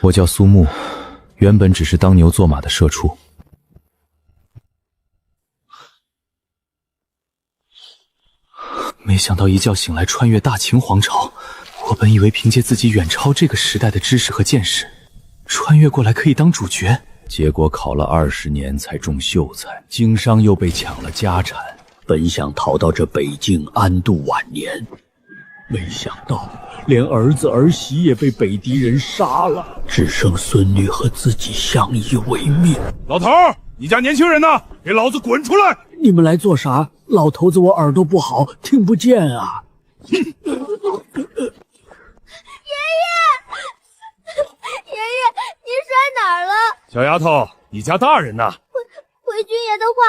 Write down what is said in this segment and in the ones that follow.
我叫苏木，原本只是当牛做马的社畜。没想到一觉醒来穿越大秦皇朝，我本以为凭借自己远超这个时代的知识和见识，穿越过来可以当主角，结果考了20年才中秀才，经商又被抢了家产。本想逃到这北境安度晚年，没想到连儿子儿媳也被北狄人杀了，只剩孙女和自己相依为命。老头儿，你家年轻人呢？给老子滚出来！你们来做啥？老头子，我耳朵不好，听不见啊。爷爷，你摔哪儿了？小丫头，你家大人呢？回军爷的话，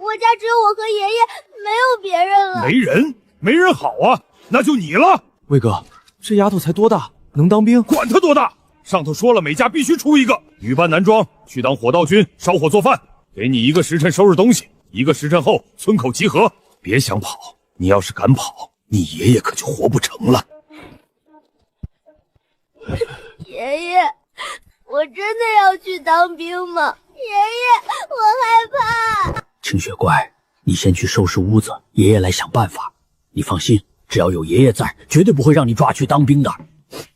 我家只有我和爷爷，没有别人了。没人好啊，那就你了。魏哥，这丫头才多大，能当兵？管她多大，上头说了，每家必须出一个女扮男装，去当火道军，烧火做饭。给你1个时辰收拾东西，1个时辰后村口集合。别想跑，你要是敢跑，你爷爷可就活不成了。爷爷，我真的要去当兵吗？爷爷，我害怕。青雪乖，你先去收拾屋子，爷爷来想办法。你放心，只要有爷爷在，绝对不会让你抓去当兵的。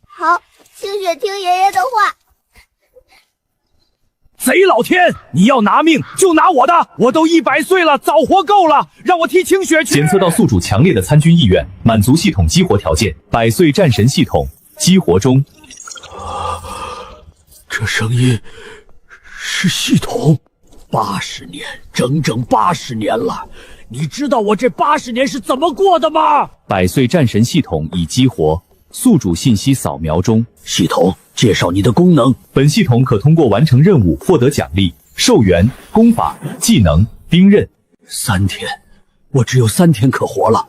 好，青雪听爷爷的话。贼老天，你要拿命就拿我的，我都100岁了，早活够了，让我替清雪去。检测到宿主强烈的参军意愿，满足系统激活条件，100岁战神系统激活中。这声音是系统。80年，整整80年了。你知道我这80年是怎么过的吗？100岁战神系统已激活，宿主信息扫描中。系统介绍你的功能。本系统可通过完成任务获得奖励、寿元、功法、技能、兵刃。3天，我只有3天可活了。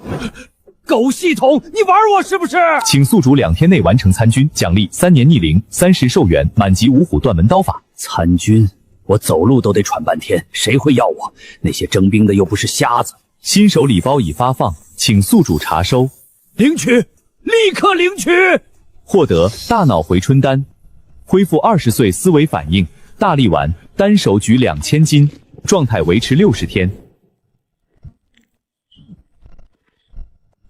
狗系统，你玩我是不是？请宿主2天内完成参军，奖励3年逆龄、30寿元，满级五虎断门刀法。参军，我走路都得喘半天，谁会要我？那些征兵的又不是瞎子。新手礼包已发放，请宿主查收。领取，立刻领取。获得大脑回春丹，恢复20岁思维反应，大力丸，单手举2000斤，状态维持60天。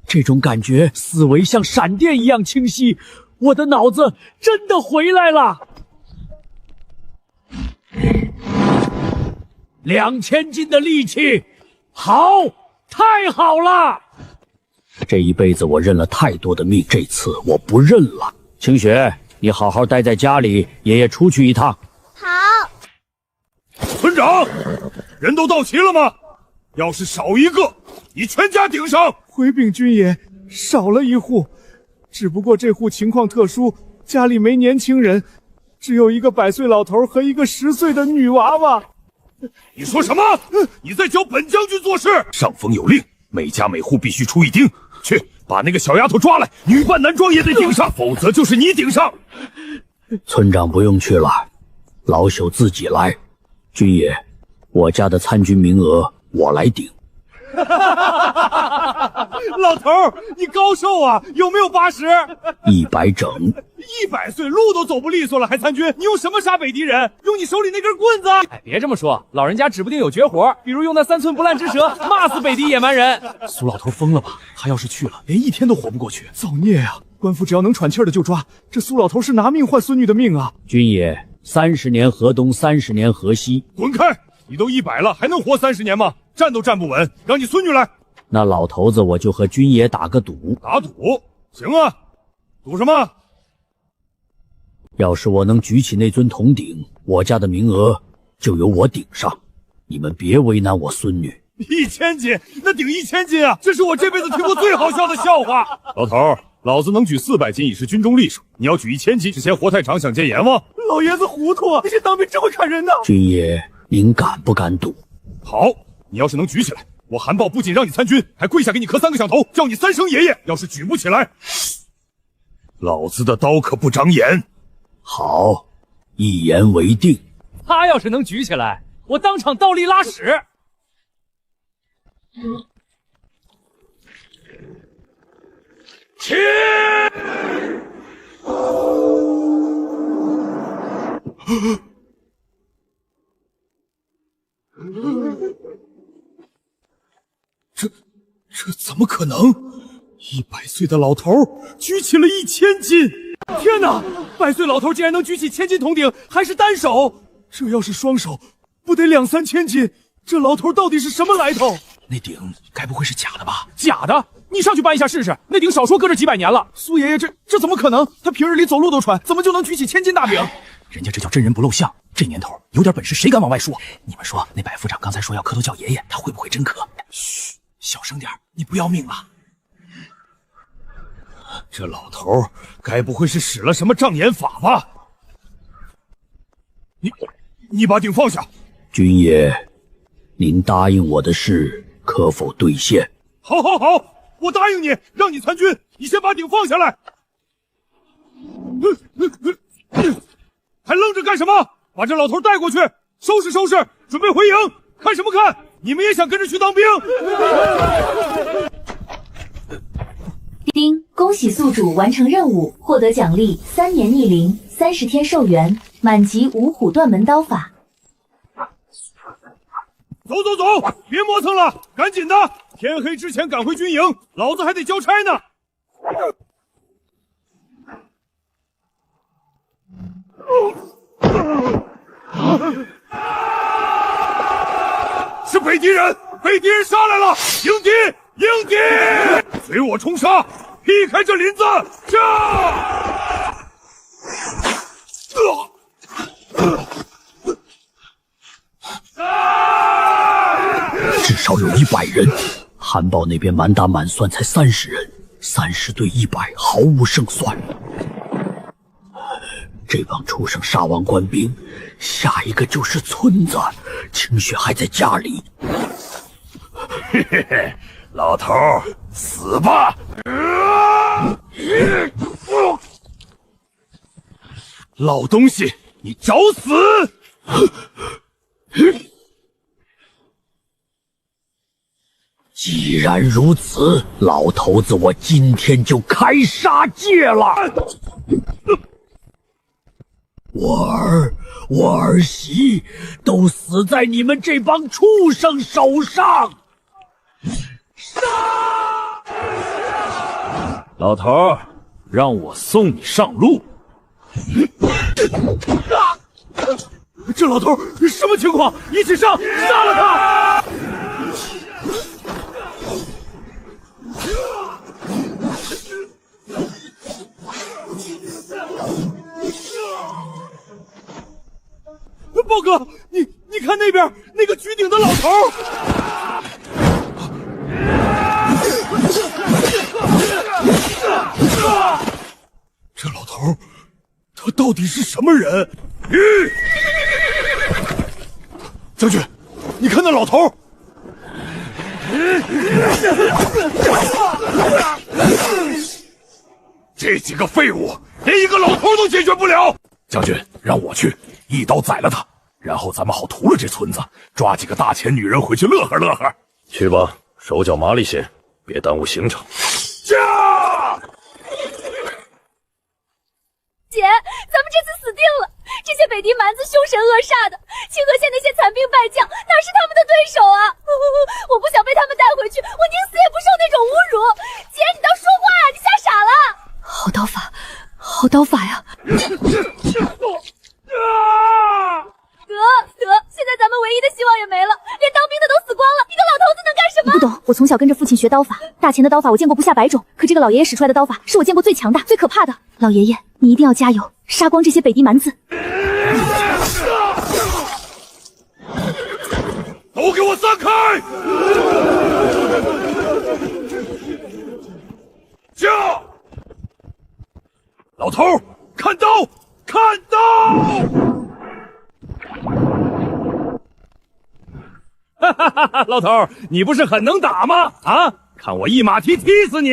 这种感觉，思维像闪电一样清晰，我的脑子真的回来了。2000斤的力气，好，太好了！这一辈子我认了太多的命，这次我不认了。清雪，你好好待在家里，爷爷出去一趟。好。村长，人都到齐了吗？要是少一个，你全家顶上。回禀军爷，少了一户，只不过这户情况特殊，家里没年轻人，只有一个100岁老头和一个10岁的女娃娃。你说什么？你在教本将军做事？上峰有令，每家每户必须出1丁，去把那个小丫头抓来，女扮男装也得顶上，否则就是你顶上。村长不用去了，老朽自己来。军爷，我家的参军名额我来顶。老头儿，你高寿啊？有没有80？100整。100岁路都走不利索了，还参军？你用什么杀北狄人？用你手里那根棍子？哎，别这么说，老人家指不定有绝活，比如用那3寸不烂之舌骂死北狄野蛮人。苏老头疯了吧？他要是去了，连1天都活不过去。造孽啊！官府只要能喘气儿的就抓，这苏老头是拿命换孙女的命啊！军爷，30年河东，30年河西。滚开！你都100了，还能活30年吗？站都站不稳，让你孙女来。那老头子，我就和军爷打个赌。打赌？行啊，赌什么？要是我能举起那尊铜鼎，我家的名额就由我顶上。你们别为难我孙女。1000斤，那顶1000斤啊！这是我这辈子听过最好笑的笑话。老头，老子能举400斤已是军中历史，你要举1000斤是嫌活太长想见阎王？老爷子糊涂啊！这些当兵真会砍人的。军爷，您敢不敢赌？好，你要是能举起来，我韩豹不仅让你参军，还跪下给你磕3个响头，叫你3声爷爷。要是举不起来，老子的刀可不长眼。好，一言为定。他要是能举起来，我当场倒立拉屎。起！这怎么可能？100岁的老头举起了1000斤！天哪！100岁老头竟然能举起1000斤铜鼎，还是单手！这要是双手，不得2、3千斤？这老头到底是什么来头？那鼎该不会是假的吧？假的？你上去搬一下试试。那鼎少说搁这几百年了。苏爷爷，这怎么可能？他平日里走路都喘，怎么就能举起1000斤大鼎？人家这叫真人不露相，这年头有点本事谁敢往外说？你们说那百夫长刚才说要磕头叫爷爷，他会不会真磕？嘘，小声点，你不要命了？这老头该不会是使了什么障眼法吧？你把鼎放下。军爷，您答应我的事可否兑现？好，我答应你，让你参军。你先把鼎放下来。还愣着干什么？把这老头带过去，收拾收拾，准备回营。看什么看？你们也想跟着去当兵？丁，恭喜宿主完成任务，获得奖励3年逆鳞，30天寿元，满级五虎断门刀法。走，别磨蹭了，赶紧的！天黑之前赶回军营，老子还得交差呢。是北敌人杀来了！迎敌！随我冲杀，劈开这林子！至少有100人，韩豹那边满打满算才30人，30对100，毫无胜算。这帮畜生杀完官兵，下一个就是村子。清雪还在家里。嘿嘿嘿，老头死吧！老东西，你找死！既然如此，老头子，我今天就开杀戒了。我儿媳都死在你们这帮畜生手上！杀！老头，让我送你上路。这老头什么情况？一起上，杀了他！豹哥，你看那边那个举鼎的老头！这老头，他到底是什么人？将军，你看那老头！这几个废物，连一个老头都解决不了。将军，让我去一刀宰了他，然后咱们好屠了这村子，抓几个大钱女人回去乐呵乐呵。去吧，手脚麻利些，别耽误行程。姐，咱们这次死定了！这些北狄蛮子凶神恶煞的，清河县那些残兵败将哪是他们的对手啊！我不想被他们带回去，我宁死也不受那种侮辱！姐，你倒说话呀！你吓傻了！好刀法，好刀法呀！得，现在咱们唯一的希望也没了，连当兵的都死光了，一个老头子能干什么？你不懂，我从小跟着父亲学刀法，大钱的刀法我见过不下100种，可这个老爷爷使出来的刀法是我见过最强大、最可怕的。老爷爷，你一定要加油，杀光这些北狄蛮子！都给我散开！驾！老头，看刀！看刀！哈哈哈哈！老头，你不是很能打吗？啊，看我一马蹄踢死你！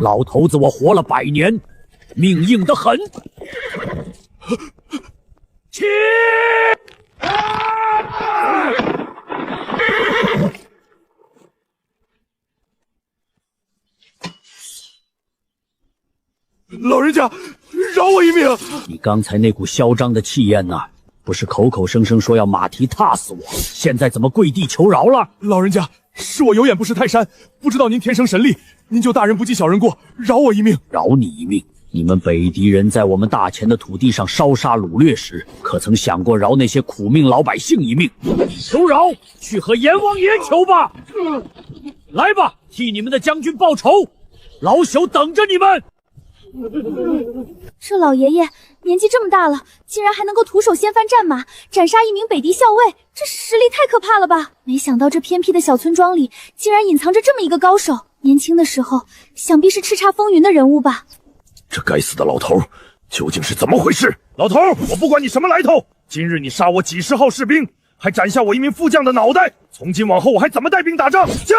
老头子，我活了100年，命硬得很。起！老人家，饶我一命！你刚才那股嚣张的气焰呢？不是口口声声说要马蹄踏死我，现在怎么跪地求饶了？老人家，是我有眼不识泰山，不知道您天生神力，您就大人不计小人过，饶我一命！饶你一命？你们北狄人在我们大钱的土地上烧杀掳掠时，可曾想过饶那些苦命老百姓一命？求饶，去和阎王爷求吧！来吧，替你们的将军报仇，老朽等着你们！这老爷爷年纪这么大了，竟然还能够徒手掀翻战马，斩杀一名北狄校尉，这实力太可怕了吧！没想到这偏僻的小村庄里，竟然隐藏着这么一个高手。年轻的时候，想必是叱咤风云的人物吧？这该死的老头究竟是怎么回事？老头，我不管你什么来头，今日你杀我几十号士兵，还斩下我一名副将的脑袋，从今往后我还怎么带兵打仗？驾！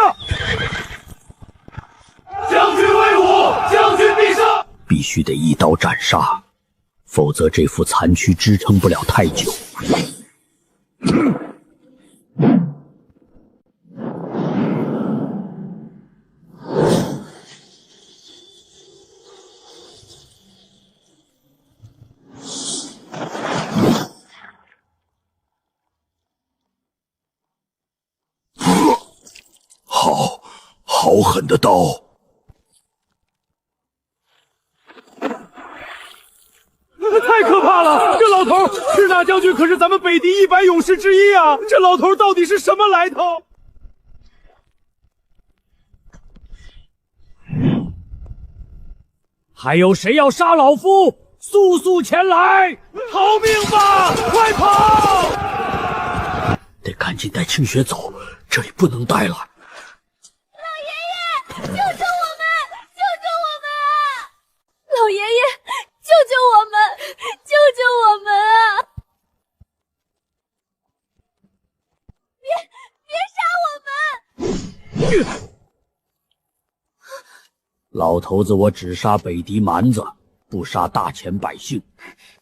将军威武，将军必杀！必须得一刀斩杀，否则这副残躯支撑不了太久。好狠的刀！太可怕了！这老头赤那将军可是咱们北狄100勇士之一啊！这老头到底是什么来头？还有谁要杀老夫？速速前来！逃命吧！快跑！得赶紧带清雪走，这里不能待了。救救我们！救救我们啊！老爷爷，救救我们！救救我们啊！别杀我们！老头子，我只杀北狄蛮子，不杀大钱百姓。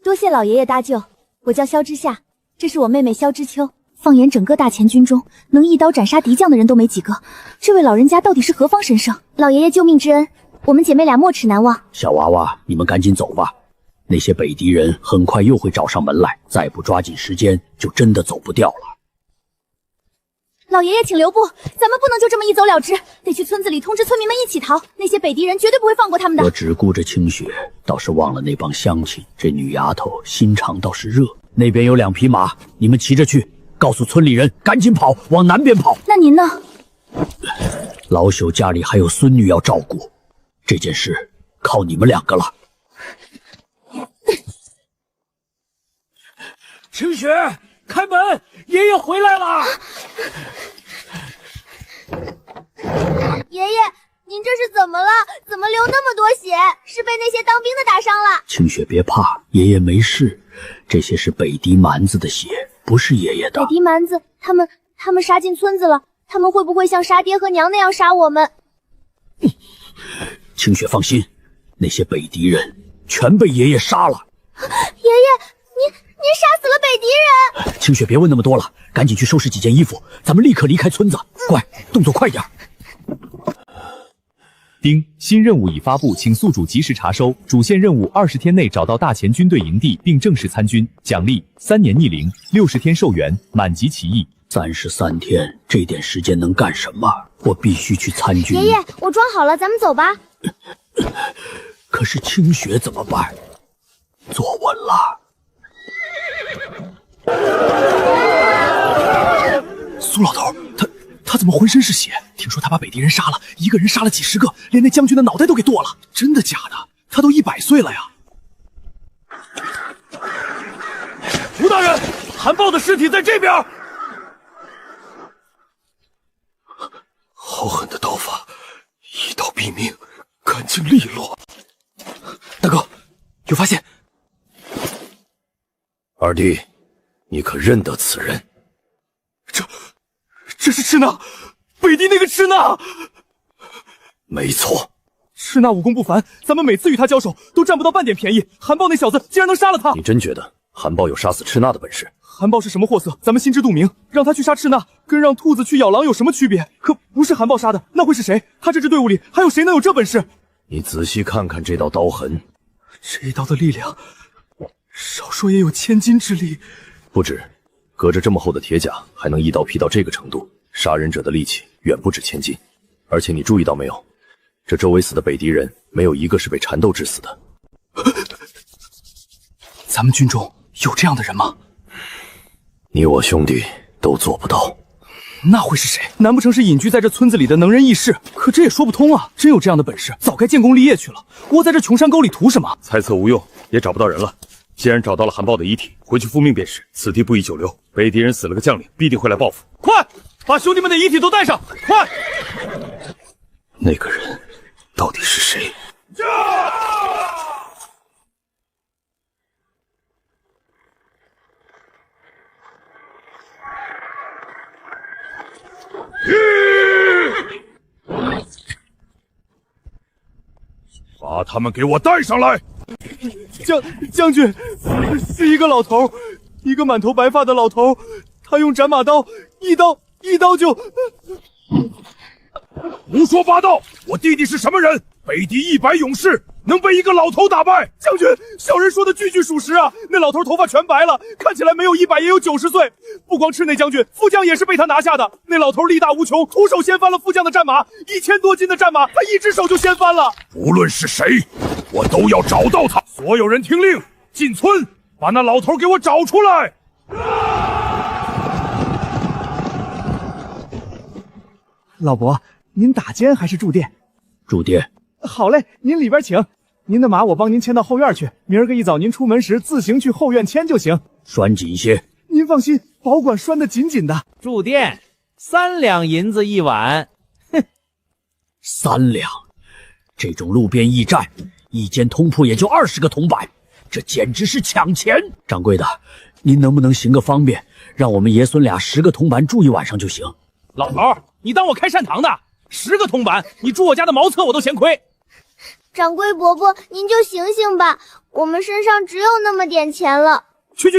多谢老爷爷搭救，我叫萧之夏，这是我妹妹萧之秋。放眼整个大钱军中，能一刀斩杀敌将的人都没几个。这位老人家到底是何方神圣？老爷爷救命之恩，我们姐妹俩没齿难忘。小娃娃，你们赶紧走吧，那些北狄人很快又会找上门来，再不抓紧时间，就真的走不掉了。老爷爷请留步，咱们不能就这么一走了之，得去村子里通知村民们一起逃，那些北狄人绝对不会放过他们的。我只顾着清雪，倒是忘了那帮乡亲。这女丫头心肠倒是热。那边有2匹马，你们骑着去，告诉村里人赶紧跑，往南边跑。那您呢？老朽家里还有孙女要照顾，这件事靠你们2个了。清雪，开门，爷爷回来了。爷爷，您这是怎么了？怎么流那么多血？是被那些当兵的打伤了？清雪别怕，爷爷没事，这些是北狄蛮子的血，不是爷爷的。北狄蛮子，他们杀进村子了，他们会不会像杀爹和娘那样杀我们？清雪放心，那些北狄人全被爷爷杀了。爷爷，您杀死了北狄人！清雪别问那么多了，赶紧去收拾几件衣服，咱们立刻离开村子。乖，动作快点。丁，新任务已发布，请宿主及时查收。主线任务20天内找到大钱军队营地并正式参军，奖励3年逆龄，60天寿元，满级起义。33天，这点时间能干什么？我必须去参军。爷爷，我装好了，咱们走吧。可是清雪怎么办？坐稳了。苏老头，他怎么浑身是血？听说他把北狄人杀了，一个人杀了几十个，连那将军的脑袋都给剁了。真的假的？他都100岁了呀！吴大人，韩豹的尸体在这边。好狠的刀法，一刀毙命，干净利落。大哥，有发现？二弟，你可认得此人？这是赤那，北狄那个赤那。没错，赤那武功不凡，咱们每次与他交手都占不到半点便宜。韩豹那小子竟然能杀了他！你真觉得韩豹有杀死赤那的本事？韩豹是什么货色，咱们心知肚明。让他去杀赤那，跟让兔子去咬狼有什么区别？可不是韩豹杀的，那会是谁？他这支队伍里还有谁能有这本事？你仔细看看这道刀痕，这一刀的力量，少说也有1000斤之力。不止，隔着这么厚的铁甲，还能一刀劈到这个程度，杀人者的力气远不止1000斤。而且你注意到没有，这周围死的北狄人，没有一个是被缠斗致死的。咱们军中有这样的人吗？你我兄弟都做不到。那会是谁？难不成是隐居在这村子里的能人异士？可这也说不通啊！真有这样的本事，早该建功立业去了。窝在这穷山沟里图什么？猜测无用，也找不到人了。既然找到了韩豹的遗体，回去复命便是。此地不宜久留，北狄人死了个将领，必定会来报复。快，把兄弟们的遗体都带上！快！那个人到底是谁？把他们给我带上来！将军，是一个老头，一个满头白发的老头，他用斩马刀一刀就……胡说八道！我弟弟是什么人？北狄100勇士能被一个老头打败？将军，小人说的句句属实啊！那老头头发全白了，看起来没有100也有90岁。不光赤内将军，副将也是被他拿下的。那老头力大无穷，徒手掀翻了副将的战马，1000多斤的战马，他一只手就掀翻了。无论是谁，我都要找到他。所有人听令，进村，把那老头给我找出来！老伯，您打尖还是驻店？驻店。好嘞，您里边请。您的马我帮您牵到后院去，明儿个一早您出门时自行去后院牵就行。拴紧些。您放心，保管拴得紧紧的。驻店，3两银子一碗。哼，3两，这种路边驿站，一间通铺也就20个铜板，这简直是抢钱！掌柜的，您能不能行个方便，让我们爷孙俩10个铜板住一晚上就行？老头，你当我开善堂的？10个铜板，你住我家的茅厕我都嫌亏。掌柜伯伯，您就醒醒吧，我们身上只有那么点钱了。去，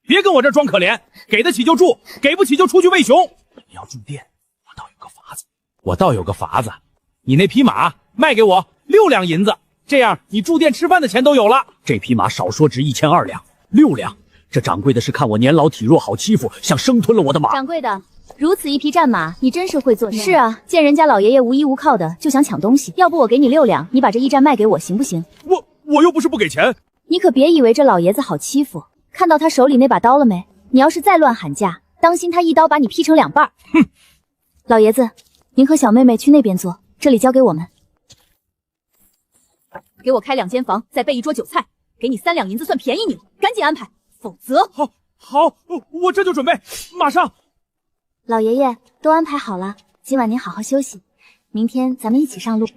别跟我这装可怜，给得起就住，给不起就出去喂熊。你要住店，我倒有个法子，你那匹马卖给我6两银子，这样你住店吃饭的钱都有了。这匹马少说值1200两，6两，这掌柜的是看我年老体弱好欺负，想生吞了我的马。掌柜的，如此一匹战马，你真是会做事。是啊，见人家老爷爷无依无靠的，就想抢东西。要不我给你6两，你把这驿站卖给我，行不行？我又不是不给钱。你可别以为这老爷子好欺负，看到他手里那把刀了没？你要是再乱喊价，当心他一刀把你劈成2半。哼！老爷子，您和小妹妹去那边坐，这里交给我们。给我开2间房，再备一桌酒菜，给你3两银子算便宜你了，赶紧安排，否则……好，我这就准备，马上。老爷爷都安排好了，今晚您好好休息，明天咱们一起上路。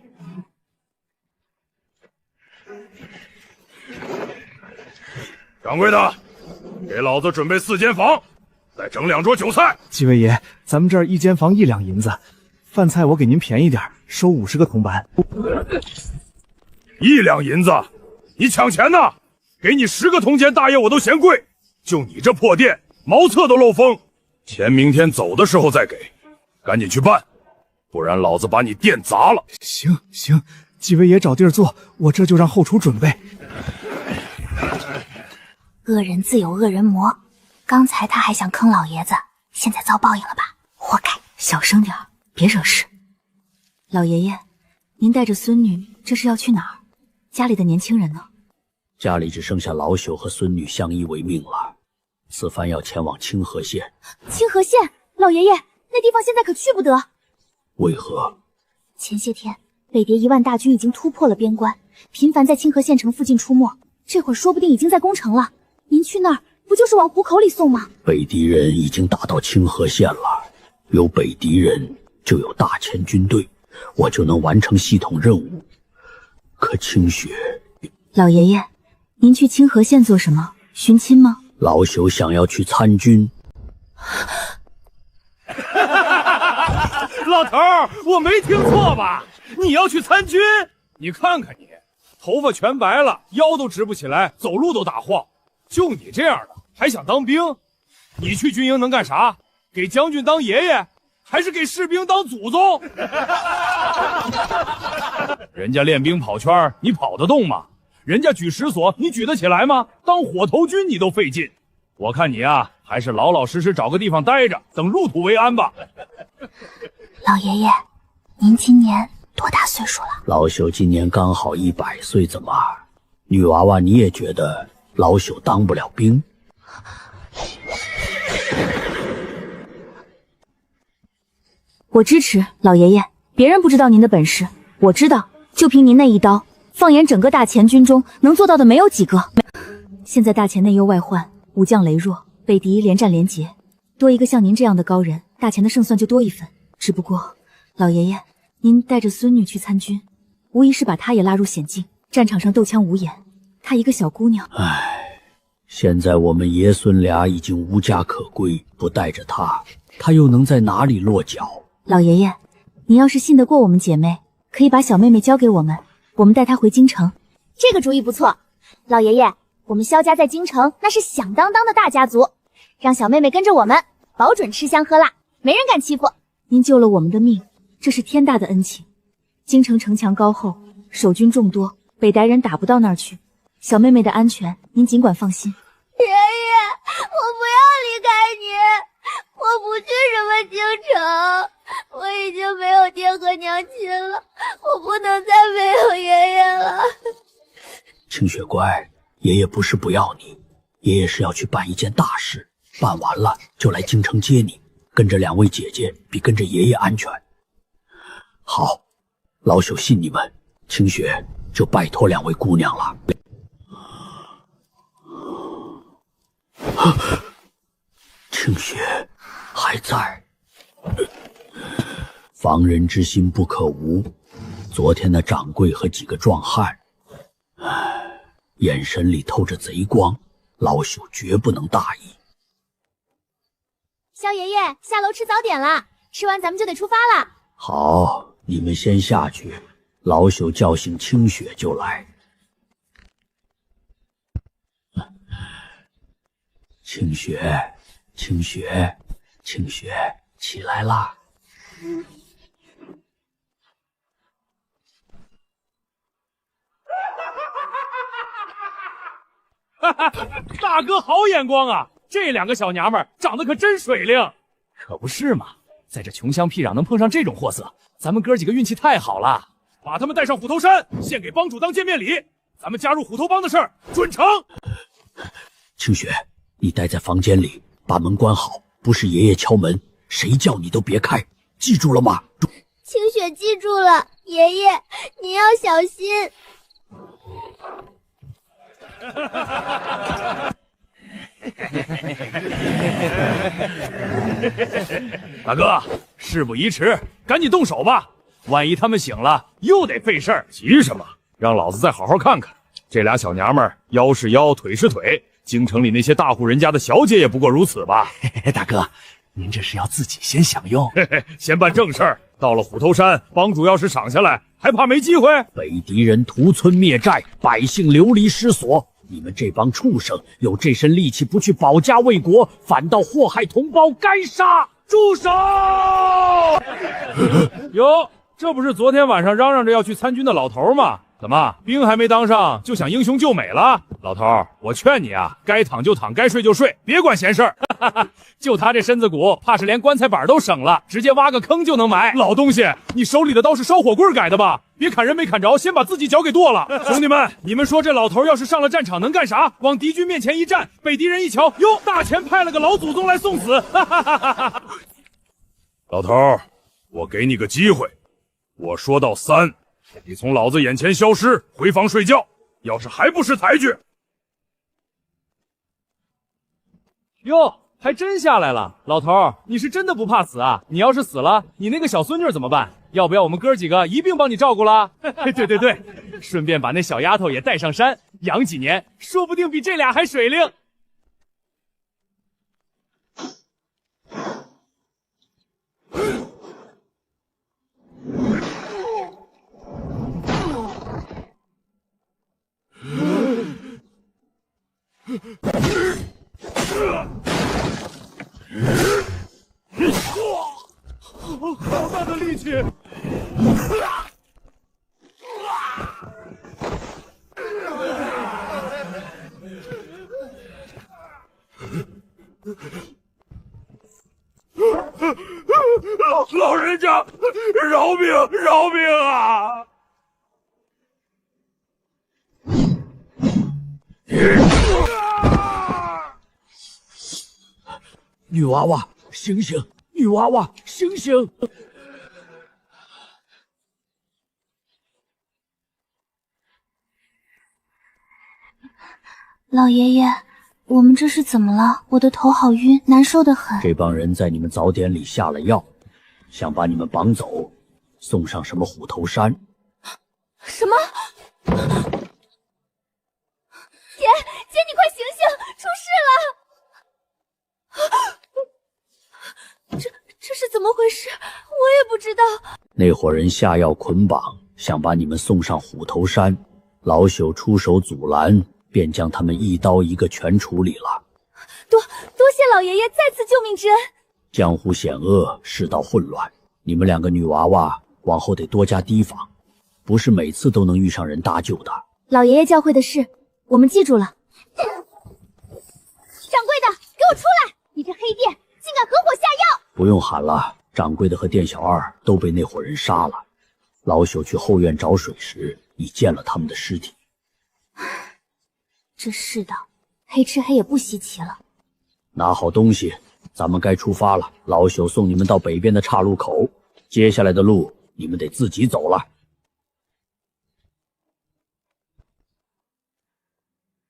掌柜的，给老子准备4间房，再整2桌酒菜。几位爷，咱们这儿1间房1两银子，饭菜我给您便宜点，收50个铜板。1两银子，你抢钱呢？给你10个铜钱，大爷我都嫌贵。就你这破店，茅厕都漏风，钱明天走的时候再给，赶紧去办，不然老子把你店砸了。行，几位爷找地儿坐，我这就让后厨准备。恶人自有恶人磨，刚才他还想坑老爷子，现在遭报应了吧？活该！小声点，别惹事。老爷爷，您带着孙女这是要去哪儿？家里的年轻人呢？家里只剩下老朽和孙女相依为命了。此番要前往清河县。清河县，老爷爷，那地方现在可去不得。为何？前些天北狄1万大军已经突破了边关，频繁在清河县城附近出没，这会儿说不定已经在攻城了。您去那儿不就是往虎口里送吗？北狄人已经打到清河县了，有北狄人就有大千军队，我就能完成系统任务。可清雪……老爷爷，您去清河县做什么？寻亲吗？老朽想要去参军。老头儿，我没听错吧？你要去参军？你看看你，头发全白了，腰都直不起来，走路都打晃。就你这样的，还想当兵？你去军营能干啥？给将军当爷爷，还是给士兵当祖宗？人家练兵跑圈，你跑得动吗？人家举石锁，你举得起来吗？当火头军你都费劲。我看你啊，还是老老实实找个地方待着，等入土为安吧。老爷爷，您今年多大岁数了？老朽今年刚好100岁，怎么？女娃娃你也觉得老朽当不了兵？我支持老爷爷，别人不知道您的本事，我知道，就凭您那一刀，放眼整个大前军中，能做到的没有几个。现在大前内忧外患，武将羸弱，北狄连战连捷，多一个像您这样的高人，大前的胜算就多一分。只不过，老爷爷，您带着孙女去参军，无疑是把她也拉入险境，战场上斗枪无眼，她一个小姑娘。唉，现在我们爷孙俩已经无家可归，不带着她，她又能在哪里落脚？老爷爷，您要是信得过我们姐妹，可以把小妹妹交给我们，我们带她回京城。这个主意不错，老爷爷，我们萧家在京城那是响当当的大家族，让小妹妹跟着我们，保准吃香喝辣，没人敢欺负。您救了我们的命，这是天大的恩情。京城城墙高厚，守军众多，北狄人打不到那儿去。小妹妹的安全，您尽管放心。爷爷，我不要离开你，我不去什么京城。我已经没有爹和娘亲了，我不能再没有爷爷了。清雪乖，爷爷不是不要你，爷爷是要去办一件大事，办完了就来京城接你，跟着2位姐姐比跟着爷爷安全。好，老朽信你们，清雪就拜托2位姑娘了。清雪还在。防人之心不可无。昨天那掌柜和几个壮汉，眼神里透着贼光，老朽绝不能大意。萧爷爷，下楼吃早点啦，吃完咱们就得出发了。好，你们先下去，老朽叫醒清雪就来。清雪，清雪，清雪，起来啦！大哥好眼光啊！这2个小娘们长得可真水灵。可不是嘛，在这穷乡僻壤能碰上这种货色，咱们哥几个运气太好了。把他们带上虎头山，献给帮主当见面礼。咱们加入虎头帮的事儿准成。清雪，你待在房间里，把门关好，不是爷爷敲门，谁叫你都别开，记住了吗？清雪记住了，爷爷，你要小心。大哥，事不宜迟，赶紧动手吧。万一他们醒了，又得费事儿。急什么？让老子再好好看看。这俩小娘们儿，腰是腰，腿是腿。京城里那些大户人家的小姐也不过如此吧？大哥，您这是要自己先享用？先办正事儿。到了虎头山，帮主要是赏下来，还怕没机会？北狄人屠村灭寨，百姓流离失所。你们这帮畜生，有这身力气不去保家卫国，反倒祸害同胞，该杀！住手！哟，这不是昨天晚上嚷嚷着要去参军的老头吗？怎么兵还没当上就想英雄救美了？老头，我劝你啊，该躺就躺，该睡就睡，别管闲事儿。就他这身子骨，怕是连棺材板都省了，直接挖个坑就能埋。老东西，你手里的刀是烧火棍改的吧？别砍人没砍着，先把自己脚给剁了。兄弟们，你们说这老头要是上了战场能干啥？往敌军面前一站，被敌人一瞧，哟，大前派了个老祖宗来送死。老头，我给你个机会，我说到3，你从老子眼前消失，回房睡觉。要是还不识抬举，哟，还真下来了。老头，你是真的不怕死啊？你要是死了，你那个小孙女怎么办？要不要我们哥几个一并帮你照顾了？对，顺便把那小丫头也带上山，养几年，说不定比这俩还水灵。好大的力气！家，饶命！饶命啊！女娃娃，醒醒！女娃娃，醒醒！老爷爷，我们这是怎么了？我的头好晕，难受得很。这帮人在你们早点里下了药，想把你们绑走，送上什么虎头山？什么？姐，你快醒醒，出事了！这是怎么回事？我也不知道。那伙人下药捆绑，想把你们送上虎头山，老朽出手阻拦，便将他们一刀一个全处理了。多谢老爷爷再次救命之恩。江湖险恶，世道混乱，你们2个女娃娃往后得多加提防，不是每次都能遇上人搭救的。老爷爷教诲的事，我们记住了。掌柜的，给我出来！你这黑店竟敢合伙下药！不用喊了，掌柜的和店小二都被那伙人杀了。老朽去后院找水时，已见了他们的尸体。这世道，黑吃黑也不稀奇了。拿好东西，咱们该出发了。老朽送你们到北边的岔路口，接下来的路你们得自己走了。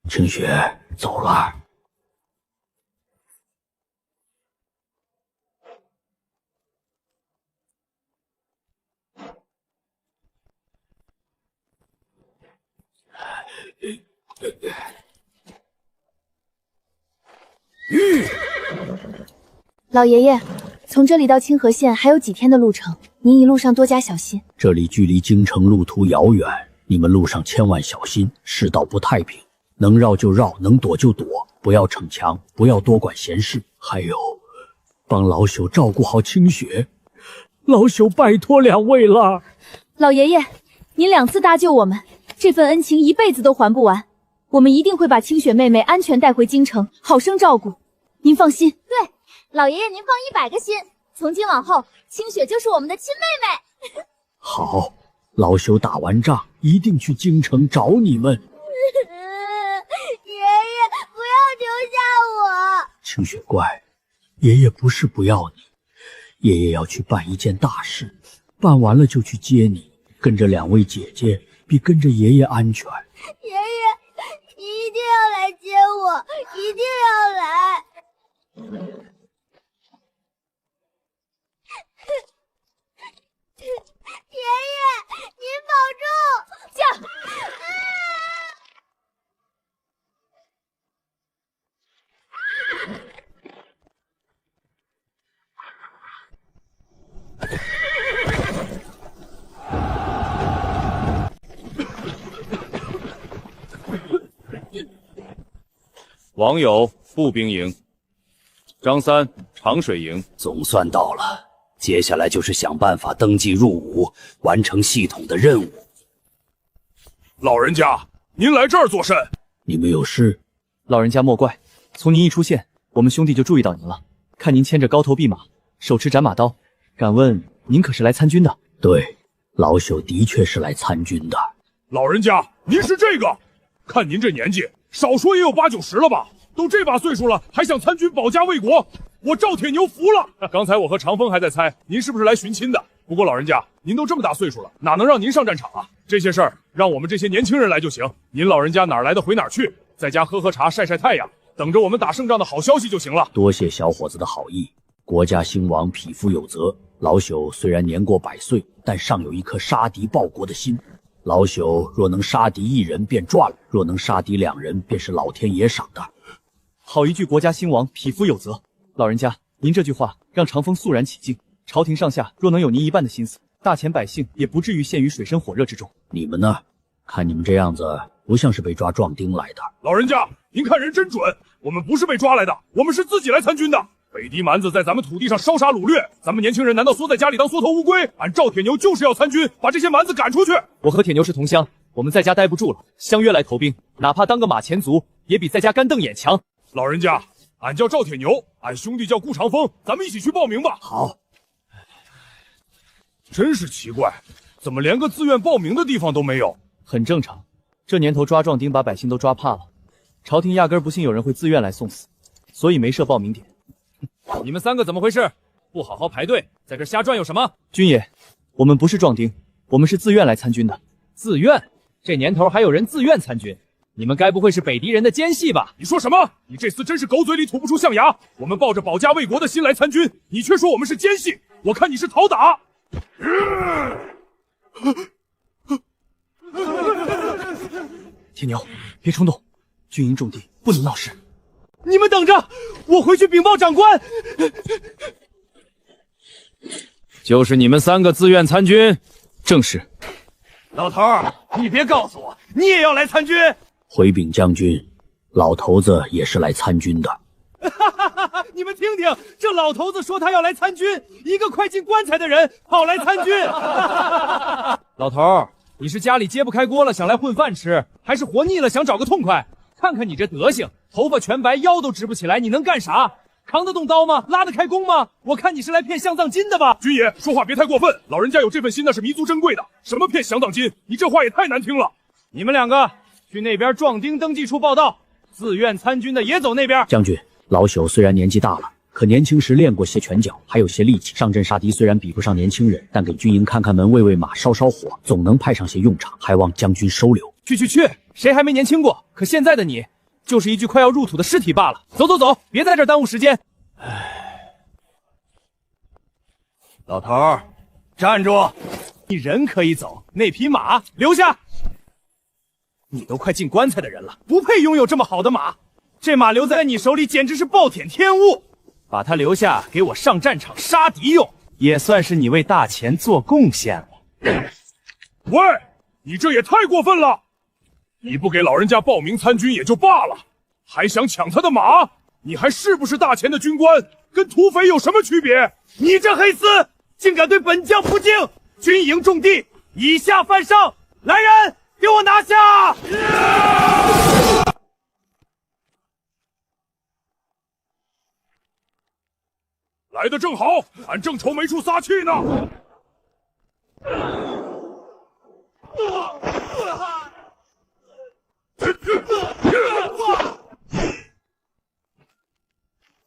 清雪，走了。老爷爷，从这里到清河县还有几天的路程，您一路上多加小心。这里距离京城路途遥远，你们路上千万小心，世道不太平，能绕就绕，能躲就躲，不要逞强，不要多管闲事。还有，帮老朽照顾好清雪，老朽拜托2位了。老爷爷，您2次搭救我们，这份恩情一辈子都还不完。我们一定会把清雪妹妹安全带回京城，好生照顾。您放心。对，老爷爷您放100个心，从今往后，清雪就是我们的亲妹妹。好，老朽打完仗一定去京城找你们。爷爷，不要丢下我！清雪乖，爷爷不是不要你，爷爷要去办一件大事，办完了就去接你，跟着2位姐姐比跟着爷爷安全。爷爷，你一定要来接我，一定要来！爷爷，您保重！驾！王友步兵营，张三长水营。总算到了，接下来就是想办法登记入伍，完成系统的任务。老人家，您来这儿做甚？你们有事？老人家莫怪，从您一出现，我们兄弟就注意到您了。看您牵着高头弼马，手持斩马刀，敢问您可是来参军的？对，老朽的确是来参军的。老人家，您是这个？看您这年纪，少说也有8、90了吧？都这把岁数了，还想参军保家卫国，我赵铁牛服了。刚才我和长风还在猜您是不是来寻亲的，不过老人家，您都这么大岁数了，哪能让您上战场啊？这些事儿让我们这些年轻人来就行。您老人家哪儿来的回哪儿去，在家喝喝茶，晒晒太阳，等着我们打胜仗的好消息就行了。多谢小伙子的好意，国家兴亡，匹夫有责。老朽虽然年过100岁，但尚有一颗杀敌报国的心。老朽若能杀敌1人便赚了，若能杀敌2人，便是老天爷赏的。好一句国家兴亡，匹夫有责。老人家，您这句话让长风肃然起敬。朝廷上下若能有您一半的心思，大钱百姓也不至于陷于水深火热之中。你们呢？看你们这样子，不像是被抓壮丁来的。老人家，您看人真准，我们不是被抓来的，我们是自己来参军的。北狄蛮子在咱们土地上烧杀掳掠，咱们年轻人难道缩在家里当缩头乌龟？俺赵铁牛就是要参军，把这些蛮子赶出去。我和铁牛是同乡，我们在家待不住了，相约来投兵，哪怕当个马前卒，也比在家干瞪眼强。老人家，俺叫赵铁牛，俺兄弟叫顾长风，咱们一起去报名吧。好。真是奇怪，怎么连个自愿报名的地方都没有？很正常，这年头抓壮丁把百姓都抓怕了，朝廷压根不信有人会自愿来送死，所以没设报名点。你们3个怎么回事？不好好排队，在这瞎转悠什么？军爷，我们不是壮丁，我们是自愿来参军的。自愿？这年头还有人自愿参军？你们该不会是北狄人的奸细吧？你说什么？你这厮真是狗嘴里吐不出象牙！我们抱着保家卫国的心来参军，你却说我们是奸细，我看你是讨打！铁牛，别冲动，军营重地，不能闹事。你们等着，我回去禀报长官。就是你们3个自愿参军？正是。老头儿，你别告诉我，你也要来参军？回禀将军，老头子也是来参军的。你们听听，这老头子说他要来参军，一个快进棺材的人跑来参军。老头儿，你是家里揭不开锅了想来混饭吃，还是活腻了想找个痛快？看看你这德行，头发全白，腰都直不起来，你能干啥？扛得动刀吗？拉得开弓吗？我看你是来骗降葬金的吧？军爷，说话别太过分，老人家有这份心那是弥足珍贵的，什么骗降葬金？你这话也太难听了。你们2个去那边壮丁登记处报到，自愿参军的也走那边。将军，老朽虽然年纪大了，可年轻时练过些拳脚，还有些力气。上阵杀敌虽然比不上年轻人，但给军营看看门、喂喂马、烧烧火，总能派上些用场，还望将军收留。去，谁还没年轻过？可现在的你，就是一具快要入土的尸体罢了。走，别在这儿耽误时间。老头儿，站住！你人可以走，那匹马留下。你都快进棺材的人了，不配拥有这么好的马。这马留在你手里简直是暴殄天物，把它留下给我上战场杀敌用，也算是你为大钱做贡献了。喂，你这也太过分了！你不给老人家报名参军也就罢了，还想抢他的马？你还是不是大钱的军官？跟土匪有什么区别？你这黑厮竟敢对本将不敬！军营重地，以下犯上！来人，给我拿下！来得正好，俺正愁没处撒气呢。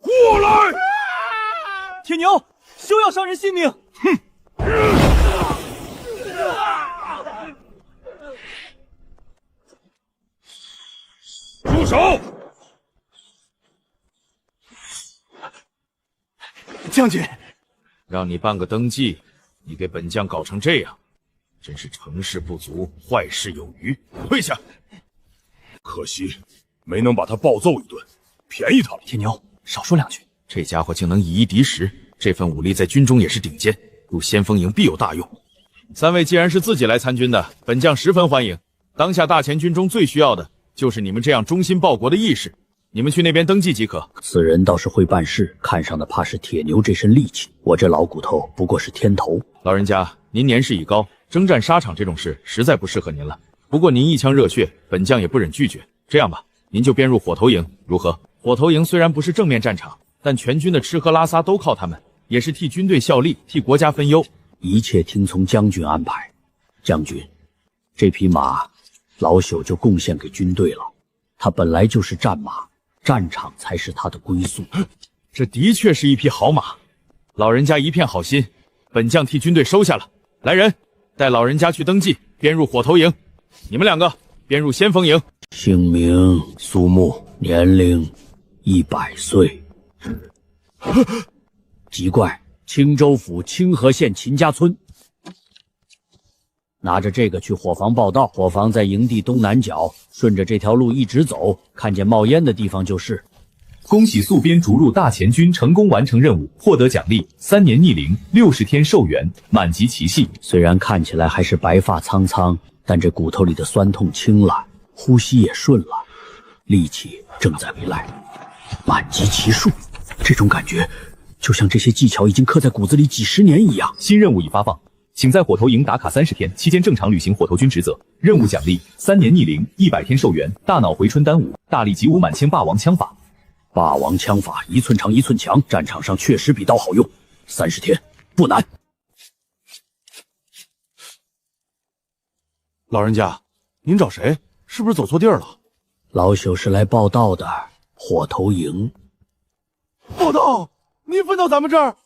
过来！铁牛，休要伤人性命！哼！住手！将军，让你办个登记，你给本将搞成这样，真是成事不足，坏事有余。退下！可惜没能把他暴揍一顿，便宜他了。铁牛，少说2句。这家伙竟能以一敌十，这份武力在军中也是顶尖，入先锋营必有大用。3位既然是自己来参军的，本将十分欢迎。当下大前军中最需要的就是你们这样忠心报国的义士，你们去那边登记即可。此人倒是会办事，看上的怕是铁牛这身力气，我这老骨头不过是添头。老人家，您年事已高，征战沙场这种事实在不适合您了。不过您一腔热血，本将也不忍拒绝。这样吧，您就编入火头营，如何？火头营虽然不是正面战场，但全军的吃喝拉撒都靠他们，也是替军队效力，替国家分忧。一切听从将军安排。将军，这匹马老朽就贡献给军队了，它本来就是战马，战场才是它的归宿。这的确是一匹好马，老人家一片好心，本将替军队收下了。来人，带老人家去登记，编入火头营。你们2个编入先锋营。姓名苏木，年龄100岁。籍贯青州府清河县秦家村。拿着这个去伙房报到，伙房在营地东南角，顺着这条路一直走，看见冒烟的地方就是。恭喜宿编逐入大前军成功完成任务，获得奖励3年逆龄，60天寿元，满级奇系。虽然看起来还是白发苍苍，但这骨头里的酸痛轻了，呼吸也顺了，力气正在未来，满级奇数。这种感觉就像这些技巧已经刻在骨子里几10年一样。新任务已发放，请在火头营打卡30天，期间正常履行火头军职责。任务奖励3年逆龄，100天寿元，大脑回春丹武，大力击舞满千霸王枪法。霸王枪法1寸长1寸强，战场上确实比刀好用。30天不难。老人家，您找谁？是不是走错地儿了？老朽是来报道的，火头营。报道？您分到咱们这儿？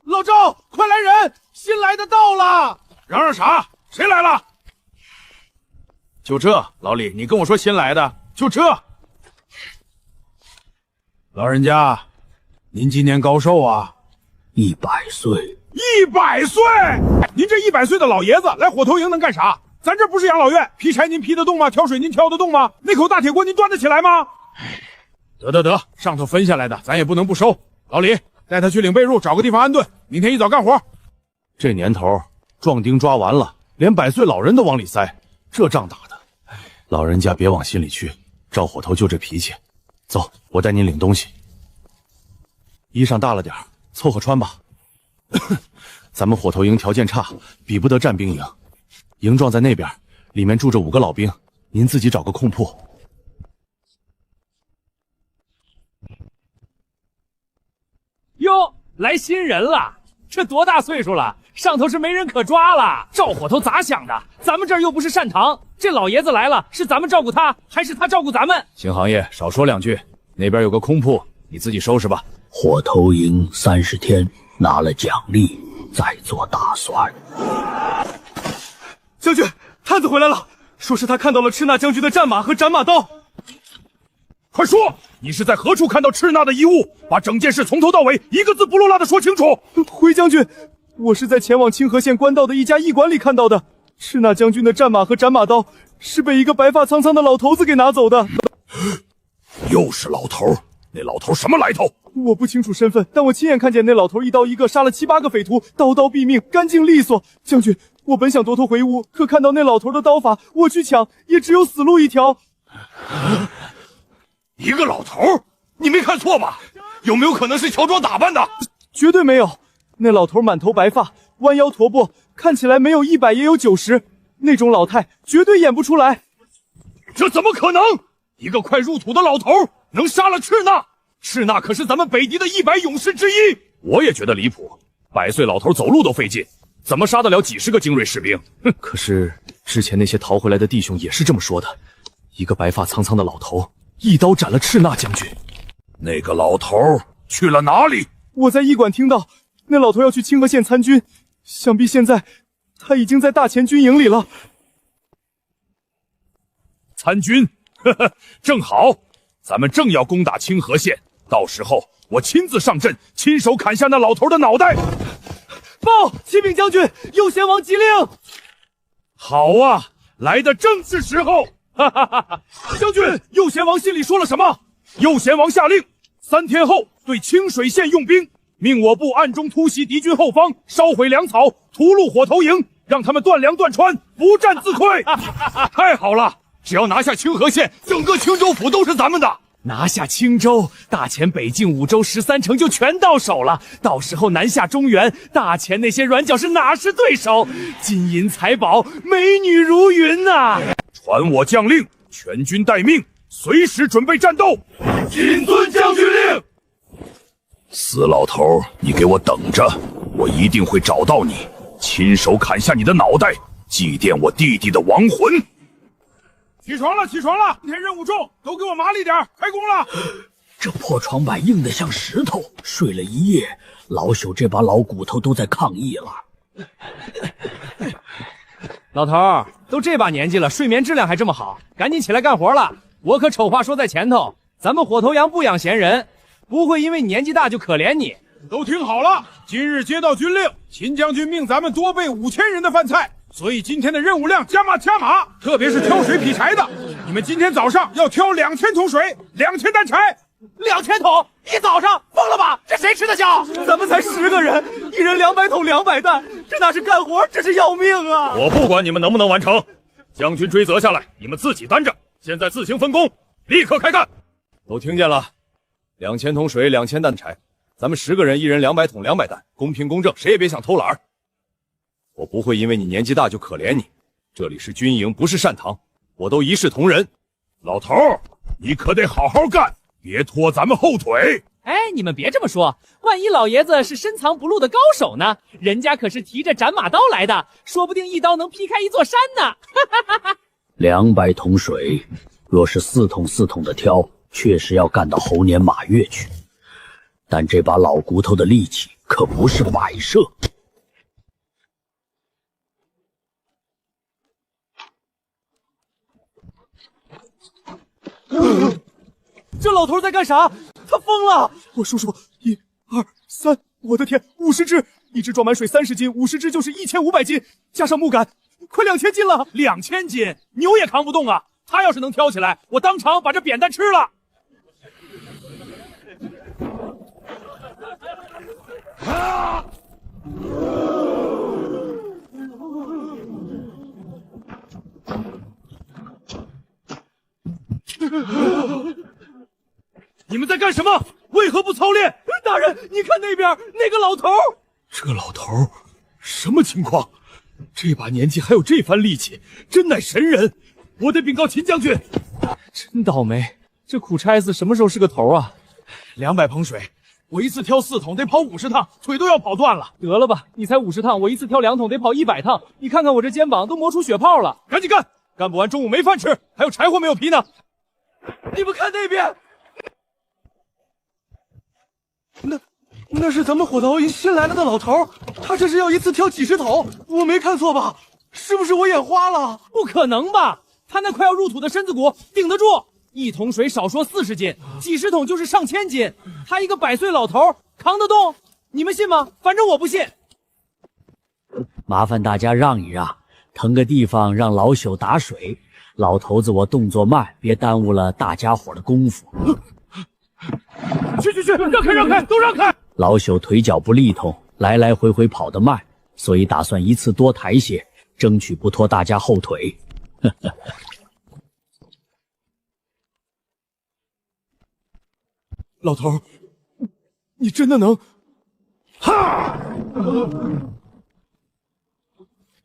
老赵，快来人！新来的到了！嚷嚷啥？谁来了？就这，老李，你跟我说新来的，就这。老人家，您今年高寿啊？100岁。100岁？您这100岁的老爷子来火头营能干啥？咱这不是养老院，劈柴您劈得动吗？挑水您挑得动吗？那口大铁锅您端得起来吗？得，上头分下来的咱也不能不收。老李，带他去领被褥，找个地方安顿，明天一早干活。这年头，壮丁抓完了，连100岁老人都往里塞，这仗打的，老人家别往心里去。赵火头就这脾气。走，我带您领东西。衣裳大了点，凑合穿吧。咱们火头营条件差，比不得战兵营。营壮在那边，里面住着5个老兵，您自己找个空铺。哟，来新人了，这多大岁数了？上头是没人可抓了。赵火头咋想的？咱们这儿又不是善堂，这老爷子来了，是咱们照顾他，还是他照顾咱们？邢行业，少说2句。那边有个空铺，你自己收拾吧。火头营30天，拿了奖励再做打算。将军，探子回来了，说是他看到了赤纳将军的战马和斩马刀。快说，你是在何处看到赤纳的遗物？把整件事从头到尾一个字不落落的说清楚。回将军，我是在前往清河县官道的一家驿馆里看到的。赤纳将军的战马和斩马刀是被一个白发苍苍的老头子给拿走的。又是老头？那老头什么来头？我不清楚身份，但我亲眼看见那老头一刀一个杀了7、8个匪徒，刀刀毙命，干净利索。将军，我本想夺头回屋，可看到那老头的刀法，我去抢也只有死路一条。一个老头？你没看错吧？有没有可能是乔装打扮的？绝对没有。那老头满头白发，弯腰驼膊，看起来没有100也有90，那种老态绝对演不出来。这怎么可能？一个快入土的老头能杀了赤纳？赤纳可是咱们北敌的100勇士之一。我也觉得离谱，100岁老头走路都费劲，怎么杀得了几10个精锐士兵？哼！可是之前那些逃回来的弟兄也是这么说的，一个白发苍苍的老头一刀斩了赤纳将军。那个老头去了哪里？我在驿馆听到，那老头要去清河县参军，想必现在他已经在大前军营里了。参军？呵呵，正好，咱们正要攻打清河县，到时候我亲自上阵，亲手砍下那老头的脑袋。报，启禀将军，右贤王急令。好啊，来的正是时候。哈哈哈哈！将军，右贤王心里说了什么？右贤王下令，3天后对清水县用兵，命我部暗中突袭敌军后方，烧毁粮草，屠戮火头营，让他们断粮断川，不战自溃。太好了！只要拿下清河县，整个青州府都是咱们的。拿下青州，大前北境5州13城就全到手了。到时候南下中原，大前那些软脚是哪是对手？金银财宝，美女如云呐！传我将令，全军待命，随时准备战斗。谨遵将军令。死老头，你给我等着，我一定会找到你，亲手砍下你的脑袋，祭奠我弟弟的亡魂。起床了，起床了！今天任务重，都给我麻利点，开工了。这破床板硬得像石头，睡了一夜，老朽这把老骨头都在抗议了。老头儿，都这把年纪了，睡眠质量还这么好，赶紧起来干活了。我可丑话说在前头，咱们火头营不养闲人，不会因为你年纪大就可怜你。都听好了，今日接到军令，秦将军命咱们多备5000人的饭菜。所以今天的任务量加码加码，特别是挑水劈柴的，你们今天早上要挑2000桶水，2000担柴。2000桶，一早上，疯了吧？这谁吃得消？咱们才10个人，一人200桶200担，这哪是干活，这是要命啊！我不管你们能不能完成，将军追责下来，你们自己担着。现在自行分工，立刻开干。都听见了，2000桶水，2000担柴，咱们10个人，一人200桶200担，公平公正，谁也别想偷懒。我不会因为你年纪大就可怜你，这里是军营，不是善堂，我都一视同仁。老头，你可得好好干，别拖咱们后腿。哎，你们别这么说，万一老爷子是深藏不露的高手呢？人家可是提着斩马刀来的，说不定一刀能劈开一座山呢。 200桶水，若是4桶4桶的挑，确实要干到猴年马月去。但这把老骨头的力气可不是摆设。这老头在干啥？他疯了！我数数，1、2、3，我的天，50只，一只装满水30斤，50只就是1500斤，加上木杆，快2000斤了！2000斤，牛也扛不动啊！他要是能挑起来，我当场把这扁担吃了。啊！你们在干什么？为何不操练？大人，你看那边那个老头。这老头什么情况？这把年纪还有这番力气，真乃神人！我得禀告秦将军。真倒霉，这苦差事什么时候是个头啊？200盆水，我一次挑4桶，得跑50趟，腿都要跑断了。得了吧，你才50趟，我一次挑2桶得跑100趟，你看看我这肩膀都磨出血泡了。赶紧干，干不完中午没饭吃，还有柴火没有劈呢。你们看那边。 那是咱们火刀营新来了的老头，他这是要一次挑几10桶，我没看错吧？是不是我眼花了？不可能吧？他那快要入土的身子骨顶得住，1桶水少说40斤，几10桶就是上千斤，他一个100岁老头扛得动？你们信吗？反正我不信。麻烦大家让一让，腾个地方让老朽打水。老头子我动作慢，别耽误了大家伙的功夫。去，让开，都让开！老朽腿脚不利通，来来回回跑得慢，所以打算一次多抬些，争取不拖大家后腿。老头，你真的能？哈！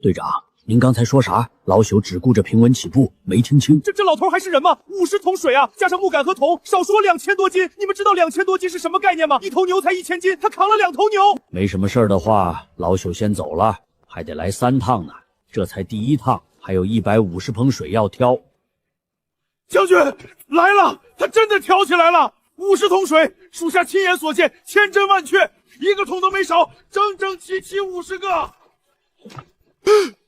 队长，您刚才说啥？老朽只顾着平稳起步，没听清。这老头还是人吗？50桶水啊，加上木杆和桶，少说2000多斤。你们知道2000多斤是什么概念吗？一头牛才1000斤，他扛了2头牛。没什么事儿的话，老朽先走了，还得来3趟呢。这才第1趟，还有150盆水要挑。将军来了，他真的挑起来了！50桶水，属下亲眼所见，千真万确，一个桶都没少，整整齐齐50个。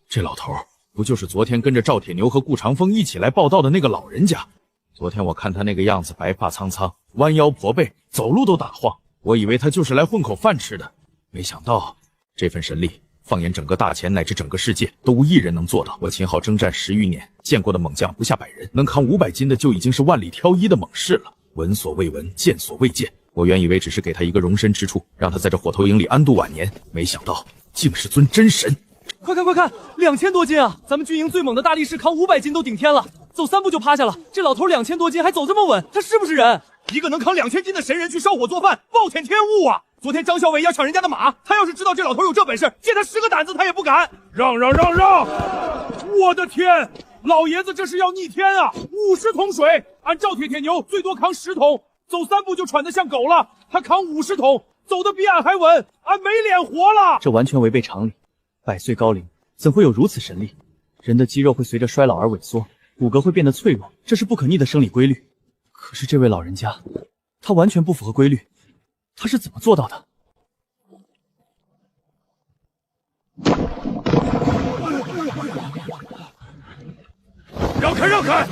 这老头不就是昨天跟着赵铁牛和顾长风一起来报道的那个老人家？昨天我看他那个样子，白发苍苍，弯腰驼背，走路都打晃，我以为他就是来混口饭吃的，没想到这份神力，放眼整个大钱乃至整个世界，都无一人能做到。我秦昊征战10余年，见过的猛将不下100人，能扛500斤的就已经是万里挑一的猛士了。闻所未闻，见所未见。我原以为只是给他一个容身之处，让他在这火头营里安度晚年，没想到竟是尊真神。快看，2000多斤啊！咱们军营最猛的大力士扛500斤都顶天了，走3步就趴下了。这老头2000多斤还走这么稳，他是不是人？一个能扛2000斤的神人去烧火做饭，暴殄天物啊！昨天张校尉要抢人家的马，他要是知道这老头有这本事，借他10个胆子他也不敢。让！我的天，老爷子这是要逆天啊！50桶水，按赵铁牛最多扛10桶，走3步就喘得像狗了，他扛50桶，走得比俺还稳，俺没脸活了。这完全违背常理。100岁高龄，怎会有如此神力？人的肌肉会随着衰老而萎缩，骨骼会变得脆弱，这是不可逆的生理规律。可是这位老人家，他完全不符合规律，他是怎么做到的？让开！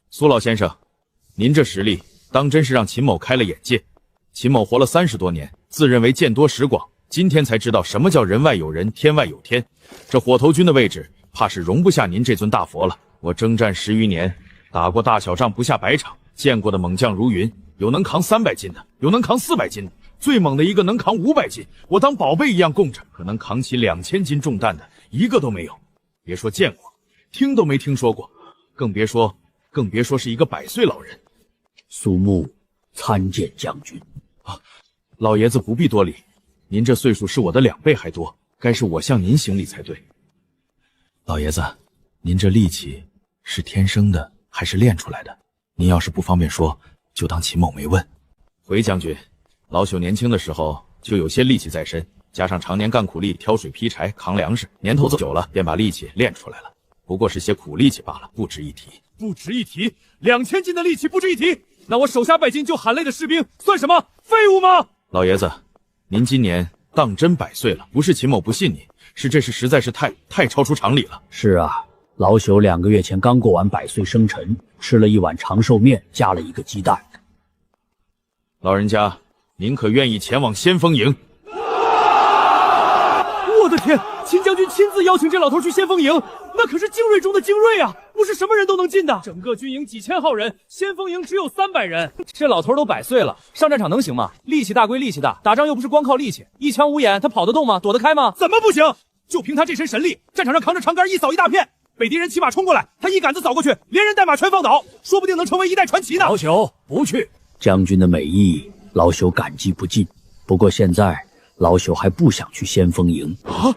苏老先生，您这实力当真是让秦某开了眼界。秦某活了30多年，自认为见多识广，今天才知道什么叫人外有人，天外有天。这火头军的位置，怕是容不下您这尊大佛了。我征战10余年，打过大小仗不下100场，见过的猛将如云，有能扛300斤的，有能扛400斤的，最猛的一个能扛500斤，我当宝贝一样供着。可能扛起2000斤重担的，一个都没有。别说见过，听都没听说过，更别说是一个100岁老人。苏木参见将军。老爷子不必多礼，您这岁数是我的2倍还多，该是我向您行礼才对。老爷子，您这力气是天生的还是练出来的？您要是不方便说，就当秦某没问。回将军，老朽年轻的时候就有些力气在身，加上常年干苦力，挑水劈柴扛粮食，年头久了便把力气练出来了。不过是些苦力气罢了，不值一提。不值一提，2000斤的力气不值一提，那我手下百斤就喊累的士兵算什么？废物吗？老爷子，您今年当真100岁了，不是秦某不信你，是这事实在是太超出常理了。是啊，老朽2个月前刚过完100岁生辰，吃了一碗长寿面，加了一个鸡蛋。老人家，您可愿意前往先锋营？我的天，秦将军亲自邀请这老头去先锋营，那可是精锐中的精锐啊，不是什么人都能进的。整个军营几千号人，先锋营只有300人。这老头都100岁了，上战场能行吗？力气大归力气大，打仗又不是光靠力气，一枪无眼，他跑得动吗？躲得开吗？怎么不行？就凭他这身神力，战场上扛着长杆一扫一大片，北敌人骑马冲过来，他一杆子扫过去，连人带马全放倒，说不定能成为一代传奇呢。老朽不去。将军的美意，老朽感激不尽。不过现在，老朽还不想去先锋营啊。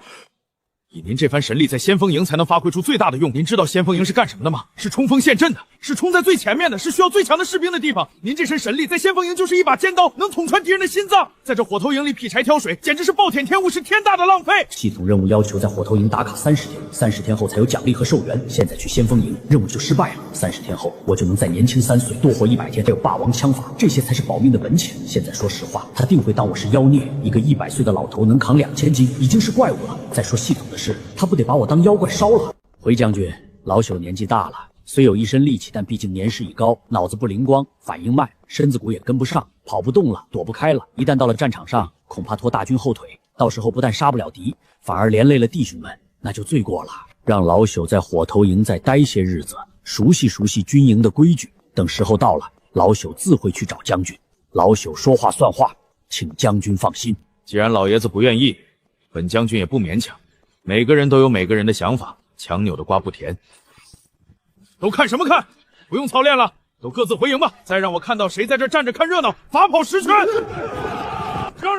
以您这番神力，在先锋营才能发挥出最大的用。您知道先锋营是干什么的吗？是冲锋陷阵的，是冲在最前面的，是需要最强的士兵的地方。您这身神力在先锋营就是一把尖刀，能捅穿敌人的心脏。在这火头营里劈柴挑水，简直是暴殄天物，是天大的浪费。系统任务要求在火头营打卡30天，30天后才有奖励和寿元。现在去先锋营，任务就失败了。30天后，我就能再年轻3岁，多活100天，还有霸王枪法，这些才是保命的本钱。现在说实话，他定会当我是妖孽。一个100岁的老头能扛2000斤，已经是怪物了。再说系统的事，他不得把我当妖怪烧了？回将军，老朽年纪大了，虽有一身力气，但毕竟年事已高，脑子不灵光，反应慢，身子骨也跟不上，跑不动了，躲不开了。一旦到了战场上，恐怕拖大军后腿，到时候不但杀不了敌，反而连累了弟兄们，那就罪过了。让老朽在火头营再待些日子，熟悉熟悉军营的规矩。等时候到了，老朽自会去找将军。老朽说话算话，请将军放心。既然老爷子不愿意，本将军也不勉强。每个人都有每个人的想法，强扭的瓜不甜。都看什么看？不用操练了，都各自回营吧。再让我看到谁在这站着看热闹，罚跑10圈。让！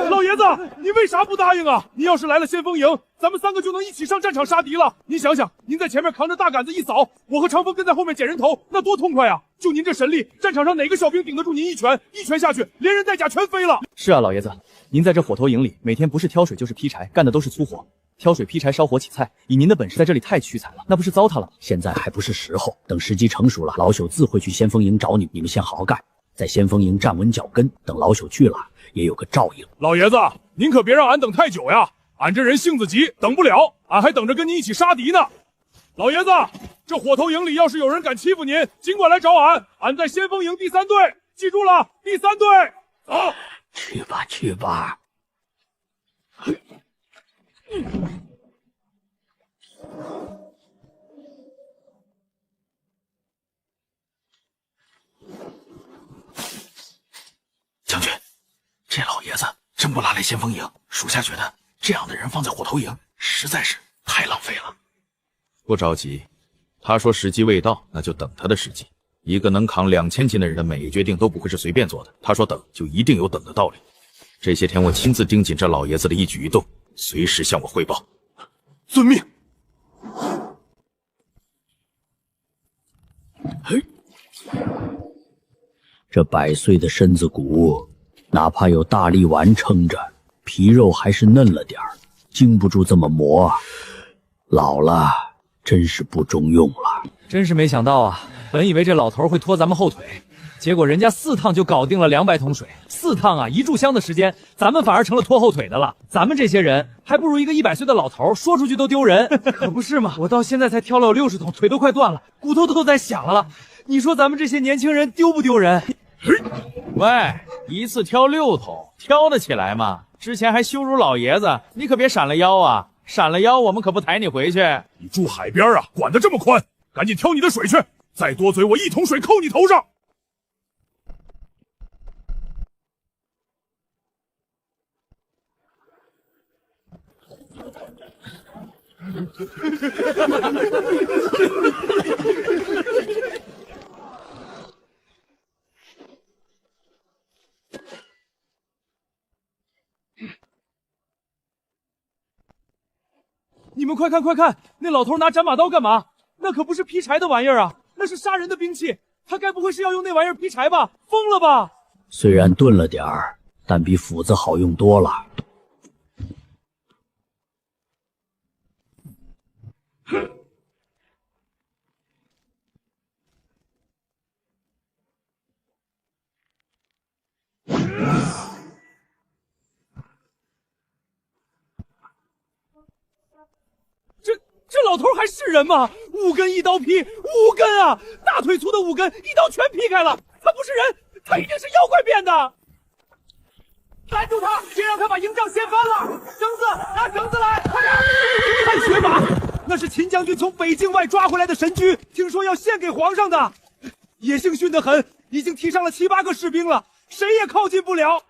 老爷子，您为啥不答应啊？您要是来了先锋营，咱们3个就能一起上战场杀敌了。您想想，您在前面扛着大杆子一扫，我和长风跟在后面捡人头，那多痛快啊！就您这神力，战场上哪个小兵顶得住您一拳？一拳下去，连人带甲全飞了。是啊，老爷子，您在这火头营里，每天不是挑水就是劈柴，干的都是粗活。挑水劈柴烧火起菜，以您的本事在这里太屈才了，那不是糟蹋了？现在还不是时候，等时机成熟了，老朽自会去先锋营找你，你们先好好干，在先锋营站稳脚跟，等老朽去了也有个照应。老爷子，您可别让俺等太久呀，俺这人性子急，等不了，俺还等着跟你一起杀敌呢。老爷子，这火头营里要是有人敢欺负您，尽管来找俺，俺在先锋营第3队，记住了，第3队。走，去吧去吧。将军，这老爷子真不拉来先锋营，属下觉得这样的人放在火头营实在是太浪费了。不着急，他说时机未到，那就等他的时机。一个能扛2000斤的人的每一决定都不会是随便做的，他说等就一定有等的道理。这些天我亲自盯紧这老爷子的一举一动，随时向我汇报。遵命。嘿，这100岁的身子骨，哪怕有大力丸撑着，皮肉还是嫩了点儿，经不住这么磨。老了，真是不中用了。真是没想到啊！本以为这老头会拖咱们后腿，结果人家4趟就搞定了200桶水，4趟啊，1炷香的时间，咱们反而成了拖后腿的了。咱们这些人还不如一个100岁的老头，说出去都丢人。可不是嘛，我到现在才挑了60桶，腿都快断了，骨头都在响了。你说咱们这些年轻人丢不丢人？喂，一次挑6桶，挑得起来吗？之前还羞辱老爷子，你可别闪了腰啊！闪了腰，我们可不抬你回去。你住海边啊，管得这么宽？赶紧挑你的水去！再多嘴，我1桶水扣你头上！你们快看快看，那老头拿斩马刀干嘛？那可不是劈柴的玩意儿啊，那是杀人的兵器。他该不会是要用那玩意儿劈柴吧？疯了吧？虽然钝了点儿，但比斧子好用多了。这老头还是人吗？5根一刀劈，5根啊！大腿粗的5根，一刀全劈开了。他不是人，他一定是妖怪变的。拦住他，别让他把营帐掀翻了！绳子，拿绳子来，快点！汗血马，那是秦将军从北境外抓回来的神驹，听说要献给皇上的。野性驯得很，已经踢伤了7、8个士兵了，谁也靠近不了。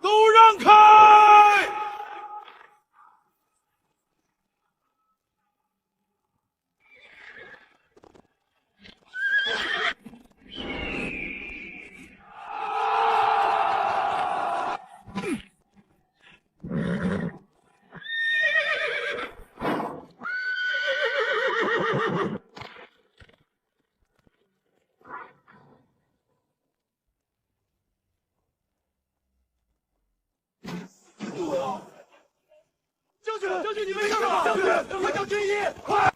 都让开！将军，你没事吧？将军，快叫军医，快！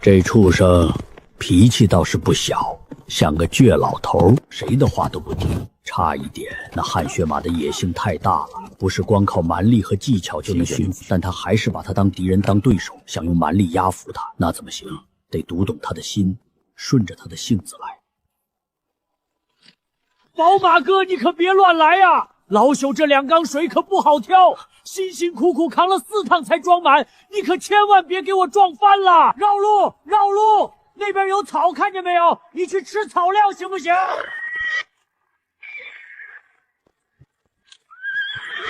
这畜生脾气倒是不小，像个倔老头，谁的话都不听。差一点，那汗血马的野性太大了，不是光靠蛮力和技巧就能驯服，但他还是把他当敌人当对手，想用蛮力压服他，那怎么行？得读懂他的心，顺着他的性子来。宝马哥，你可别乱来呀！老朽这2缸水可不好挑，辛辛苦苦扛了4趟才装满，你可千万别给我撞翻了！绕路，绕路！那边有草，看见没有？你去吃草料行不行？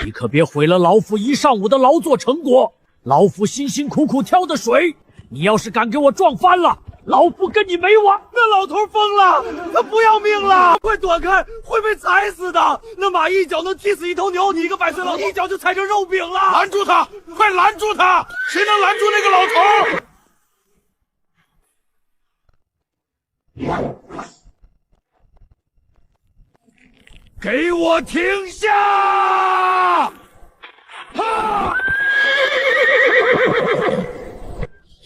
你可别毁了老夫1上午的劳作成果，老夫辛辛苦苦挑的水，你要是敢给我撞翻了，老夫跟你没完！那老头疯了，他不要命了！快躲开，会被踩死的！那马一脚能踢死1头牛，你一个100岁老头一脚就踩成肉饼了！拦住他！快拦住他！谁能拦住那个老头？给我停下！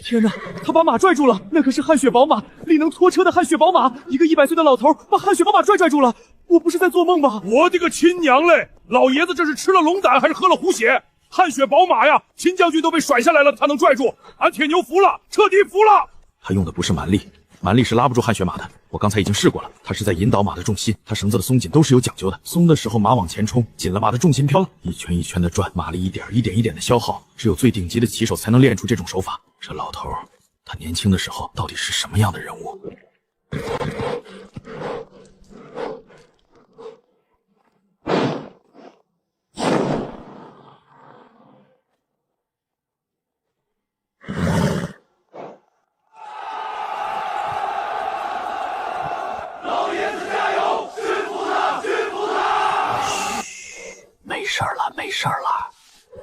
天哪，他把马拽住了，那可是汗血宝马，力能拖车的汗血宝马。一个100岁的老头把汗血宝马拽住了，我不是在做梦吧？我的个亲娘嘞！老爷子这是吃了龙胆还是喝了虎血？汗血宝马呀，秦将军都被甩下来了，他能拽住？俺铁牛服了，彻底服了！他用的不是蛮力，蛮力是拉不住汗血马的。我刚才已经试过了，他是在引导马的重心，他绳子的松紧都是有讲究的。松的时候马往前冲，紧了马的重心飘了，一圈一圈的转，马力一点一点的消耗。只有最顶级的骑手才能练出这种手法。这老头，他年轻的时候到底是什么样的人物？没事了，没事了，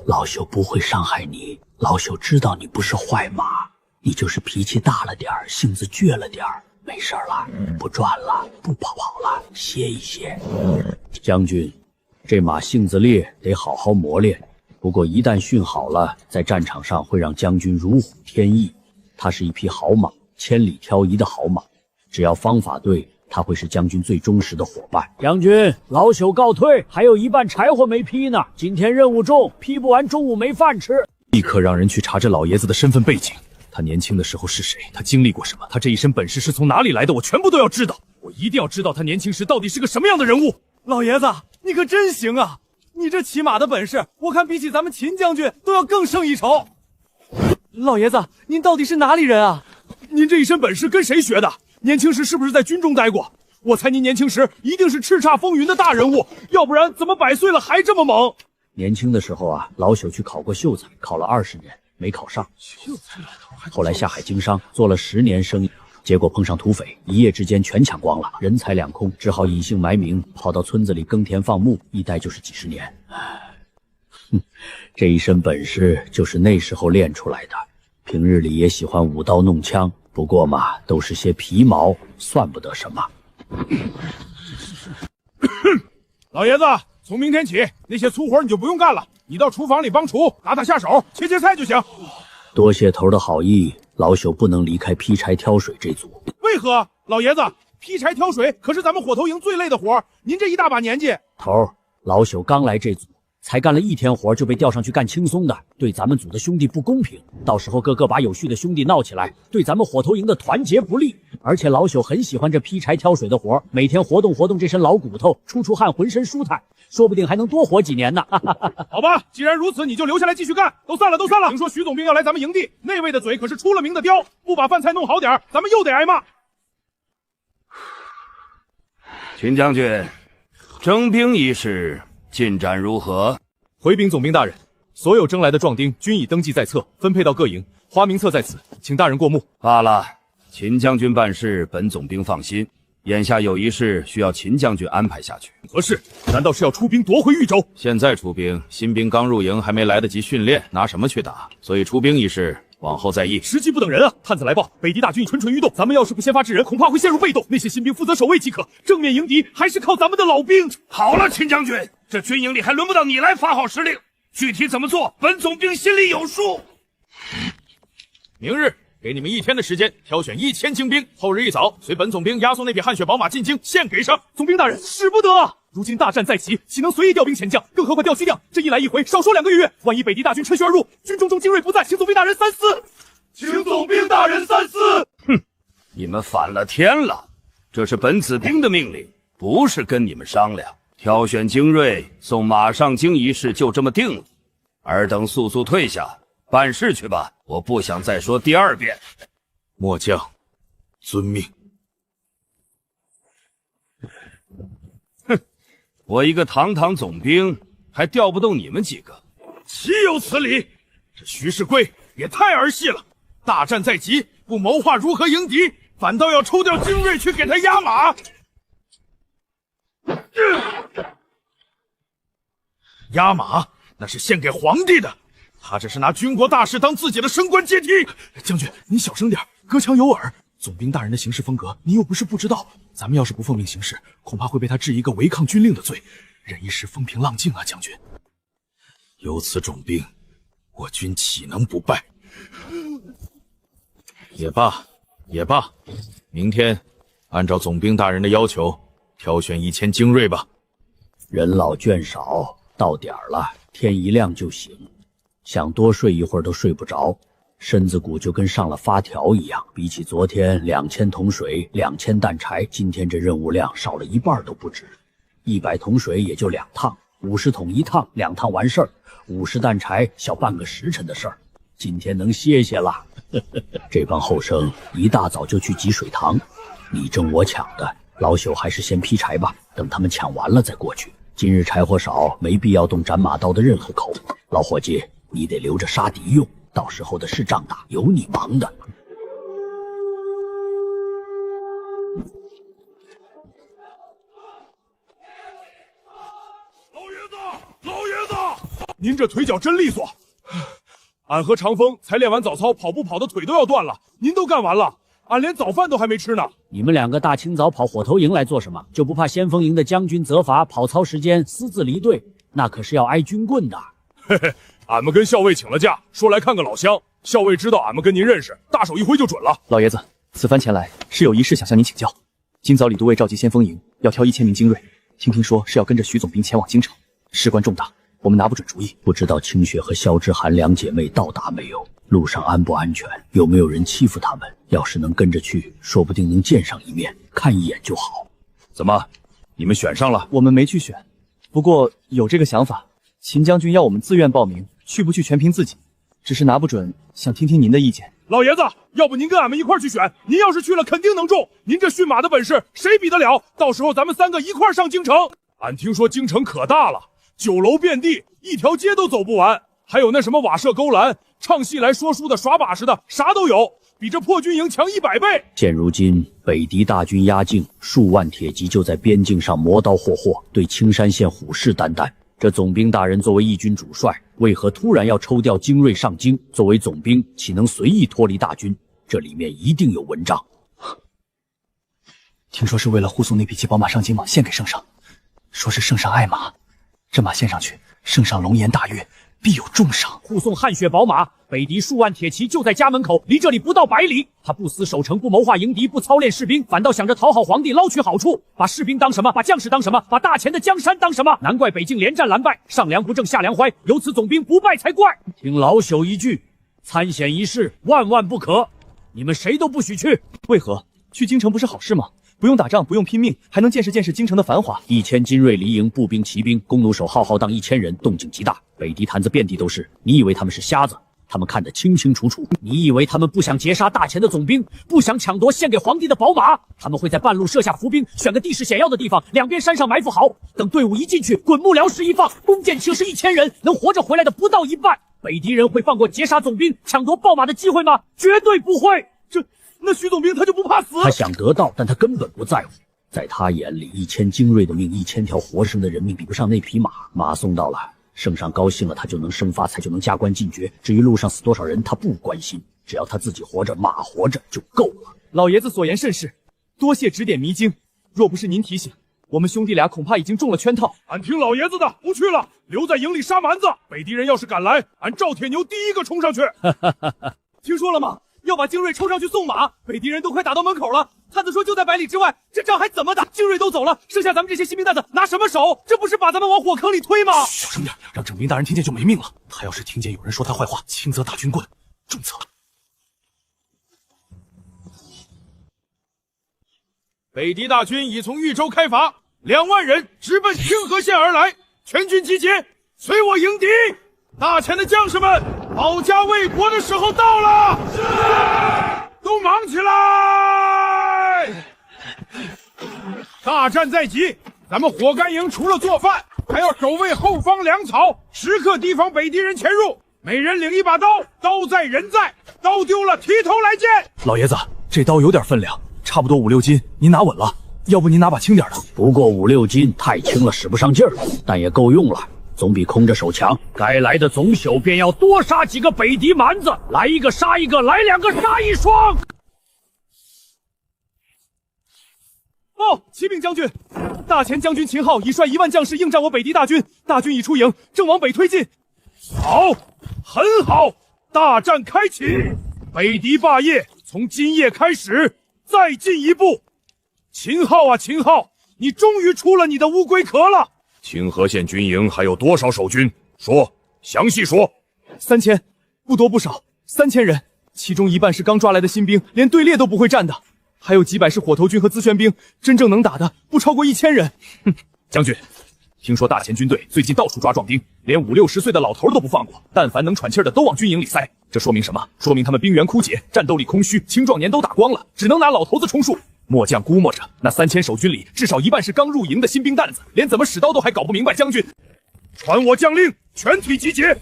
老朽不会伤害你。老朽知道你不是坏马，你就是脾气大了点儿，性子倔了点儿。没事了，不转了，不跑了，歇一歇。将军，这马性子烈，得好好磨练。不过一旦训好了，在战场上会让将军如虎添翼。它是一匹好马，千里挑一的好马，只要方法对，他会是将军最忠实的伙伴。将军，老朽告退，还有1半柴火没劈呢。今天任务重，劈不完中午没饭吃。立刻让人去查这老爷子的身份背景，他年轻的时候是谁？他经历过什么？他这一身本事是从哪里来的？我全部都要知道。我一定要知道他年轻时到底是个什么样的人物。老爷子，你可真行啊！你这骑马的本事，我看比起咱们秦将军都要更胜一筹。老爷子，您到底是哪里人啊？您这一身本事跟谁学的？年轻时是不是在军中待过？我猜您年轻时一定是叱咤风云的大人物，要不然怎么100岁了还这么猛？年轻的时候啊，老朽去考过秀才，考了20年没考上。后来下海经商，做了10年生意。结果碰上土匪，一夜之间全抢光了，人财两空，只好隐姓埋名，跑到村子里耕田放牧，一待就是几十年。这一身本事就是那时候练出来的。平日里也喜欢舞刀弄枪，不过嘛，都是些皮毛，算不得什么。老爷子，从明天起，那些粗活你就不用干了，你到厨房里帮厨，打下手，切菜就行。多谢头的好意，老朽不能离开劈柴挑水这组。为何？老爷子，劈柴挑水可是咱们火头营最累的活，您这一大把年纪，头，老朽刚来这组，才干了1天活就被调上去干轻松的，对咱们组的兄弟不公平。到时候个个把有序的兄弟闹起来，对咱们火头营的团结不利。而且老朽很喜欢这劈柴挑水的活，每天活动活动这身老骨头，出汗，浑身舒坦，说不定还能多活几年呢。好吧，既然如此，你就留下来继续干。都散了。听说徐总兵要来咱们营地，那位的嘴可是出了名的刁，不把饭菜弄好点，咱们又得挨骂。秦将军，征兵一事进展如何？回禀总兵大人，所有征来的壮丁均已登记在册，分配到各营，花名册在此，请大人过目。罢了，秦将军办事，本总兵放心。眼下有一事需要秦将军安排下去。何事？难道是要出兵夺回豫州？现在出兵，新兵刚入营，还没来得及训练，拿什么去打？所以出兵一事往后再议。时机不等人啊！探子来报，北敌大军蠢蠢欲动，咱们要是不先发制人，恐怕会陷入被动。那些新兵负责守卫即可，正面迎敌还是靠咱们的老兵。好了，秦将军，这军营里还轮不到你来发号施令，具体怎么做，本总兵心里有数。明日给你们1天的时间，挑选1000精兵，后日一早随本总兵押送那匹汗血宝马进京，献给上。总兵大人，使不得啊！如今大战在即，岂能随意调兵遣将？更何况调虚量，这一来一回，少说2个月。万一北敌大军趁虚而入，军中精锐不在，请总兵大人三思。请总兵大人三思。哼，你们反了天了！这是本子兵的命令，不是跟你们商量。挑选精锐，送马上京一事就这么定了。尔等速速退下，办事去吧。我不想再说第2遍。末将遵命。哼，我一个堂堂总兵，还调不动你们几个？岂有此理！这徐世贵也太儿戏了。大战在即，不谋划如何迎敌，反倒要抽调精锐去给他压马。压马那是献给皇帝的，他这是拿军国大事当自己的升官阶梯。将军，您小声点，隔墙有耳。总兵大人的行事风格，您又不是不知道。咱们要是不奉命行事，恐怕会被他治一个违抗军令的罪。忍一时风平浪静啊，将军。有此总兵，我军岂能不败？也罢，也罢，明天按照总兵大人的要求，挑选1000精锐吧。人老倦少，到点儿了，天一亮就醒。想多睡一会儿都睡不着，身子骨就跟上了发条一样。比起昨天2000桶水、2000担柴，今天这任务量少了一半都不止。100桶水也就2趟，50桶1趟，2趟完事儿。50担柴小半个时辰的事儿，今天能歇歇了。这帮后生一大早就去挤水塘，你争我抢的，老朽还是先劈柴吧，等他们抢完了再过去。今日柴火少，没必要动斩马刀的任何口。老伙计，你得留着杀敌用，到时候的是仗打，有你忙的。老爷子，您这腿脚真利索。俺和长风才练完早操，跑步跑的腿都要断了，您都干完了，俺连早饭都还没吃呢。你们2个大清早跑火头营来做什么？就不怕先锋营的将军责罚跑操时间私自离队？那可是要挨军棍的。嘿嘿，俺们跟校尉请了假，说来看个老乡。校尉知道俺们跟您认识，大手一挥就准了。老爷子，此番前来是有一事想向您请教。今早李都尉召集先锋营，要挑1000名精锐，听说是要跟着徐总兵前往京城，事关重大，我们拿不准主意。不知道清雪和萧之寒2姐妹到达没有？路上安不安全？有没有人欺负他们？要是能跟着去，说不定能见上一面，看一眼就好。怎么，你们选上了？我们没去选，不过有这个想法。秦将军要我们自愿报名，去不去全凭自己，只是拿不准，想听听您的意见。老爷子，要不您跟俺们一块去选？您要是去了，肯定能中。您这驯马的本事，谁比得了？到时候咱们3个一块上京城。俺听说京城可大了，酒楼遍地，一条街都走不完。还有那什么瓦舍勾栏，唱戏来说书的、耍把式的，啥都有。比这破军营强100倍。现如今北狄大军压境，数万铁骑就在边境上磨刀霍霍，对青山县虎视眈眈。这总兵大人作为义军主帅，为何突然要抽调精锐上京？作为总兵，岂能随意脱离大军？这里面一定有文章。听说是为了护送那匹骑宝马上京吗？献给圣上，说是圣上爱马，这马献上去，圣上龙颜大悦，必有重赏。护送汗血宝马，北狄数万铁骑就在家门口，离这里不到100里。他不思守城，不谋划迎敌，不操练士兵，反倒想着讨好皇帝，捞取好处。把士兵当什么？把将士当什么？把大钱的江山当什么？难怪北境连战难败，上梁不正下梁歪，有此总兵不败才怪。听老朽一句，参选一事万万不可，你们谁都不许去。为何？去京城不是好事吗？不用打仗，不用拼命，还能见识见识京城的繁华。1000精锐离营，步兵骑兵，弓弩手浩浩荡1000人，动静极大。北狄坛子遍地都是，你以为他们是瞎子？他们看得清清楚楚。你以为他们不想截杀大钱的总兵，不想抢夺献给皇帝的宝马？他们会在半路设下伏兵，选个地势险要的地方，两边山上埋伏好，等队伍一进去，滚木辽石一放，弓箭轻士1000人，能活着回来的不到一半。北狄人会放过截杀总兵、抢夺宝马的机会吗？绝对不会。那徐总兵他就不怕死？他想得到，但他根本不在乎。在他眼里，1000精锐的命，1000条活生的人命比不上那匹马。马送到了，圣上高兴了，他就能生发财，就能加官进爵。至于路上死多少人，他不关心，只要他自己活着，马活着就够了。老爷子所言甚是，多谢指点迷津。若不是您提醒，我们兄弟俩恐怕已经中了圈套。俺听老爷子的，不去了，留在营里杀蛮子。北狄人要是敢来，俺赵铁牛第一个冲上去。听说了吗？要把精锐抽上去送马，北狄人都快打到门口了。探子说就在100里之外，这仗还怎么打？精锐都走了，剩下咱们这些新兵蛋子拿什么守？这不是把咱们往火坑里推吗？小声点，让整兵大人听见就没命了。他要是听见有人说他坏话，轻则打军棍，重则……北狄大军已从豫州开拔，2万人直奔清河县而来，全军集结，随我迎敌。大钱的将士们，保家卫国的时候到了！是，都忙起来！大战在即，咱们火干营除了做饭，还要守卫后方粮草，时刻提防北狄人潜入。每人领一把刀，刀在人在，刀丢了提头来见。老爷子，这刀有点分量，差不多5、6斤，您拿稳了。要不您拿把轻点的？不过5、6斤太轻了，使不上劲儿，但也够用了。总比空着手强。该来的总宿便要多杀几个北狄蛮子，来一个杀一个，来2个杀一双。报，启禀将军，大前将军秦昊已率1万将士应战我北狄大军，大军已出营，正往北推进。好，很好，大战开启，北狄霸业从今夜开始，再进一步。秦昊啊，秦昊，你终于出了你的乌龟壳了。清河县军营还有多少守军？说，详细说。3000，不多不少，3000人，其中1半是刚抓来的新兵，连队列都不会站的，还有几百是火头军和资旋兵，真正能打的不超过1000人。哼，将军，听说大前军队最近到处抓壮丁，连50、60岁的老头都不放过，但凡能喘气的都往军营里塞。这说明什么？说明他们兵源枯竭，战斗力空虚，青壮年都打光了，只能拿老头子充数。末将估摸着，那3000守军里至少1半是刚入营的新兵蛋子，连怎么使刀都还搞不明白。将军，传我将令，全体集结！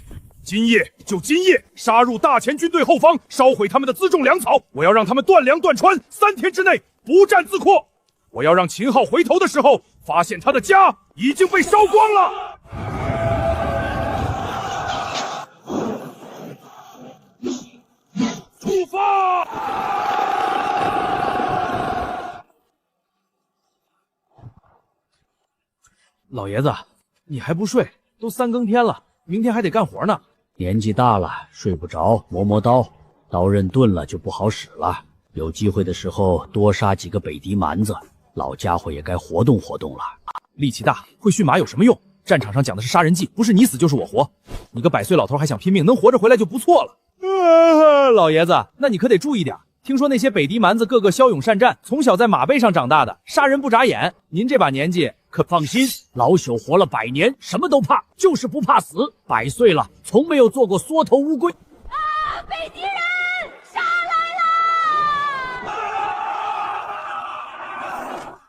今夜就今夜，杀入大前军队后方，烧毁他们的辎重粮草。我要让他们断粮断穿，3天之内不战自扩。我要让秦昊回头的时候，发现他的家已经被烧光了。出发！老爷子，你还不睡？都3更天了，明天还得干活呢。年纪大了，睡不着，磨磨刀，刀刃钝了就不好使了。有机会的时候多杀几个北狄蛮子，老家伙也该活动活动了。力气大，会驯马有什么用？战场上讲的是杀人技，不是你死就是我活。你个100岁老头还想拼命，能活着回来就不错了。老爷子，那你可得注意点。听说那些北狄蛮子个个骁勇善战，从小在马背上长大的，杀人不眨眼。您这把年纪可放心，老朽活了100年，什么都怕，就是不怕死。100岁了，从没有做过缩头乌龟。啊！北狄人杀来了！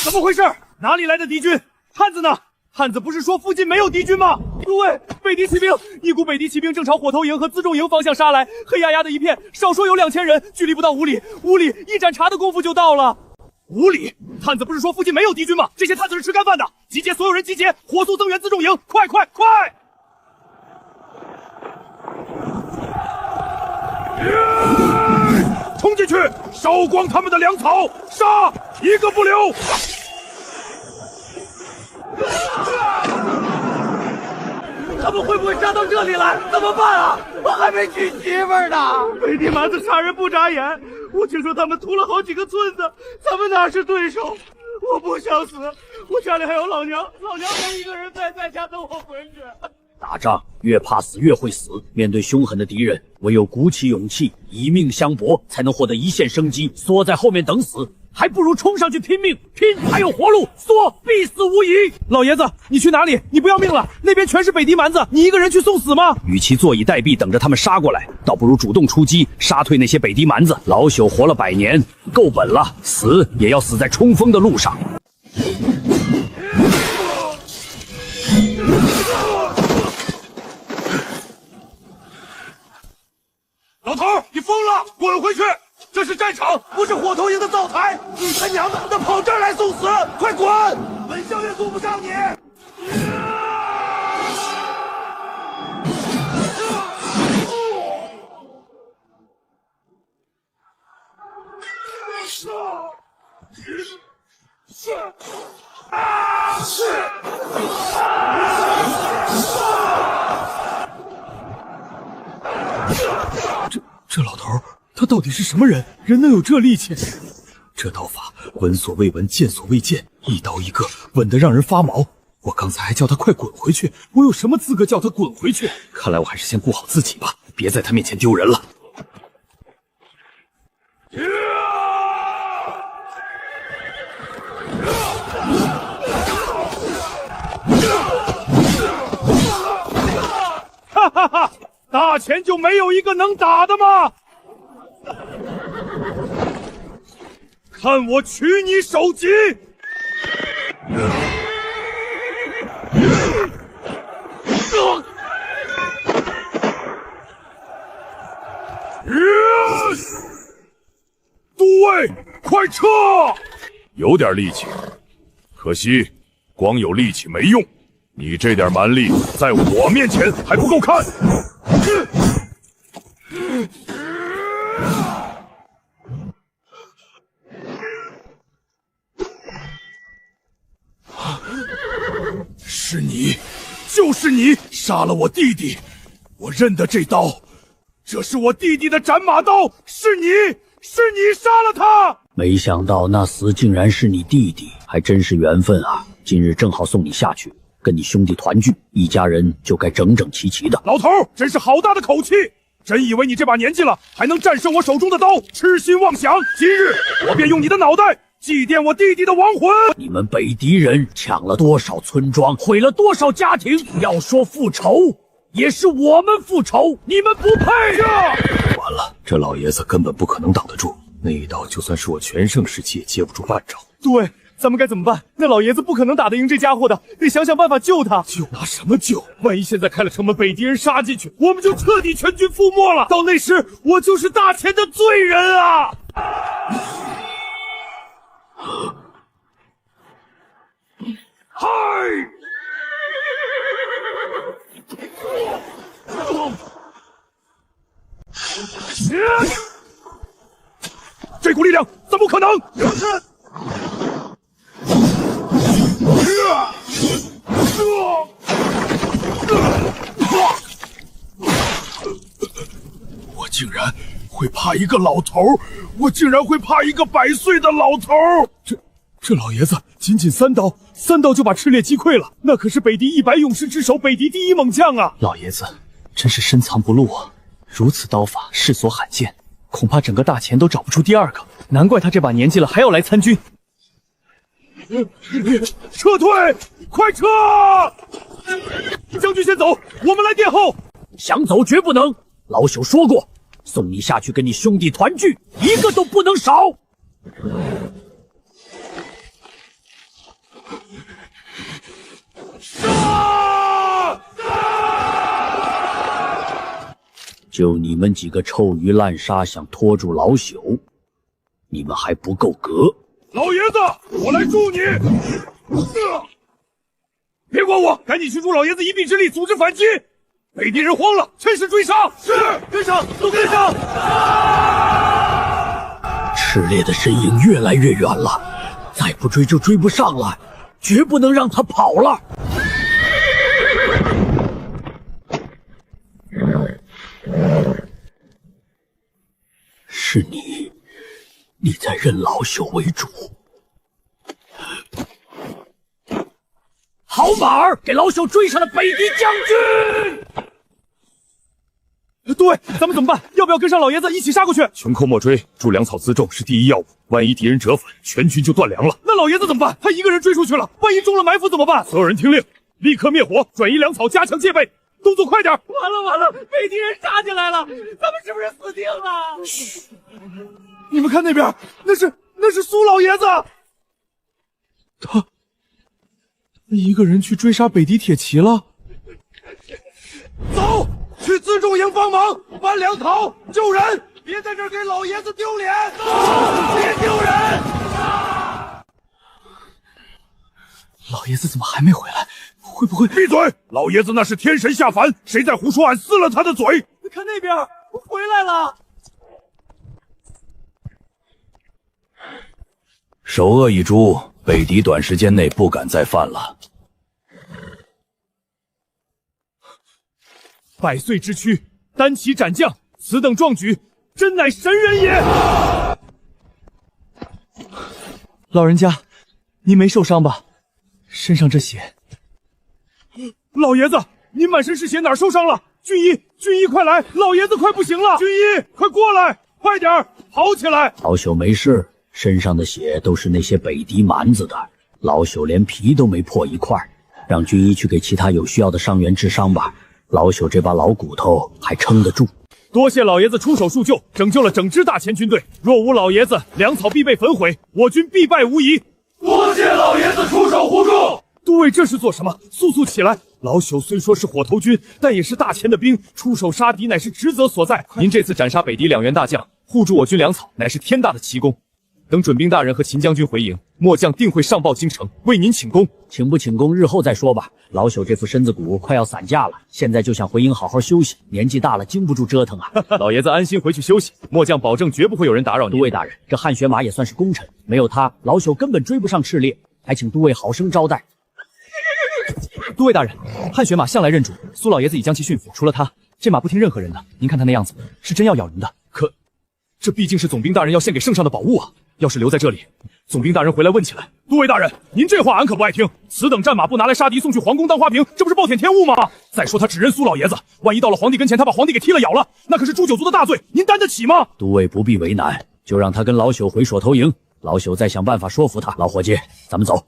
怎么回事？哪里来的敌军？汉子呢？汉子不是说附近没有敌军吗？诸位，北狄骑兵！一股北狄骑兵正朝火头营和辎重营方向杀来，黑压压的一片，少说有2000人，距离不到5里，5里一盏茶的功夫就到了。5里？探子不是说附近没有敌军吗？这些探子是吃干饭的！集结所有人，集结，火速增援辎重营！快快快！冲进去，烧光他们的粮草，杀，一个不留！他们会不会杀到这里来？怎么办啊？我还没娶媳妇呢！北狄蛮子杀人不眨眼，我听说他们屠了好几个村子，咱们哪是对手？我不想死，我家里还有老娘，老娘还一个人在家等我回去。打仗越怕死越会死，面对凶狠的敌人，唯有鼓起勇气，以命相搏，才能获得一线生机。缩在后面等死，还不如冲上去拼命，拼才有活路，缩必死无疑。老爷子，你去哪里？你不要命了？那边全是北狄蛮子，你一个人去送死吗？与其坐以待毙等着他们杀过来，倒不如主动出击，杀退那些北狄蛮子。老朽活了100年，够本了，死也要死在冲锋的路上。老头，你疯了！滚回去！这是战场，不是火头营的灶台！你他娘的跑这儿来送死！快滚！本校也顾不上你！这老头，他到底是什么人？人能有这力气？这刀法闻所未闻，见所未见，一刀一个，稳得让人发毛。我刚才还叫他快滚回去，我有什么资格叫他滚回去？看来我还是先顾好自己吧，别在他面前丢人了。哈哈哈！大钱就没有一个能打的吗？看我取你首级！都尉，快撤！有点力气，可惜光有力气没用。你这点蛮力，在我面前还不够看。是你，就是你杀了我弟弟，我认得这刀，这是我弟弟的斩马刀，是你杀了他！没想到那死竟然是你弟弟，还真是缘分啊！今日正好送你下去，跟你兄弟团聚，一家人就该整整齐齐的。老头，真是好大的口气！真以为你这把年纪了，还能战胜我手中的刀？痴心妄想！今日我便用你的脑袋祭奠我弟弟的亡魂！你们北狄人抢了多少村庄，毁了多少家庭？要说复仇，也是我们复仇，你们不配呀！完了，这老爷子根本不可能挡得住，那一刀就算是我全盛时期也接不住半招。对，咱们该怎么办？那老爷子不可能打得赢这家伙的，得想想办法救他。救拿什么救？万一现在开了城门，北狄人杀进去，我们就彻底全军覆没了。到那时，我就是大钱的罪人啊！嗨！这股力量怎么可能？我竟然会怕一个老头，我竟然会怕一个100岁的老头！这老爷子仅3刀，3刀就把赤烈击溃了，那可是北狄100勇士之首，北狄第一猛将啊！老爷子真是深藏不露啊，如此刀法世所罕见，恐怕整个大钱都找不出第二个，难怪他这把年纪了还要来参军。撤退，快撤！将军先走，我们来殿后。想走绝不能，老朽说过，送你下去跟你兄弟团聚，一个都不能少。杀！就你们几个臭鱼烂沙想拖住老朽，你们还不够格。老爷子，我来助你！别管我，赶紧去助老爷子一臂之力，组织反击！北狄人慌了，趁势追杀！是，跟上，都跟上！赤烈的身影越来越远了，再不追就追不上了，绝不能让他跑了。是你在认老朽为主。好马儿，给老朽追上了北狄将军！对，咱们怎么办？要不要跟上老爷子一起杀过去？穷寇莫追，助粮草辎重是第一要务。万一敌人折返，全军就断粮了。那老爷子怎么办？他一个人追出去了，万一中了埋伏怎么办？所有人听令，立刻灭火，转移粮草，加强戒备。动作快点！完了，北狄人杀进来了，咱们是不是死定了？嘘，你们看那边，那是苏老爷子，他一个人去追杀北狄铁骑了。走，去辎重营帮忙，搬粮草，救人，别在这儿给老爷子丢脸。走，别丢人！老爷子怎么还没回来？会不会……闭嘴！老爷子那是天神下凡，谁再胡说，俺撕了他的嘴！看那边，回来了。首恶一诛，北狄短时间内不敢再犯了。百岁之躯，单骑斩将，此等壮举，真乃神人也！老人家，您没受伤吧？身上这血……老爷子，您满身是血，哪儿受伤了？军医，快来！老爷子快不行了！军医，快过来！快点儿，跑起来！老朽没事，身上的血都是那些北狄蛮子的，老朽连皮都没破一块，让军医去给其他有需要的伤员治伤吧。老朽这把老骨头还撑得住。多谢老爷子出手速救，拯救了整支大前军队。若无老爷子，粮草必被焚毁，我军必败无疑。多谢老爷子出手护助。都尉这是做什么？速起来！老朽虽说是火头军，但也是大前的兵，出手杀敌乃是职责所在。您这次斩杀北狄2员大将，护助我军粮草，乃是天大的奇功。等准兵大人和秦将军回营，末将定会上报京城，为您请功。请不请功，日后再说吧。老朽这副身子骨快要散架了，现在就想回营好好休息。年纪大了，经不住折腾啊。老爷子安心回去休息，末将保证绝不会有人打扰您。都尉大人，这汗血马也算是功臣，没有他，老朽根本追不上赤烈，还请都尉好生招待。都尉大人，汗血马向来认主，苏老爷子已将其驯服，除了他，这马不听任何人的。您看他那样子，是真要咬人的。可，这毕竟是总兵大人要献给圣上的宝物啊！要是留在这里，总兵大人回来问起来。都尉大人，您这话俺可不爱听。此等战马不拿来杀敌，送去皇宫当花瓶，这不是暴殄天物吗？再说他只认苏老爷子，万一到了皇帝跟前，他把皇帝给踢了咬了，那可是诛九族的大罪，您担得起吗？都尉不必为难，就让他跟老朽回锁头营，老朽再想办法说服他。老伙计，咱们走。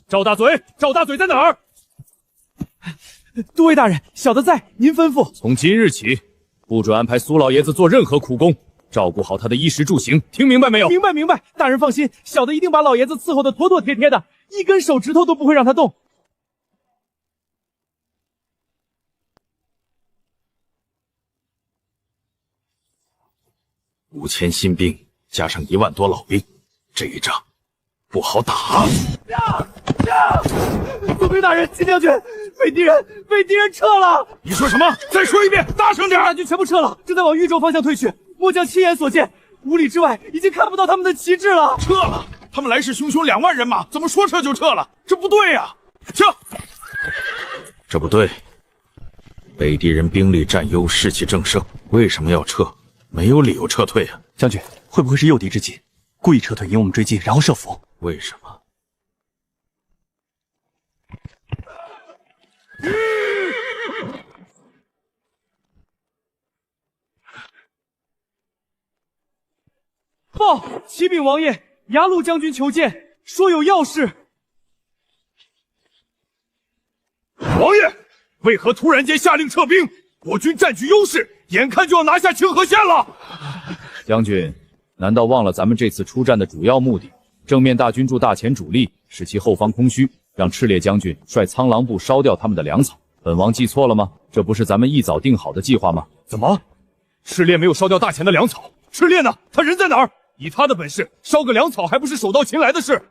赵大嘴在哪儿？都尉大人，小的在，您吩咐。从今日起，不准安排苏老爷子做任何苦工，照顾好他的衣食住行，听明白没有？明白，大人放心，小的一定把老爷子伺候的妥妥帖帖的，一根手指头都不会让他动。5000新兵加上1万多老兵，这一仗不好打。总兵大人，秦将军，北狄人撤了！你说什么？再说一遍，大声点！大军全部撤了，正在往豫州方向退去。末将亲眼所见，5里之外已经看不到他们的旗帜了。撤了！他们来势汹汹，2万人马，怎么说撤就撤了？这不对呀！撤！这不对，北狄人兵力占优，士气正盛，为什么要撤？没有理由撤退啊！将军，会不会是诱敌之计，故意撤退引我们追击，然后设伏？为什么？报，启禀王爷，牙鹿将军求见，说有要事。王爷，为何突然间下令撤兵？我军占据优势，眼看就要拿下清河县了。将军，难道忘了咱们这次出战的主要目的？正面大军驻大前主力，使其后方空虚，让赤烈将军率苍狼部烧掉他们的粮草。本王记错了吗？这不是咱们一早定好的计划吗？怎么，赤烈没有烧掉大钱的粮草，赤烈呢？他人在哪儿？以他的本事，烧个粮草还不是手到擒来的事？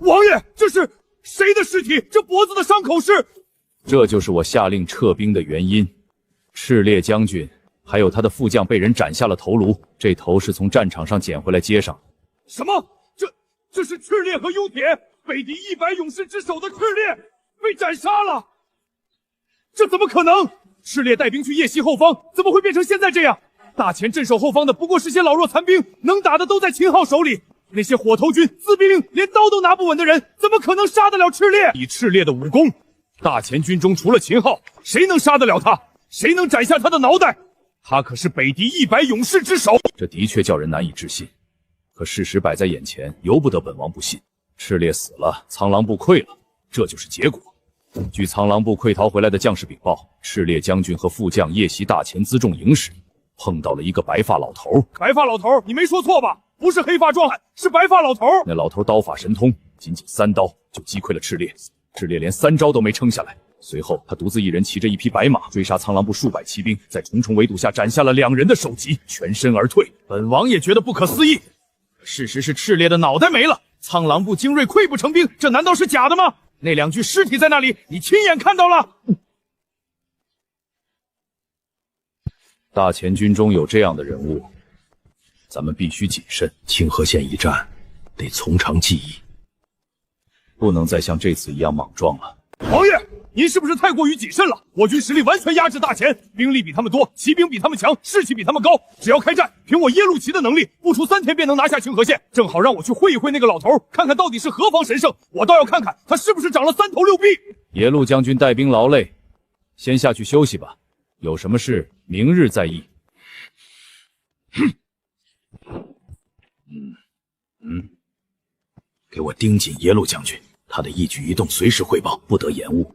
王爷，这是谁的尸体？这脖子的伤口是……这就是我下令撤兵的原因。赤烈将军还有他的副将被人斩下了头颅，这头是从战场上捡回来接上。什么？这是赤烈和幽铁，北敌100勇士之首的赤烈被斩杀了？这怎么可能？赤烈带兵去夜袭后方，怎么会变成现在这样？大前镇守后方的不过是些老弱残兵，能打的都在秦昊手里。那些火头军、自闭令连刀都拿不稳的人，怎么可能杀得了赤烈？以赤烈的武功，大前军中除了秦昊，谁能杀得了他？谁能斩下他的脑袋？他可是北敌100勇士之首。这的确叫人难以置信，可事实摆在眼前，由不得本王不信。赤烈死了，苍狼部溃了，这就是结果。据苍狼部溃逃回来的将士禀报，赤烈将军和副将夜袭大前辎重营时，碰到了一个白发老头。白发老头，你没说错吧？不是黑发壮汉，是白发老头。那老头刀法神通，仅仅3刀就击溃了赤烈。赤烈连3招都没撑下来。随后，他独自一人骑着一匹白马，追杀苍狼部数百骑兵，在重重围堵下斩下了2人的首级，全身而退。本王也觉得不可思议。事实是赤烈的脑袋没了，苍狼部精锐溃不成兵，这难道是假的吗？那2具尸体在那里，你亲眼看到了。大前军中有这样的人物，咱们必须谨慎。清河县一战，得从长计议，不能再像这次一样莽撞了。王爷，您是不是太过于谨慎了？我军实力完全压制大前，兵力比他们多，骑兵比他们强，士气比他们高。只要开战，凭我耶路齐的能力，不出3天便能拿下清河县。正好让我去会一会那个老头，看看到底是何方神圣。我倒要看看他是不是长了3头6臂。野鹿将军带兵劳累，先下去休息吧。有什么事，明日再议。给我盯紧耶路将军，他的一举一动随时汇报，不得延误。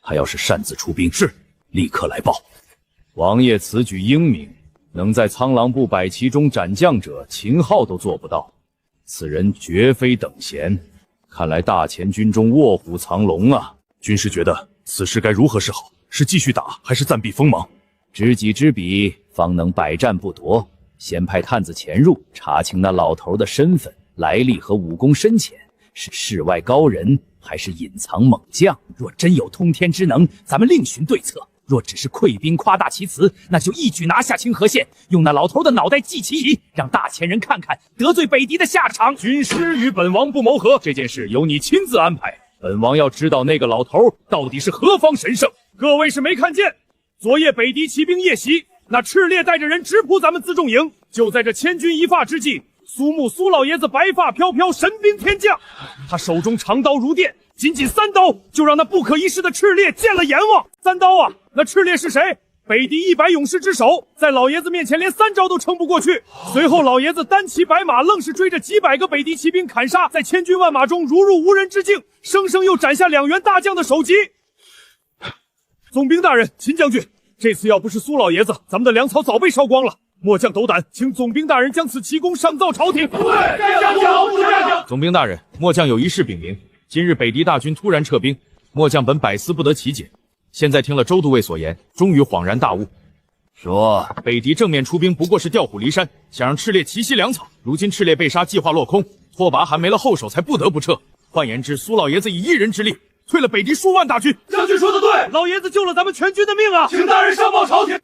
他要是擅自出兵，是立刻来报。王爷此举英明，能在苍狼部百骑中斩将者，秦昊都做不到。此人绝非等闲，看来大前军中卧虎藏龙啊！军师觉得此时该如何是好？是继续打，还是暂避锋芒？知己知彼，方能百战不夺。先派探子潜入，查清那老头的身份、来历和武功深浅，是世外高人，还是隐藏猛将？若真有通天之能，咱们另寻对策；若只是溃兵夸大其词，那就一举拿下清河县，用那老头的脑袋祭旗仪，让大前人看看得罪北敌的下场。军师与本王不谋合，这件事由你亲自安排。本王要知道那个老头到底是何方神圣。各位是没看见，昨夜北敌骑兵夜袭，那赤烈带着人直扑咱们辎重营。就在这千钧一发之际，苏木苏老爷子白发飘飘，神兵天降，他手中长刀如电，仅仅3刀就让那不可一世的赤烈见了阎王。3刀啊，那赤烈是谁？北敌100勇士之首，在老爷子面前连3招都撑不过去。随后老爷子单骑白马，愣是追着几百个北敌骑兵砍杀，在千军万马中如入无人之境，生生又斩下2员大将的首级。总兵大人，秦将军，这次要不是苏老爷子，咱们的粮草早被烧光了。末将斗胆，请总兵大人将此奇功上奏朝廷。总兵大人，末将有一事禀明。今日北敌大军突然撤兵，末将本百思不得其解。现在听了周都尉所言，终于恍然大悟。说北敌正面出兵不过是调虎离山，想让赤烈奇袭粮草。如今赤烈被杀，计划落空，拓跋还没了后手，才不得不撤。换言之，苏老爷子以1人之力退了北敌数万大军。将军说的对，老爷子救了咱们全军的命啊！请大人上报朝廷。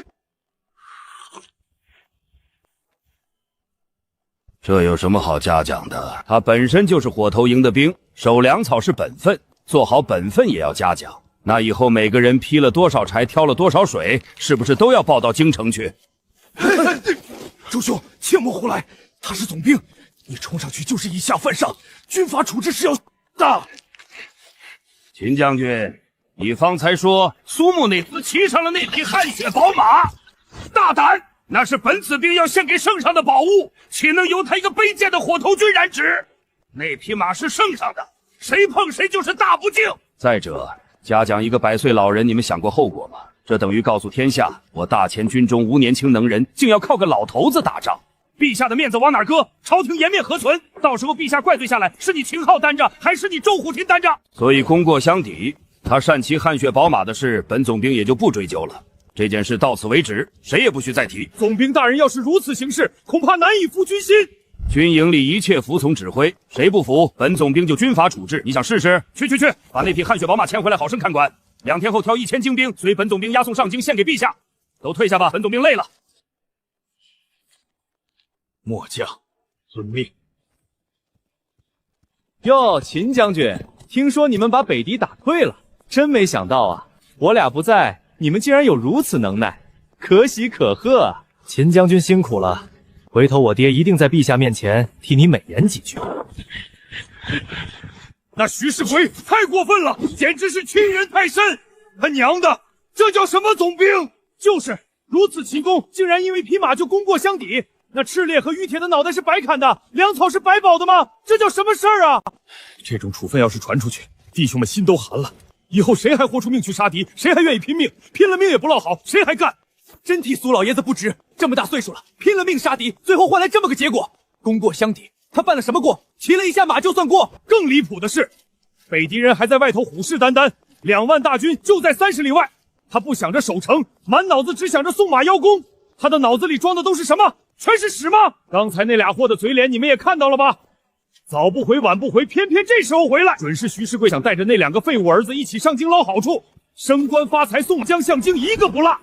这有什么好嘉奖的？他本身就是火头营的兵，守粮草是本分，做好本分也要嘉奖。那以后每个人劈了多少柴，挑了多少水，是不是都要报到京城去？周兄，切莫胡来，他是总兵，你冲上去就是以下犯上，军法处置是要的。秦将军，你方才说苏木那厮骑上了那匹汗血宝马，大胆！那是本子兵要献给圣上的宝物，岂能由他一个卑贱的火头军染指？那匹马是圣上的，谁碰谁就是大不敬。再者，嘉奖一个100岁老人，你们想过后果吗？这等于告诉天下，我大前军中无年轻能人，竟要靠个老头子打仗。陛下的面子往哪搁？朝廷颜面何存？到时候陛下怪罪下来，是你秦昊担着，还是你周虎庭担着？所以功过相抵，他擅骑汗血宝马的事，本总兵也就不追究了。这件事到此为止，谁也不许再提。总兵大人要是如此行事，恐怕难以服军心。军营里一切服从指挥，谁不服，本总兵就军法处置。你想试试？去，把那匹汗血宝马牵回来，好生看管。2天后挑1000精兵，随本总兵押送上京，献给陛下。都退下吧，本总兵累了。末将遵命。哟，秦将军，听说你们把北狄打退了，真没想到啊！我俩不在，你们竟然有如此能耐，可喜可贺啊！秦将军辛苦了，回头我爹一定在陛下面前替你美言几句。那徐世奎太过分了，简直是欺人太甚！他娘的，这叫什么总兵？就是如此奇功，竟然因为匹马就功过相抵。那赤烈和于铁的脑袋是白砍的，粮草是白饱的吗？这叫什么事儿啊？这种处分要是传出去，弟兄们心都寒了。以后谁还豁出命去杀敌？谁还愿意拼命？拼了命也不落好，谁还干？真替苏老爷子不值，这么大岁数了，拼了命杀敌，最后换来这么个结果，功过相抵。他办了什么过？骑了一下马就算过？更离谱的是，北狄人还在外头虎视眈眈，2万大军就在30里外。他不想着守城，满脑子只想着送马邀功。他的脑子里装的都是什么？全是屎吗？刚才那俩货的嘴脸你们也看到了吧？早不回晚不回，偏偏这时候回来，准是徐世贵想带着那2个废物儿子一起上京捞好处，升官发财送将相京一个不落。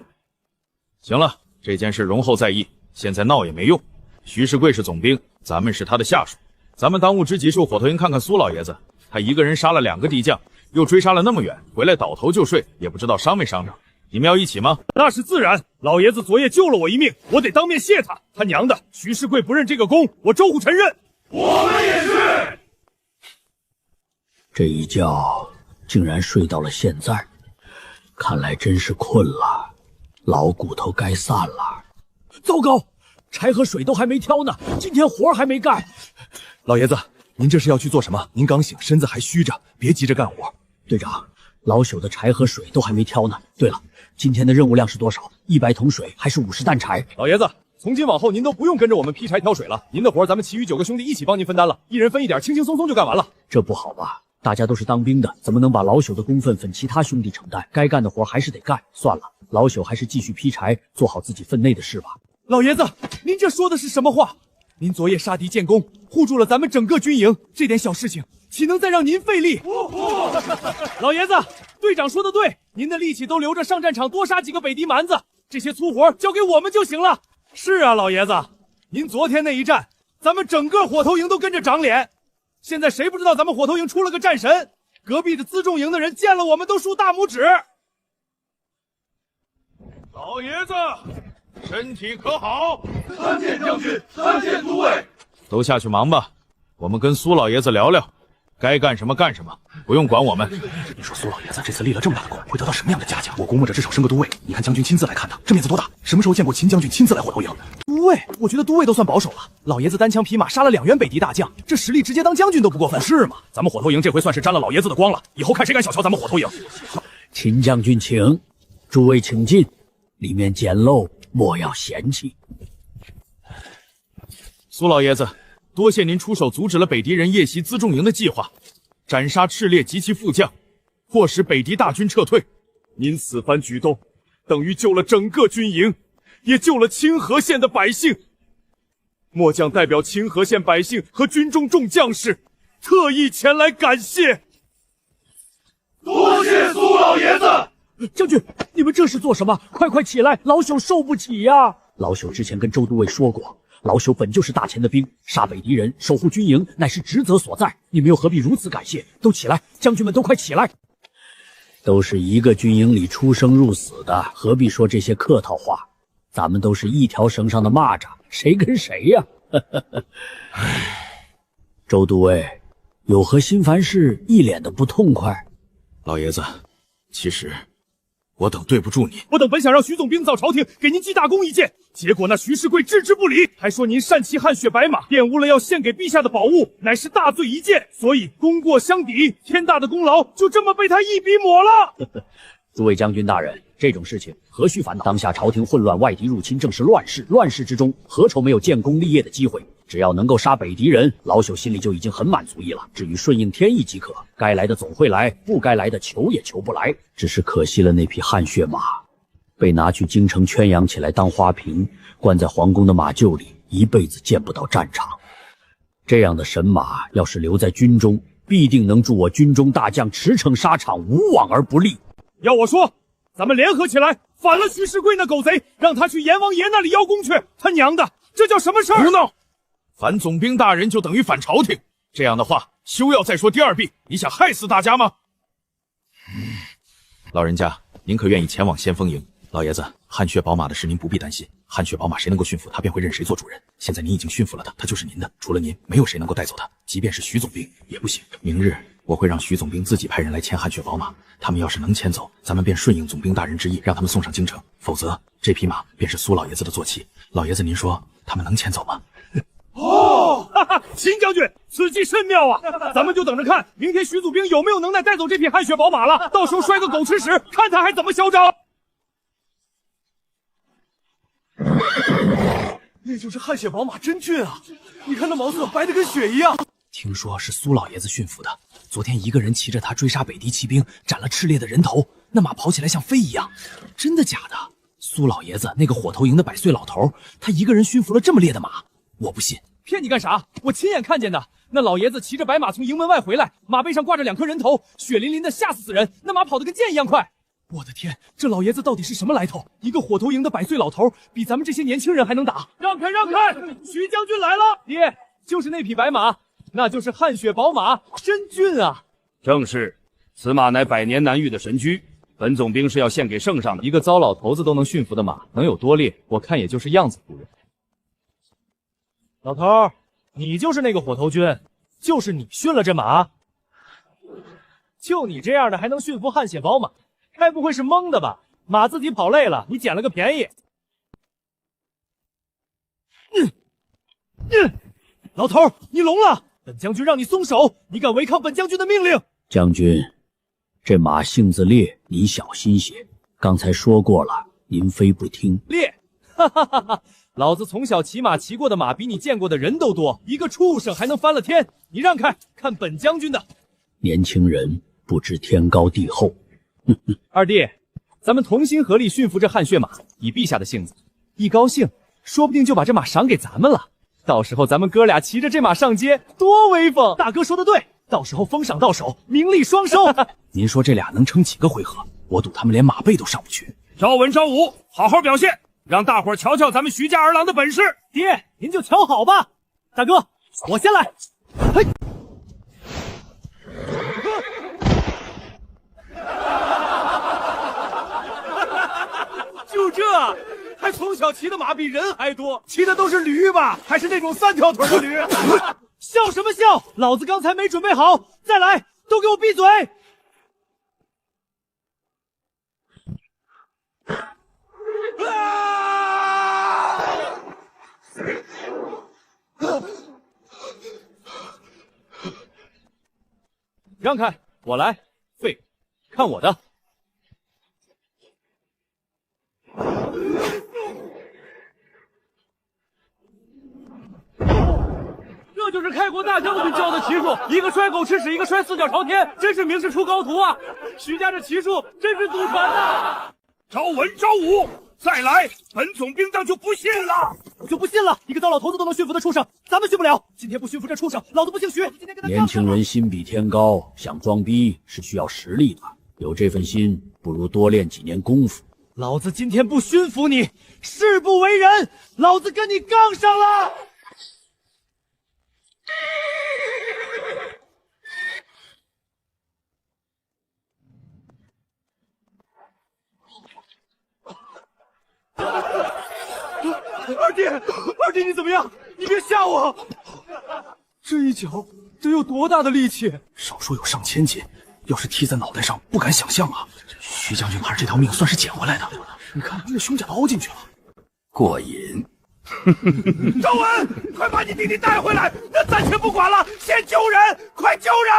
行了，这件事容后再议，现在闹也没用。徐世贵是总兵，咱们是他的下属，咱们当务之急是火头营看看苏老爷子，他一个人杀了2个敌将，又追杀了那么远，回来倒头就睡，也不知道伤没伤着。你们要一起吗？那是自然，老爷子昨夜救了我一命，我得当面谢他。他娘的，徐世贵不认这个功，我周虎承认。我们也是。这一觉竟然睡到了现在，看来真是困了，老骨头该散了。糟糕，柴和水都还没挑呢，今天活还没干。老爷子，您这是要去做什么？您刚醒，身子还虚着，别急着干活。队长，老朽的柴和水都还没挑呢。对了，今天的任务量是多少？100桶水还是50担柴？老爷子，从今往后您都不用跟着我们劈柴挑水了，您的活咱们其余9个兄弟一起帮您分担了，一人分一点，轻轻松松就干完了。这不好吧？大家都是当兵的，怎么能把老朽的功分分其他兄弟承担？该干的活还是得干。算了，老朽还是继续劈柴，做好自己分内的事吧。老爷子，您这说的是什么话？您昨夜杀敌建功，护住了咱们整个军营，这点小事情岂能再让您费力？老爷子，队长说的对，您的力气都留着上战场多杀几个北狄蛮子，这些粗活交给我们就行了。是啊，老爷子，您昨天那一战，咱们整个火头营都跟着长脸。现在谁不知道咱们火头营出了个战神？隔壁的辎重营的人见了我们都竖大拇指。老爷子，身体可好？3见将军，3见都尉。都下去忙吧，我们跟苏老爷子聊聊，该干什么干什么，不用管我们。你说苏老爷子这次立了这么大的功，会得到什么样的嘉奖？我估摸着至少升个都尉。你看将军亲自来看他，这面子多大？什么时候见过秦将军亲自来火头营？都尉，我觉得都尉都算保守了。老爷子单枪匹马杀了2员北狄大将，这实力直接当将军都不过分。是吗？咱们火头营这回算是沾了老爷子的光了，以后看谁敢小瞧咱们火头营。秦将军请，诸位请进，里面简陋，莫要嫌弃。苏老爷子，多谢您出手阻止了北狄人夜袭辎重营的计划，斩杀赤烈及其副将，迫使北狄大军撤退。您此番举动，等于救了整个军营，也救了清河县的百姓。末将代表清河县百姓和军中众将士，特意前来感谢。多谢苏老爷子！将军，你们这是做什么？快起来，老朽受不起呀！老朽之前跟周都尉说过，老朽本就是大前的兵，杀北狄人，守护军营，乃是职责所在。你们又何必如此感谢？都起来，将军们都快起来！都是一个军营里出生入死的，何必说这些客套话？咱们都是一条绳上的蚂蚱，谁跟谁呀？周都尉，有何心烦事？一脸的不痛快。老爷子，其实我等对不住你。我等本想让徐总兵造朝廷，给您记大功一件，结果那徐世贵置之不理，还说您擅骑汗血白马，玷污了要献给陛下的宝物，乃是大罪一件，所以功过相抵，天大的功劳就这么被他一笔抹了。诸位将军大人，这种事情何须烦恼？当下朝廷混乱，外敌入侵，正是乱世。乱世之中，何愁没有建功立业的机会？只要能够杀北敌人，老朽心里就已经很满足意了。至于顺应天意即可，该来的总会来，不该来的求也求不来。只是可惜了那匹汗血马，被拿去京城圈养起来当花瓶，关在皇宫的马厩里，一辈子见不到战场。这样的神马，要是留在军中，必定能助我军中大将驰骋沙场，无往而不利。要我说，咱们联合起来，反了徐世贵那狗贼，让他去阎王爷那里邀功去。他娘的，这叫什么事儿？胡闹！反总兵大人就等于反朝廷，这样的话，休要再说第二弊。你想害死大家吗？老人家，您可愿意前往先锋营？老爷子，汗血宝马的事您不必担心，汗血宝马谁能够驯服，他便会任谁做主人。现在您已经驯服了他，他就是您的，除了您，没有谁能够带走他，即便是徐总兵也不行。明日我会让徐总兵自己派人来牵汗血宝马，他们要是能牵走，咱们便顺应总兵大人之意，让他们送上京城；否则，这匹马便是苏老爷子的坐骑。老爷子，您说他们能牵走吗？哦，哈哈，秦将军，此计甚妙啊！咱们就等着看，明天徐祖兵有没有能耐带走这匹汗血宝马了。到时候摔个狗吃屎，看他还怎么嚣张。那就是汗血宝马真俊啊！你看那毛色白得跟雪一样。听说是苏老爷子驯服的，昨天一个人骑着它追杀北敌骑兵，斩了炽烈的人头，那马跑起来像飞一样。真的假的？苏老爷子那个火头营的100岁老头，他一个人驯服了这么烈的马？我不信。骗你干啥？我亲眼看见的。那老爷子骑着白马从营门外回来，马背上挂着2颗人头，血淋淋的，吓死人。那马跑得跟箭一样快。我的天，这老爷子到底是什么来头？一个火头营的100岁老头，比咱们这些年轻人还能打。让开让开，徐将军来了。爹，就是那匹白马，那就是汗血宝马，真俊啊！正是，此马乃100年难遇的神驹，本总兵是要献给圣上的。一个糟老头子都能驯服的马，能有多烈？我看也就是样子不人。老头，你就是那个火头军，就是你驯了这马？就你这样的还能驯服汗血宝马？该不会是蒙的吧？马自己跑累了，你捡了个便宜。老头，你聋了！本将军让你松手，你敢违抗本将军的命令？将军，这马性子烈，你小心些。刚才说过了，您非不听。烈，哈哈哈哈！老子从小骑马骑过的马比你见过的人都多，一个畜生还能翻了天？你让开，看本将军的！年轻人不知天高地厚。二弟，咱们同心合力驯服这汗血马，以陛下的性子，一高兴，说不定就把这马赏给咱们了。到时候咱们哥俩骑着这马上街，多威风！大哥说的对，到时候封赏到手，名利双收。您说这俩能撑几个回合？我赌他们连马背都上不去。朝文朝武，好好表现，让大伙瞧瞧咱们徐家儿郎的本事。爹，您就瞧好吧。大哥，我先来。嘿。就这，还从小骑的马比人还多，骑的都是驴吧？还是那种3条腿的驴？笑什么笑？老子刚才没准备好，再来，都给我闭嘴！让开，我来。废，看我的！这就是开国大将军教的骑术，一个摔狗吃屎，一个摔4脚朝天，真是名师出高徒啊！徐家这骑术真是祖传的。朝文朝武，再来，本总兵当就不信了。我就不信了，一个糟老头子都能驯服的畜生，咱们驯不了。今天不驯服这畜生，老子不姓徐。年轻人心比天高，想装逼是需要实力的。有这份心，不如多练几年功夫。老子今天不驯服你，誓不为人！老子跟你杠上了！二弟，你怎么样？你别吓我！这一脚得有多大的力气？少说有上千斤，要是踢在脑袋上，不敢想象啊！徐将军还是这条命算是捡回来的。你看那胸甲都凹进去了，过瘾。周文，快把你弟弟带回来！那暂且不管了，先救人！快救人！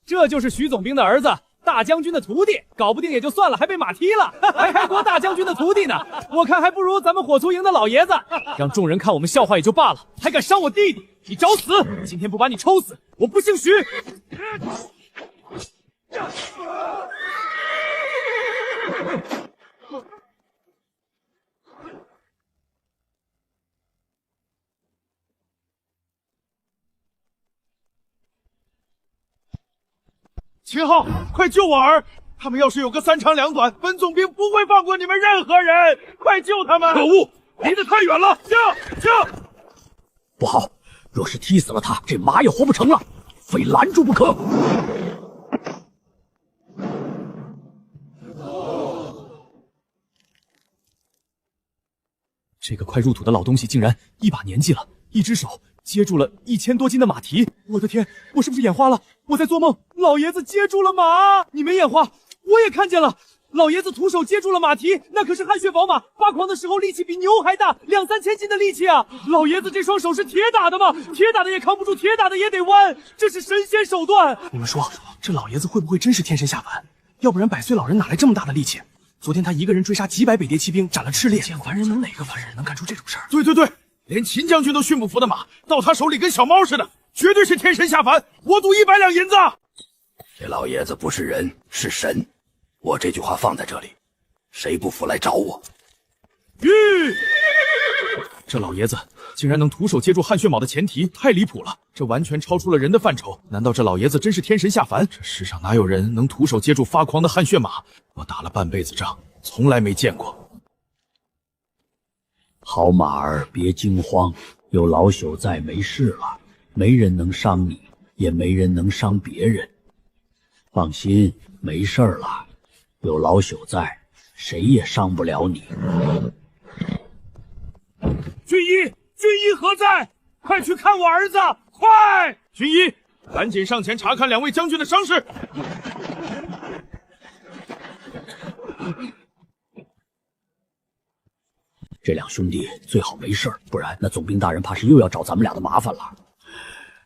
这就是徐总兵的儿子，大将军的徒弟，搞不定也就算了，还被马踢了，还开国大将军的徒弟呢。我看还不如咱们火图营的老爷子，让众人看我们笑话也就罢了，还敢伤我弟弟，你找死！今天不把你抽死，我不姓徐。秦昊，快救我儿！他们要是有个三长两短，本总兵不会放过你们任何人！快救他们！可恶，离得太远了！救！不好，若是踢死了他，这马也活不成了，非拦住不可。这个快入土的老东西竟然一把年纪了，一只手接住了1000多斤的马蹄！我的天，我是不是眼花了？我在做梦，老爷子接住了马！你没眼花，我也看见了，老爷子徒手接住了马蹄，那可是汗血宝马，发狂的时候力气比牛还大，2、3千斤的力气啊！老爷子这双手是铁打的吗？铁打的也扛不住，铁打的也得弯，这是神仙手段！你们说，这老爷子会不会真是天神下凡？要不然100岁老人哪来这么大的力气？昨天他一个人追杀几百北谍骑兵，斩了赤烈。凡人哪个凡人能干出这种事儿？对，连秦将军都驯不服的马，到他手里跟小猫似的，绝对是天神下凡！我赌100两银子。这老爷子不是人，是神。我这句话放在这里，谁不服来找我。这老爷子竟然能徒手接住汗血蟒的前蹄，太离谱了！这完全超出了人的范畴。难道这老爷子真是天神下凡？这世上哪有人能徒手接住发狂的汗血马？我打了半辈子仗，从来没见过。好马儿，别惊慌，有老朽在，没事了，没人能伤你，也没人能伤别人。放心，没事了，有老朽在，谁也伤不了你。军医何在？快去看我儿子！快！军医，赶紧上前查看2位将军的伤势。这两兄弟最好没事，不然那总兵大人怕是又要找咱们俩的麻烦了。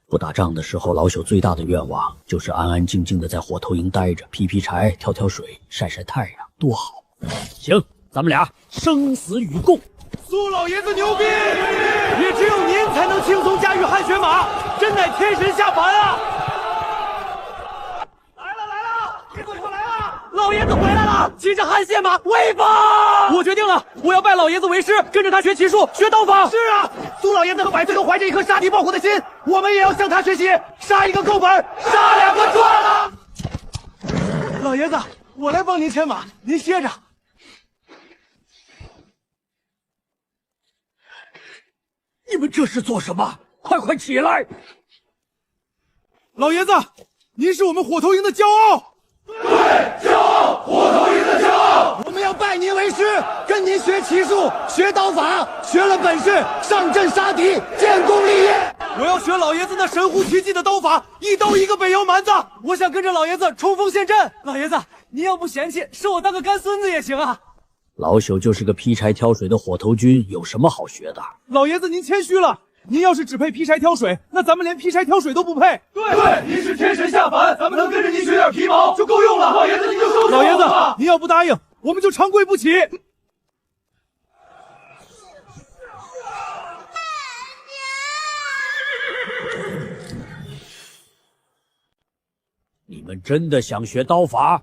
不打仗的时候，老朽最大的愿望就是安安静静的在火头营待着，劈柴、挑水、晒太阳，多好！行，咱们俩生死与共。苏老爷子牛逼，也只有您才能轻松驾驭汗血马，真乃天神下凡啊！来了，别快来了！老爷子回来了，骑着汗血马，威风！我决定了，我要拜老爷子为师，跟着他学骑术，学刀法。是啊，苏老爷子和百岁都怀着一颗杀敌报国的心，我们也要向他学习，杀一个够本，杀2个赚了。老爷子，我来帮您牵马，您歇着。你们这是做什么？快起来！老爷子，您是我们火头营的骄傲。对，骄傲，火头营的骄傲。我们要拜您为师，跟您学骑术，学刀法，学了本事，上阵杀敌，建功立业。我要学老爷子那神乎其技的刀法，一刀一个北洋蛮子。我想跟着老爷子冲锋陷阵。老爷子，您要不嫌弃，收我当个干孙子也行啊。老朽就是个劈柴挑水的火头军，有什么好学的？老爷子您谦虚了，您要是只配劈柴挑水，那咱们连劈柴挑水都不配。对，您是天神下凡，咱们能跟着您学点皮毛就够用了。老爷子您就收下。老爷子，您要不答应，我们就长跪不起。你们真的想学刀法？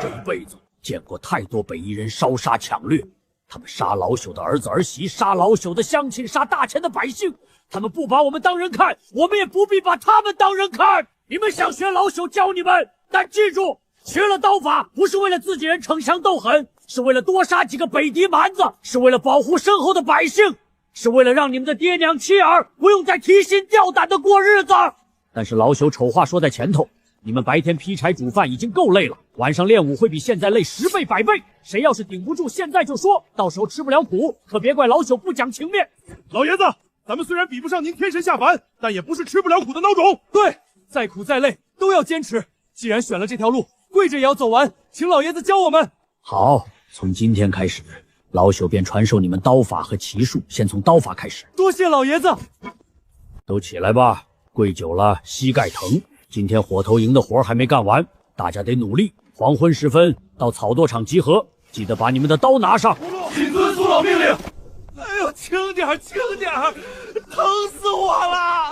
这一辈子见过太多北夷人烧杀抢掠，他们杀老朽的儿子儿媳，杀老朽的乡亲，杀大钱的百姓。他们不把我们当人看，我们也不必把他们当人看。你们想学老朽教你们，但记住，学了刀法不是为了自己人逞强斗狠，是为了多杀几个北狄蛮子，是为了保护身后的百姓，是为了让你们的爹娘妻儿不用再提心吊胆的过日子。但是老朽丑话说在前头，你们白天劈柴煮饭已经够累了，晚上练武会比现在累10倍100倍。谁要是顶不住，现在就说，到时候吃不了苦，可别怪老朽不讲情面。老爷子，咱们虽然比不上您天神下凡，但也不是吃不了苦的孬种。对，再苦再累都要坚持。既然选了这条路，跪着也要走完，请老爷子教我们。好，从今天开始，老朽便传授你们刀法和骑术，先从刀法开始。多谢老爷子。都起来吧，跪久了膝盖疼。今天火头营的活还没干完，大家得努力。黄昏时分到草垛场集合，记得把你们的刀拿上。谨遵苏老命令。哎呦，轻点，轻点，疼死我了！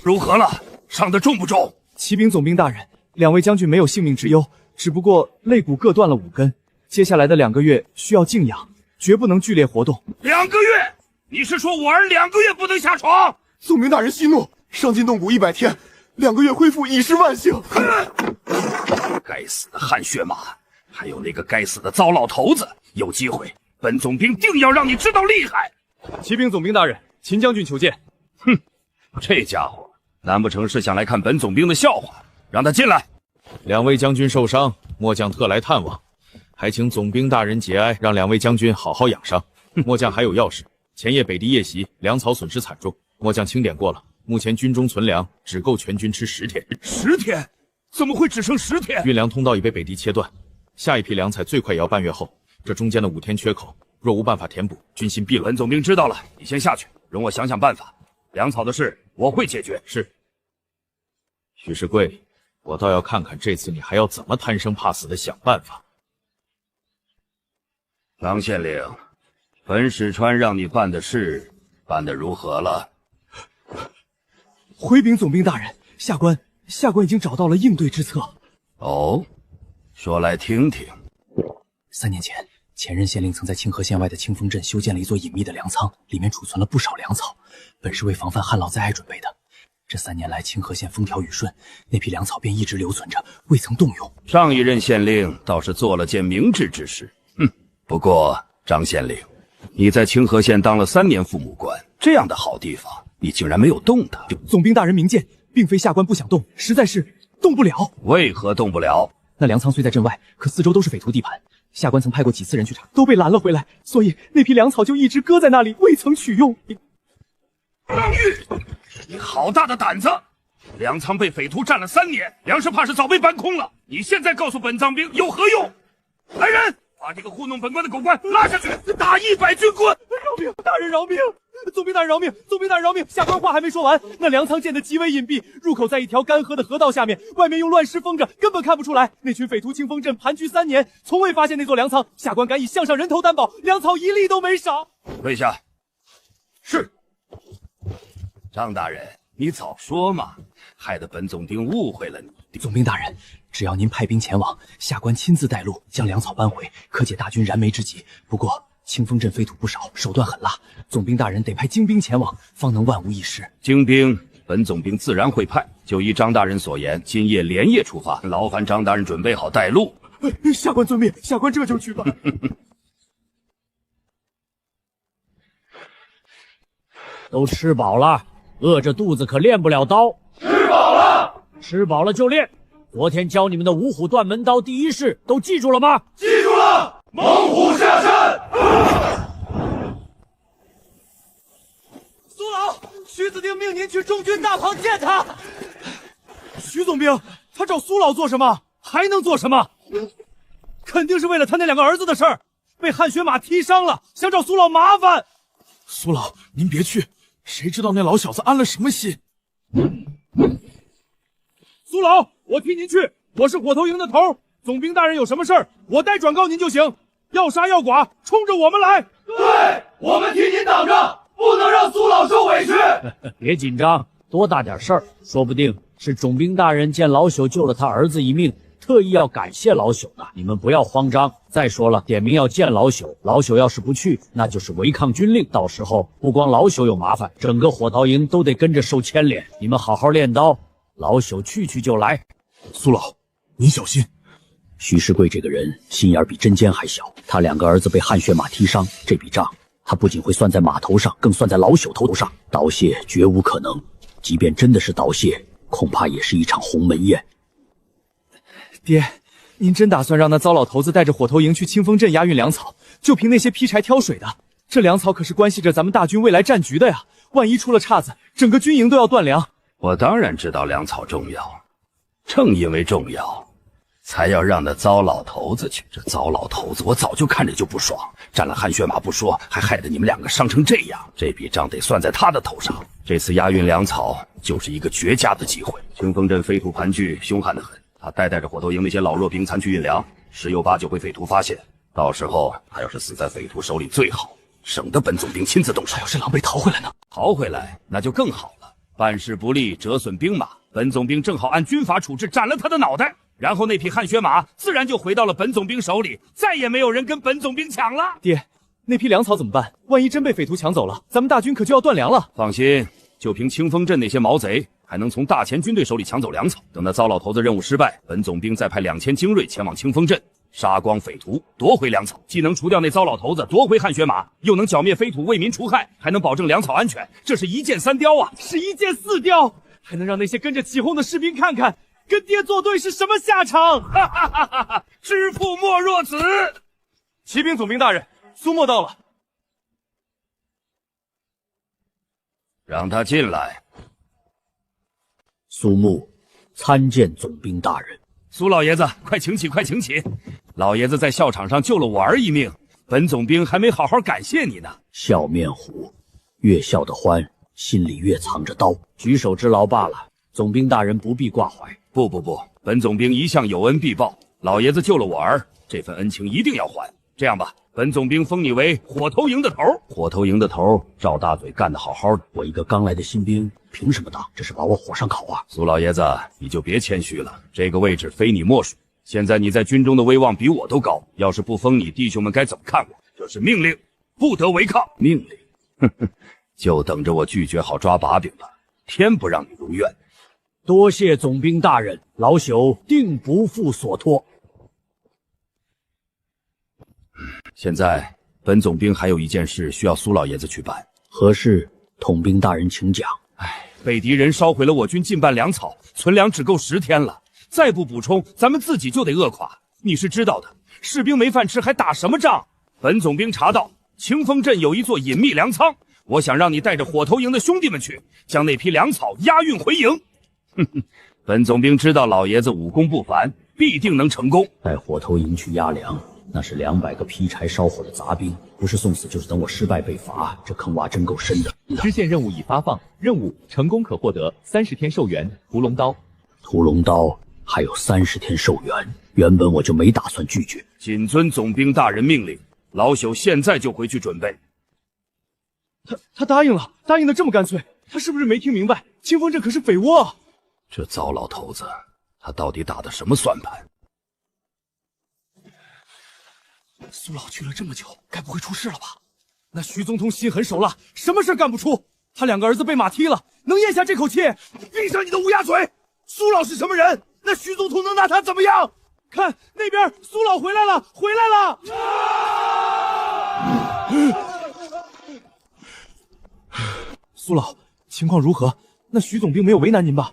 如何了？伤得重不重？骑兵总兵大人，2位将军没有性命之忧，只不过肋骨各断了5根，接下来的2个月需要静养，绝不能剧烈活动。2个月？你是说我儿2个月不能下床？总兵大人息怒，伤筋动骨100天，2个月恢复已是万幸。该死的汗血马，还有那个该死的糟老头子，有机会，本总兵定要让你知道厉害。骑兵总兵大人，秦将军求见。哼，这家伙难不成是想来看本总兵的笑话？让他进来。2位将军受伤，末将特来探望，还请总兵大人节哀，让2位将军好好养伤。末将还有要事，前夜北敌夜袭，粮草损失惨重，末将清点过了，目前军中存粮只够全军吃10天。10天？怎么会只剩10天？运粮通道已被北敌切断，下一批粮菜最快也要半月后，这中间的5天缺口，若无办法填补，军心必乱。本总兵知道了，你先下去，容我想想办法。粮草的事我会解决。是。徐世贵，我倒要看看这次你还要怎么贪生怕死的想办法。张县令，本史川让你办的事办得如何了？回禀总兵大人，下官已经找到了应对之策。哦，说来听听。3年前，前任县令曾在清河县外的清风镇修建了一座隐秘的粮仓，里面储存了不少粮草，本是为防范旱涝灾害准备的。这3年来，清河县风调雨顺，那批粮草便一直留存着，未曾动用。上一任县令倒是做了件明智之事。不过张县令，你在清河县当了3年父母官，这样的好地方，你竟然没有动它。总兵大人明鉴，并非下官不想动，实在是动不了。为何动不了？那粮仓虽在镇外，可四周都是匪徒地盘，下官曾派过几次人去查，都被拦了回来，所以那批粮草就一直搁在那里，未曾取用。张玉，你好大的胆子！粮仓被匪徒占了3年，粮食怕是早被搬空了。你现在告诉本藏兵有何用？来人，把这个糊弄本官的狗官拉下去，打100军棍！饶命！大人饶命！总兵大人饶命！总兵大人饶命！下官话还没说完，那粮仓建得极为隐蔽，入口在一条干涸的河道下面，外面用乱石封着，根本看不出来。那群匪徒清风镇盘踞3年，从未发现那座粮仓。下官敢以项上人头担保，粮草一粒都没少。跪下。是。张大人，你早说嘛，害得本总兵误会了你。总兵大人，只要您派兵前往，下官亲自带路，将粮草搬回，可解大军燃眉之急。不过清风镇匪徒不少，手段狠辣，总兵大人得派精兵前往，方能万无一失。精兵，本总兵自然会派。就依张大人所言，今夜连夜出发，劳烦张大人准备好带路。下官遵命，下官这就去办。都吃饱了，饿着肚子可练不了刀。吃饱了，吃饱了就练。昨天教你们的五虎断门刀第1式都记住了吗？记住了。猛虎下山。苏老，徐子丁命您去中军大堂见他。徐总兵，他找苏老做什么？还能做什么？肯定是为了他那2个儿子的事儿，被汗血马踢伤了，想找苏老麻烦。苏老，您别去，谁知道那老小子安了什么心？苏老，我替您去，我是火头营的头，总兵大人有什么事儿，我代转告您就行。要杀要剐，冲着我们来。对，我们替您挡着，不能让苏老受委屈。别紧张，多大点事儿，说不定是总兵大人见老朽救了他儿子一命，特意要感谢老朽的。你们不要慌张。再说了，点名要见老朽，老朽要是不去，那就是违抗军令，到时候不光老朽有麻烦，整个火桃营都得跟着受牵连。你们好好练刀，老朽去就来。苏老，您小心。徐世贵这个人心眼比针尖还小，他2个儿子被汗血马踢伤，这笔账他不仅会算在马头上，更算在老朽头上。刀谢绝无可能，即便真的是刀谢，恐怕也是一场鸿门宴。爹，您真打算让那糟老头子带着火头营去清风镇押运粮草？就凭那些劈柴挑水的，这粮草可是关系着咱们大军未来战局的呀！万一出了岔子，整个军营都要断粮。我当然知道粮草重要，正因为重要，才要让那糟老头子去。这糟老头子，我早就看着就不爽，占了汗血马不说，还害得你们两个伤成这样，这笔账得算在他的头上。这次押运粮草就是一个绝佳的机会。清风镇匪徒盘踞，凶悍得很，他带着火头营那些老弱病残去运粮，十有八九被匪徒发现。到时候他要是死在匪徒手里最好，省得本总兵亲自动手。要是狼狈逃回来呢？逃回来那就更好了。办事不力，折损兵马，本总兵正好按军法处置，斩了他的脑袋。然后那匹汗血马自然就回到了本总兵手里，再也没有人跟本总兵抢了。爹，那批粮草怎么办？万一真被匪徒抢走了，咱们大军可就要断粮了。放心，就凭清风镇那些毛贼，还能从大前军队手里抢走粮草。等那糟老头子任务失败，本总兵再派2000精锐前往清风镇，杀光匪徒，夺回粮草，既能除掉那糟老头子，夺回汗血马，又能剿灭匪徒，为民除害，还能保证粮草安全。这是一箭三雕啊！是一箭四雕，还能让那些跟着起哄的士兵看看跟爹作对是什么下场！哈哈哈哈哈！知父莫若子。骑兵总兵大人，苏沫到了，让他进来。苏木参见总兵大人。苏老爷子，快请起，快请起！老爷子在校场上救了我儿一命，本总兵还没好好感谢你呢。笑面虎，越笑得欢，心里越藏着刀，举手之劳罢了。总兵大人不必挂怀。不，本总兵一向有恩必报，老爷子救了我儿，这份恩情一定要还。这样吧，本总兵封你为火头营的头。火头营的头，赵大嘴干得好好的，我一个刚来的新兵，凭什么当？这是把我火上烤啊！苏老爷子，你就别谦虚了，这个位置非你莫属。现在你在军中的威望比我都高，要是不封你，弟兄们该怎么看我？这是命令，不得违抗。命令？哼哼，就等着我拒绝好抓把柄了，天不让你如愿。多谢总兵大人，老朽定不负所托。现在本总兵还有一件事需要苏老爷子去办。何事？统兵大人请讲。被敌人烧毁了我军近半粮草，存粮只够10天了，再不补充，咱们自己就得饿垮。你是知道的，士兵没饭吃还打什么仗？本总兵查到清风镇有一座隐秘粮仓，我想让你带着火头营的兄弟们去，将那批粮草押运回营。哼哼，本总兵知道老爷子武功不凡，必定能成功。带火头营去押粮，那是200个劈柴烧火的杂兵，不是送死就是等我失败被罚，这坑挖真够深的。支线任务已发放，任务成功可获得30天寿元屠龙刀。屠龙刀还有30天寿元，原本我就没打算拒绝。谨遵总兵大人命令，老朽现在就回去准备。他答应了，答应的这么干脆，他是不是没听明白？清风镇可是匪窝啊！这糟老头子，他到底打的什么算盘？苏老去了这么久，该不会出事了吧？那徐总统心狠手辣，什么事干不出？他2个儿子被马踢了，能咽下这口气？闭上你的乌鸦嘴！苏老是什么人？那徐总统能拿他怎么样？看那边，苏老回来了，回来了！苏老，情况如何？那徐总兵没有为难您吧？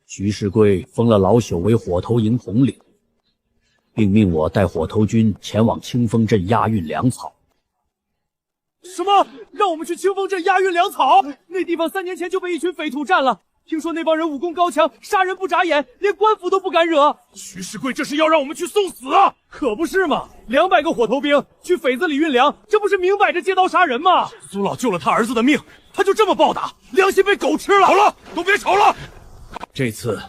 徐世贵封了老朽为火头营统领，并命我带火头军前往清风镇押运粮草。什么？让我们去清风镇押运粮草？那地方3年前就被一群匪徒占了，听说那帮人武功高强，杀人不眨眼，连官府都不敢惹。徐世贵这是要让我们去送死啊！可不是嘛，200个火头兵去匪子里运粮，这不是明摆着借刀杀人吗？苏老救了他儿子的命，他就这么报答，良心被狗吃了！好了，都别吵了。这次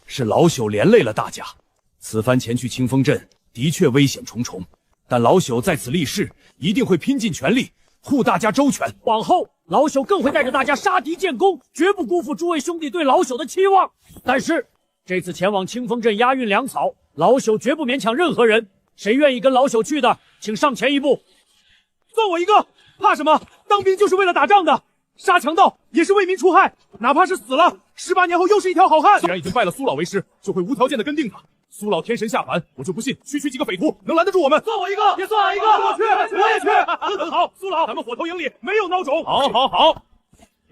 是老朽连累了大家，此番前去清风镇的确危险重重，但老朽在此立誓，一定会拼尽全力护大家周全。往后老朽更会带着大家杀敌建功，绝不辜负诸位兄弟对老朽的期望。但是这次前往清风镇押运粮草，老朽绝不勉强任何人，谁愿意跟老朽去的，请上前一步。算我一个，怕什么？当兵就是为了打仗的，杀强盗也是为民除害，哪怕是死了，18年后又是一条好汉。既然已经拜了苏老为师，就会无条件的跟定他。苏老天神下凡，我就不信区区几个匪徒能拦得住我们。算我一个，也算俺一个。我去，我也去。很好，苏老，咱们火头营里没有孬种。好。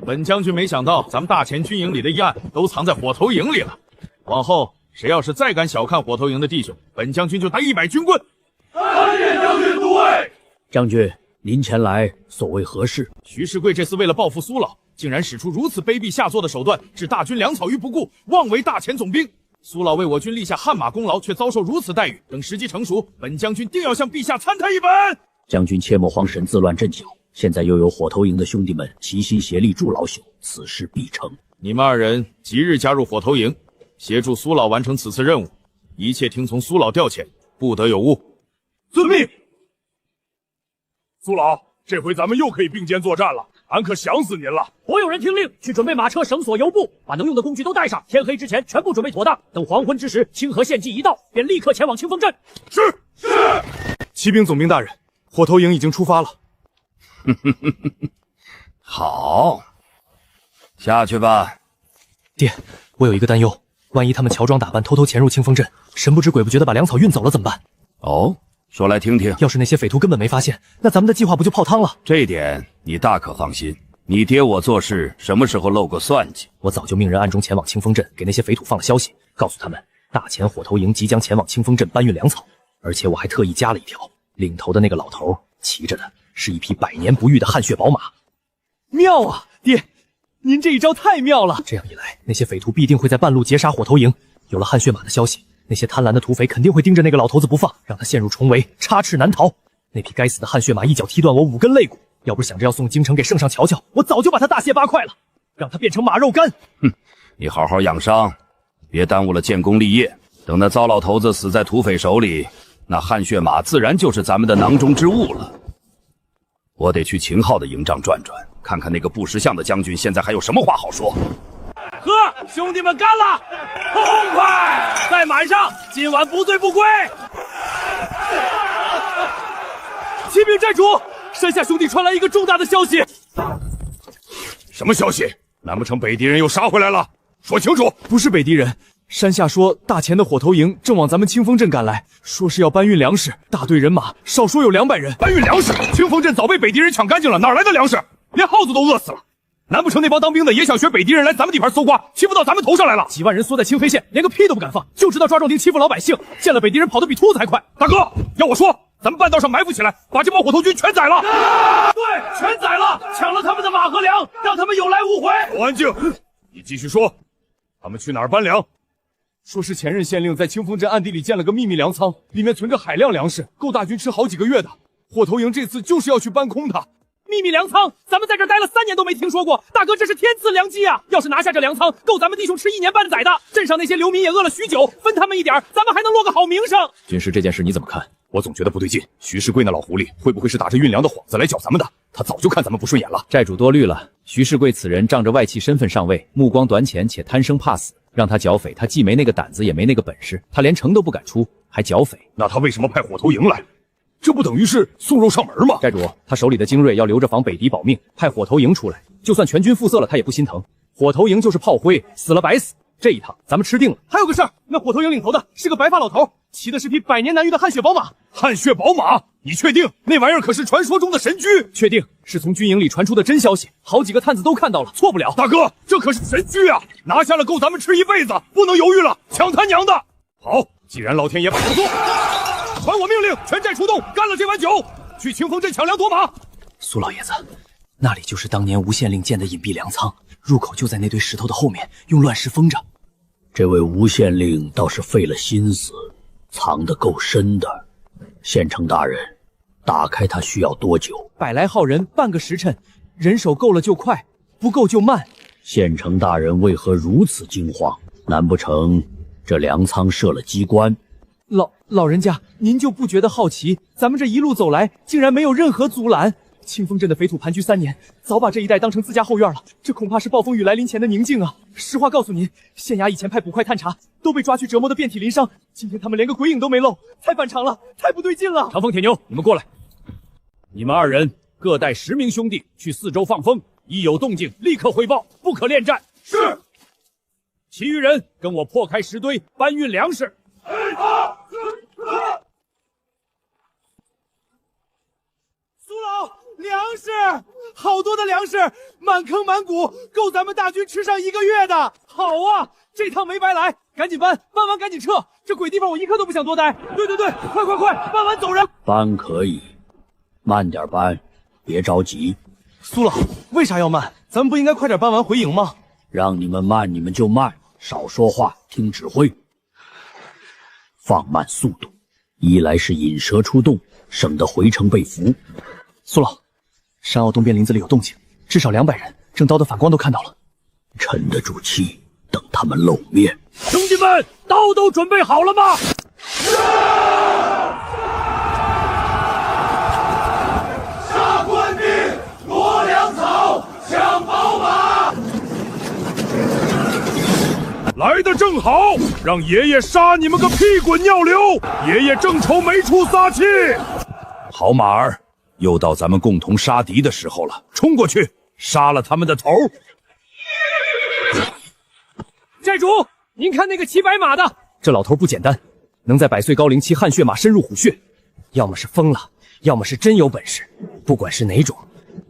本将军没想到咱们大前军营里的议案都藏在火头营里了。往后谁要是再敢小看火头营的弟兄，本将军就打100军棍。参见将军都尉。将军，您前来所谓何事？徐世贵这次为了报复苏老，竟然使出如此卑鄙下作的手段，置大军粮草于不顾，妄为大前总兵。苏老为我军立下汗马功劳，却遭受如此待遇。等时机成熟，本将军定要向陛下参他一本。将军切莫慌神，自乱阵脚。现在又有火头营的兄弟们齐心协力助老朽，此事必成。你们2人即日加入火头营，协助苏老完成此次任务，一切听从苏老调遣，不得有误。遵命。苏老，这回咱们又可以并肩作战了，俺可想死您了。所有人听令，去准备马车、绳索、油布，把能用的工具都带上。天黑之前全部准备妥当，等黄昏之时，清河献祭一到，便立刻前往清风镇。是。骑兵总兵大人，火头营已经出发了。好，下去吧。爹，我有一个担忧，万一他们乔装打扮，偷偷潜入清风镇，神不知鬼不觉的把粮草运走了怎么办？哦，说来听听。要是那些匪徒根本没发现，那咱们的计划不就泡汤了？这一点你大可放心，你爹我做事什么时候漏过算计？我早就命人暗中前往清风镇，给那些匪徒放了消息，告诉他们大前火头营即将前往清风镇搬运粮草，而且我还特意加了一条，领头的那个老头骑着的是一匹100年不遇的汗血宝马。妙啊，爹，您这一招太妙了！这样一来，那些匪徒必定会在半路截杀火头营。有了汗血马的消息，那些贪婪的土匪肯定会盯着那个老头子不放，让他陷入重围，插翅难逃。那匹该死的汗血马一脚踢断我5根肋骨，要不是想着要送京城给圣上瞧瞧，我早就把他大卸8块了，让他变成马肉干。哼，你好好养伤，别耽误了建功立业。等那糟老头子死在土匪手里，那汗血马自然就是咱们的囊中之物了。我得去秦昊的营帐转转，看看那个不识相的将军现在还有什么话好说。喝，兄弟们干了！痛快！再满上，今晚不醉不归。启禀寨主，山下兄弟传来一个重大的消息。什么消息？难不成北敌人又杀回来了？说清楚！不是北敌人，山下说大前的火头营正往咱们清风镇赶来，说是要搬运粮食，大队人马，少说有200人。搬运粮食？清风镇早被北敌人抢干净了，哪来的粮食？连耗子都饿死了。难不成那帮当兵的也想学北敌人来咱们地盘搜刮，欺负到咱们头上来了？几万人缩在清黑县，连个屁都不敢放，就知道抓壮丁欺负老百姓。见了北敌人跑得比秃子还快。大哥，要我说，咱们半道上埋伏起来，把这帮火头军全宰了。对，全宰了，抢了他们的马和粮，让他们有来无回。都安静，你继续说，他们去哪儿搬粮？说是前任县令在清风镇暗地里建了个秘密粮仓，里面存着海量粮食，够大军吃好几个月的。火头营这次就是要去搬空它。秘密粮仓，咱们在这儿待了3年都没听说过，大哥这是天赐良机啊！要是拿下这粮仓，够咱们弟兄吃1年半载的。镇上那些流民也饿了许久，分他们一点，咱们还能落个好名声。军师，这件事你怎么看？我总觉得不对劲，徐世贵那老狐狸会不会是打着运粮的幌子来搅咱们的？他早就看咱们不顺眼了。寨主多虑了，徐世贵此人仗着外戚身份上位，目光短浅且贪生怕死，让他剿匪，他既没那个胆子，也没那个本事，他连城都不敢出，还剿匪。那他为什么派火头营来？这不等于是送肉上门吗？寨主，他手里的精锐要留着防北敌保命，派火头营出来，就算全军覆塞了，他也不心疼。火头营就是炮灰，死了白死。这一趟咱们吃定了。还有个事儿，那火头营领头的是个白发老头，骑的是匹100年难遇的汗血宝马。汗血宝马？你确定那玩意儿可是传说中的神驹？确定，是从军营里传出的真消息，好几个探子都看到了，错不了。大哥，这可是神驹啊！拿下了够咱们吃一辈子，不能犹豫了，抢他娘的！好，既然老天爷不做，传我命令，全寨出动，干了这碗酒，去清风镇抢粮夺马。苏老爷子，那里就是当年吴县令建的隐蔽粮仓，入口就在那堆石头的后面，用乱石封着。这位吴县令倒是费了心思，藏得够深的。县城大人，打开它需要多久？100来号人，半个时辰，人手够了就快，不够就慢。县城大人为何如此惊慌？难不成这粮仓设了机关？老人家，您就不觉得好奇？咱们这一路走来，竟然没有任何阻拦。清风镇的匪土盘踞3年，早把这一带当成自家后院了。这恐怕是暴风雨来临前的宁静啊！实话告诉您，县衙以前派捕快探查，都被抓去折磨得遍体鳞伤。今天他们连个鬼影都没露，太反常了，太不对劲了。长风铁牛，你们过来。你们2人各带10名兄弟去四周放风，一有动静立刻汇报，不可恋战。是。其余人跟我破开石堆，搬运粮食。苏老，粮食，好多的粮食，满坑满谷，够咱们大军吃上1个月的。好啊，这趟没白来，赶紧搬，搬完赶紧撤。这鬼地方我一刻都不想多待。对，快，搬完走人。搬可以，慢点搬，别着急。苏老，为啥要慢？咱们不应该快点搬完回营吗？让你们慢，你们就慢，少说话，听指挥。放慢速度。一来是引蛇出洞，省得回城被俘。苏老，山坳东边林子里有动静，至少200人，正刀的反光都看到了。沉得住气，等他们露面。兄弟们，刀都准备好了吗？杀官兵，夺粮草，抢宝马。来的正好，让爷爷杀你们个屁滚尿流！爷爷正愁没处撒气。好马儿，又到咱们共同杀敌的时候了，冲过去，杀了他们的头！寨主，您看那个骑白马的，这老头不简单，能在100岁高龄骑汗血马深入虎穴，要么是疯了，要么是真有本事。不管是哪种，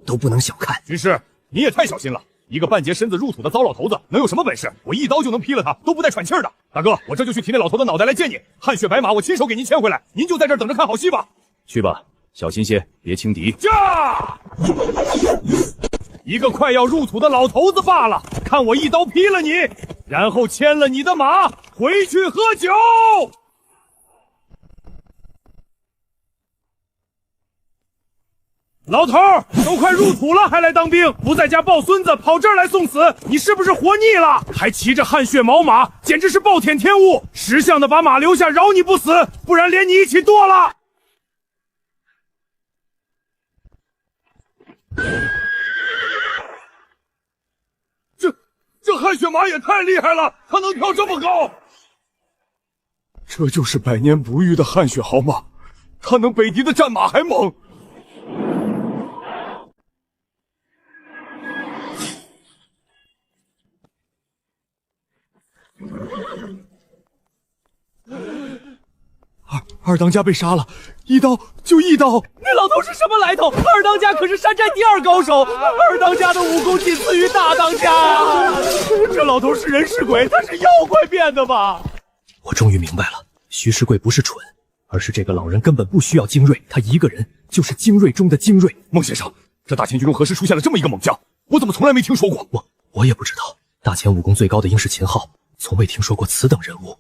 都不能小看。军师，你也太小心了。一个半截身子入土的糟老头子，能有什么本事？我一刀就能劈了他，都不带喘气儿的。大哥，我这就去提那老头的脑袋来见你。汗血白马，我亲手给您牵回来，您就在这儿等着看好戏吧。去吧，小心些，别轻敌。驾！一个快要入土的老头子罢了，看我一刀劈了你，然后牵了你的马回去喝酒。老头儿，都快入土了还来当兵，不在家抱孙子，跑这儿来送死，你是不是活腻了？还骑着汗血毛马，简直是暴殄天物！识相的把马留下，饶你不死，不然连你一起剁了！这汗血马也太厉害了，它能跳这么高！这就是100年不遇的汗血好马，它能北敌的战马还猛。二当家被杀了，一刀就一刀。那老头是什么来头？二当家可是山寨第2高手，二当家的武功仅次于大当家。这老头是人是鬼？他是妖怪变的吧？我终于明白了，徐世贵不是蠢，而是这个老人根本不需要精锐，他一个人就是精锐中的精锐。孟先生，这大前军中何时出现了这么一个猛将？我怎么从来没听说过？我也不知道。大前武功最高的应是秦昊，从未听说过此等人物。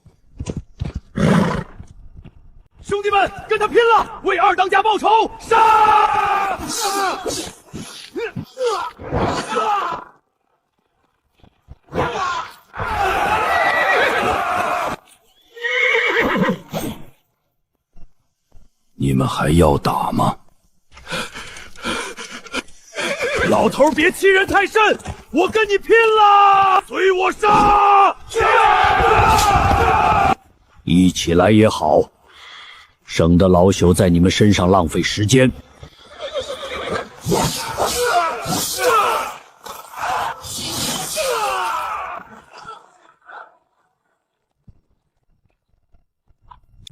兄弟们，跟他拼了，为二当家报仇！杀！你们还要打吗？老头别欺人太甚，我跟你拼了！随我杀！一起来也好，省得老朽在你们身上浪费时间。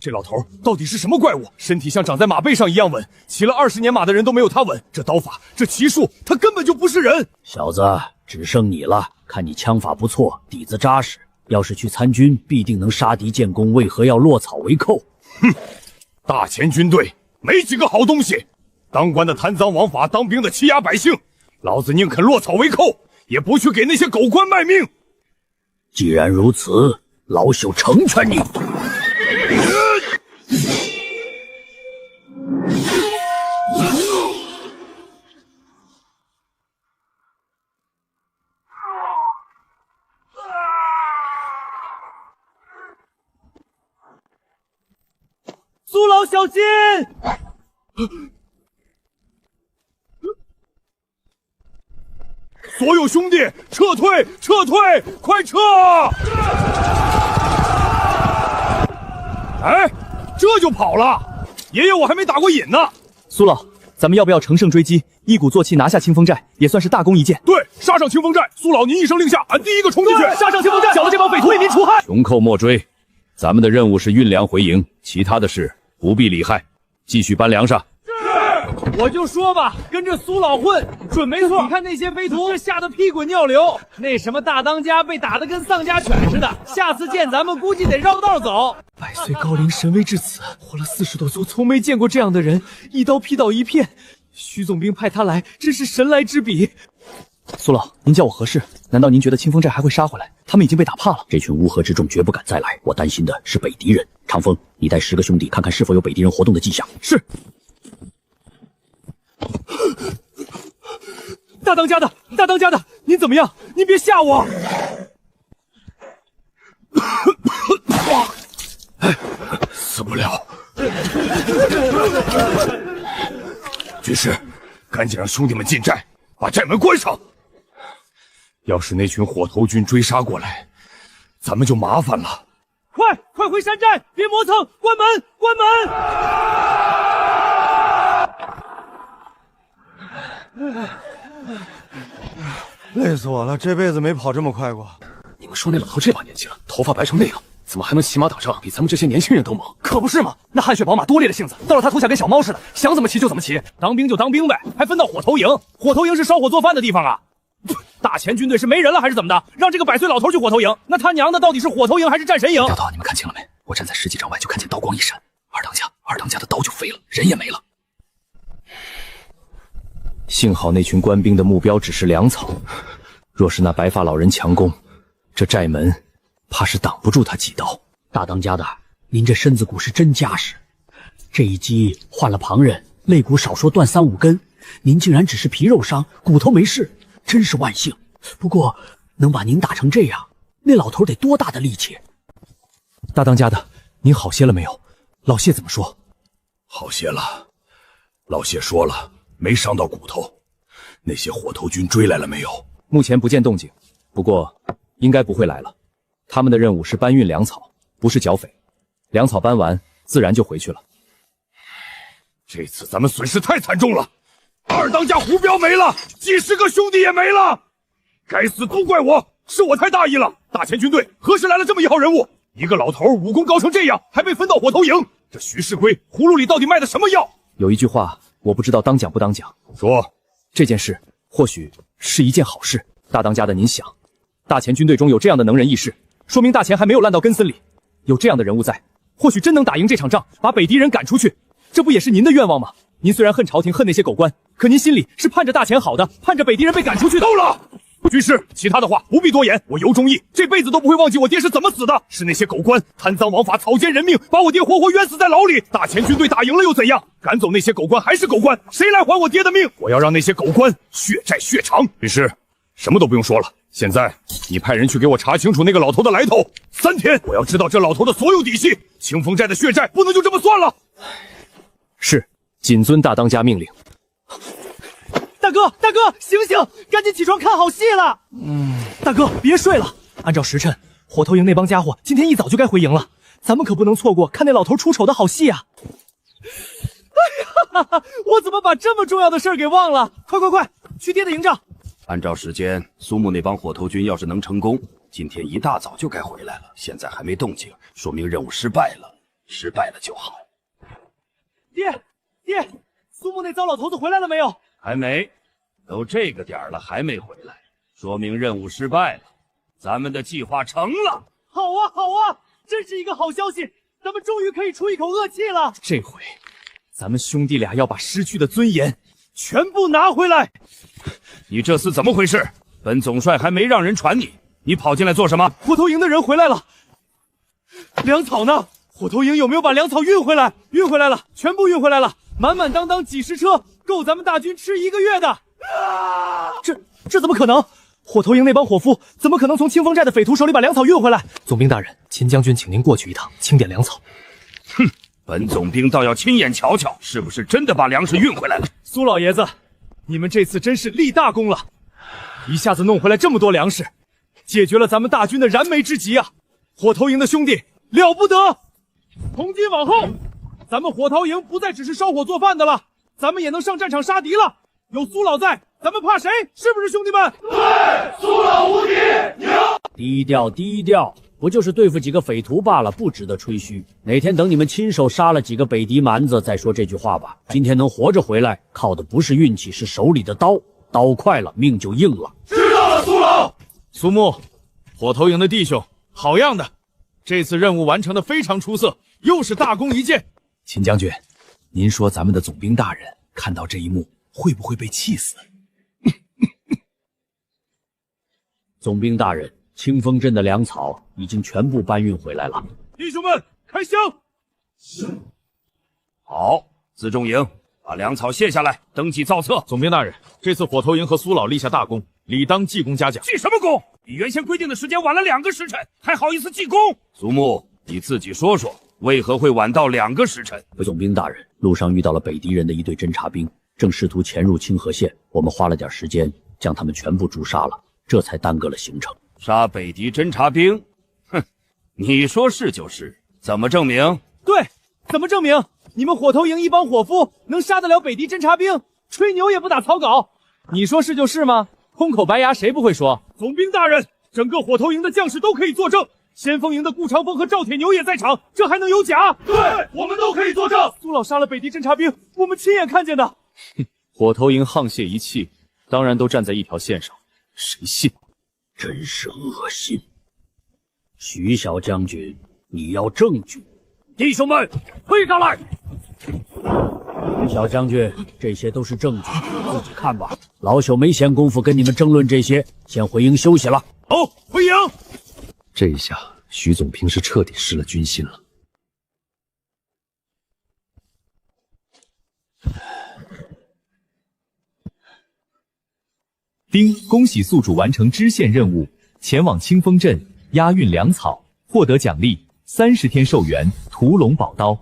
这老头到底是什么怪物？身体像长在马背上一样稳，骑了20年马的人都没有他稳。这刀法，这骑术，他根本就不是人。小子，只剩你了，看你枪法不错，底子扎实，要是去参军，必定能杀敌建功，为何要落草为寇？哼！大前军队没几个好东西，当官的贪赃枉法，当兵的欺压百姓。老子宁肯落草为寇，也不去给那些狗官卖命。既然如此，老朽成全你。苏老小心！所有兄弟撤退！撤退！快撤！哎，这就跑了！爷爷，我还没打过瘾呢。苏老，咱们要不要乘胜追击，一鼓作气拿下清风寨，也算是大功一件？对，杀上清风寨！苏老，您一声令下，俺第一个冲进去！杀上清风寨，剿了这帮匪徒，为民除害！穷寇莫追，咱们的任务是运粮回营，其他的事不必理会，继续搬粮食。我就说吧，跟着苏老混准没错。你看那些匪徒吓得屁滚尿流，那什么大当家被打得跟丧家犬似的，下次见咱们估计得绕道走。100岁高龄神威至此，活了40多岁，从没见过这样的人，一刀劈倒一片。徐总兵派他来，真是神来之笔。苏老，您叫我何事？难道您觉得清风寨还会杀回来？他们已经被打怕了。这群乌合之众绝不敢再来，我担心的是北敌人。长风，你带10个兄弟看看是否有北敌人活动的迹象。是。大当家的，大当家的，您怎么样？您别吓我！死不了。军师，赶紧让兄弟们进寨，把寨门关上。要是那群火头军追杀过来，咱们就麻烦了。快回山寨，别磨蹭！关门，关门！累死我了，这辈子没跑这么快过。你们说那老头这把年纪了，头发白成那样，怎么还能骑马打仗，比咱们这些年轻人都猛？可不是嘛！那汗血宝马多烈的性子，到了他头下跟小猫似的，想怎么骑就怎么骑。当兵就当兵呗，还分到火头营？火头营是烧火做饭的地方啊！大前军队是没人了还是怎么的？让这个100岁老头去火头营，那他娘的到底是火头营还是战神营？廖导，你们看清了没？我站在10几丈外就看见刀光一闪，二当家的刀就飞了，人也没了。幸好那群官兵的目标只是粮草，若是那白发老人强攻，这寨门怕是挡不住他几刀。大当家的，您这身子骨是真扎实，这一击换了旁人，肋骨少说断3、5根，您竟然只是皮肉伤，骨头没事，真是万幸。不过能把您打成这样，那老头得多大的力气？大当家的，您好些了没有？老谢怎么说？好些了，老谢说了，没伤到骨头。那些火头军追来了没有？目前不见动静，不过应该不会来了。他们的任务是搬运粮草，不是剿匪。粮草搬完，自然就回去了。这次咱们损失太惨重了，二当家胡彪没了，几10个兄弟也没了，该死，都怪我，是我太大意了。大前军队何时来了这么一号人物？一个老头武功高成这样，还被分到火头营，这徐世贵葫芦里到底卖的什么药？有一句话，我不知道当讲不当讲。说这件事或许是一件好事。大当家的，您想，大前军队中有这样的能人异士，说明大前还没有烂到根森里。有这样的人物在，或许真能打赢这场仗，把北敌人赶出去。这不也是您的愿望吗？您虽然恨朝廷，恨那些狗官，可您心里是盼着大前好的，盼着北敌人被赶出去的。够了！军师，其他的话不必多言，我尤忠义这辈子都不会忘记我爹是怎么死的。是那些狗官贪赃枉法、草菅人命，把我爹活活冤死在牢里。大前军队打赢了又怎样？赶走那些狗官还是狗官，谁来还我爹的命？我要让那些狗官血债血偿。军师，什么都不用说了，现在你派人去给我查清楚那个老头的来头。3天，我要知道这老头的所有底细。清风寨的血债不能就这么算了。是，谨遵大当家命令。大哥，醒醒，赶紧起床看好戏了。大哥别睡了，按照时辰，火头营那帮家伙今天一早就该回营了，咱们可不能错过看那老头出丑的好戏啊。哎呀，我怎么把这么重要的事儿给忘了？快，去爹的营帐。按照时间，苏木那帮火头军要是能成功，今天一大早就该回来了，现在还没动静，说明任务失败了。失败了就好。爹，苏木那糟老头子回来了没有？还没，都这个点了还没回来，说明任务失败了，咱们的计划成了。好啊，真是一个好消息，咱们终于可以出一口恶气了。这回，咱们兄弟俩要把失去的尊严全部拿回来。你这厮怎么回事？本总帅还没让人传你，你跑进来做什么？火头营的人回来了，粮草呢？火头营有没有把粮草运回来？运回来了，全部运回来了，满满当当几10车，够咱们大军吃1个月的。这怎么可能？火头营那帮伙夫怎么可能从清风寨的匪徒手里把粮草运回来？总兵大人，秦将军请您过去一趟，清点粮草。哼，本总兵倒要亲眼瞧瞧，是不是真的把粮食运回来了。苏老爷子，你们这次真是立大功了，一下子弄回来这么多粮食，解决了咱们大军的燃眉之急啊！火头营的兄弟了不得！从今往后，咱们火头营不再只是烧火做饭的了，咱们也能上战场杀敌了。有苏老在，咱们怕谁？是不是兄弟们？对，苏老无敌，牛！低调，不就是对付几个匪徒罢了，不值得吹嘘。哪天等你们亲手杀了几个北敌蛮子再说这句话吧。今天能活着回来，靠的不是运气，是手里的刀，刀快了，命就硬了。知道了，苏老。苏木，火头营的弟兄，好样的！这次任务完成的非常出色，又是大功一件。秦将军，您说咱们的总兵大人看到这一幕，会不会被气死？总兵大人，清风镇的粮草已经全部搬运回来了。弟兄们，开箱！好，辎重营把粮草卸下来，登记造册。总兵大人，这次火头营和苏老立下大功，理当记功嘉奖。记什么功？比原先规定的时间晚了2个时辰，还好意思记功？苏木，你自己说说，为何会晚到2个时辰？总兵大人，路上遇到了北敌人的一队侦察兵，正试图潜入清河县，我们花了点时间将他们全部诛杀了，这才耽搁了行程。杀北敌侦察兵？哼，你说是就是，怎么证明？对，怎么证明？你们火头营一帮伙夫能杀得了北敌侦察兵？吹牛也不打草稿。你说是就是吗？空口白牙谁不会说？总兵大人，整个火头营的将士都可以作证，先锋营的顾长风和赵铁牛也在场，这还能有假？对，我们都可以作证。苏老杀了北敌侦察兵，我们亲眼看见的。火头营沆瀣一气，当然都站在一条线上，谁信？真是恶心！徐小将军，你要证据！弟兄们，退下来！徐小将军，这些都是证据，自己看吧。老朽没闲工夫跟你们争论这些，先回营休息了。好，回营。这一下，徐总兵是彻底失了军心了。丁，恭喜宿主完成支线任务，前往清风镇押运粮草，获得奖励30天寿元屠龙宝刀。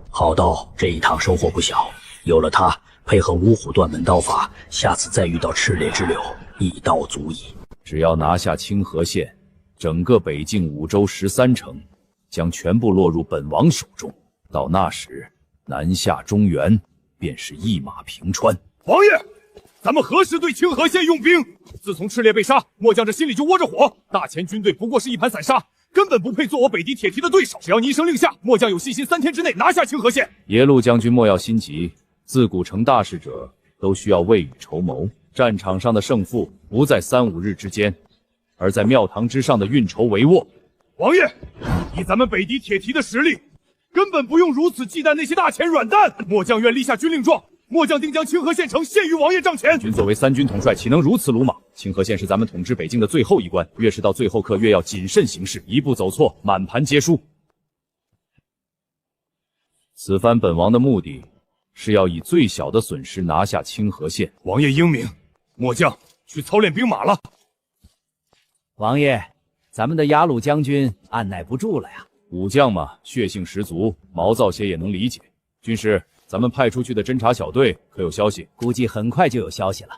好刀，这一趟收获不小，有了它，配合五虎断门刀法，下次再遇到赤烈之流，一刀足矣。只要拿下清河县，整个北境5州13城将全部落入本王手中。到那时，南下中原便是一马平川。王爷，咱们何时对清河县用兵？自从赤烈被杀，末将这心里就窝着火。大前军队不过是一盘散沙，根本不配做我北敌铁蹄的对手。只要你一声令下，末将有信心3天之内拿下清河县。耶路将军莫要心急，自古成大事者都需要未雨绸缪。战场上的胜负不在3、5日之间，而在庙堂之上的运筹帷幄。王爷，以咱们北敌铁蹄的实力，根本不用如此忌惮那些大钱软蛋。末将愿立下军令状，末将定将清河县城献于王爷帐前。君作为3军统帅，岂能如此鲁莽？清河县是咱们统治北境的最后一关，越是到最后刻，越要谨慎行事，一步走错，满盘皆输。此番本王的目的是要以最小的损失拿下清河县。王爷英明，末将去操练兵马了。王爷，咱们的雅鲁将军按耐不住了呀。武将嘛，血性十足，毛躁些也能理解。军师，咱们派出去的侦察小队可有消息？估计很快就有消息了。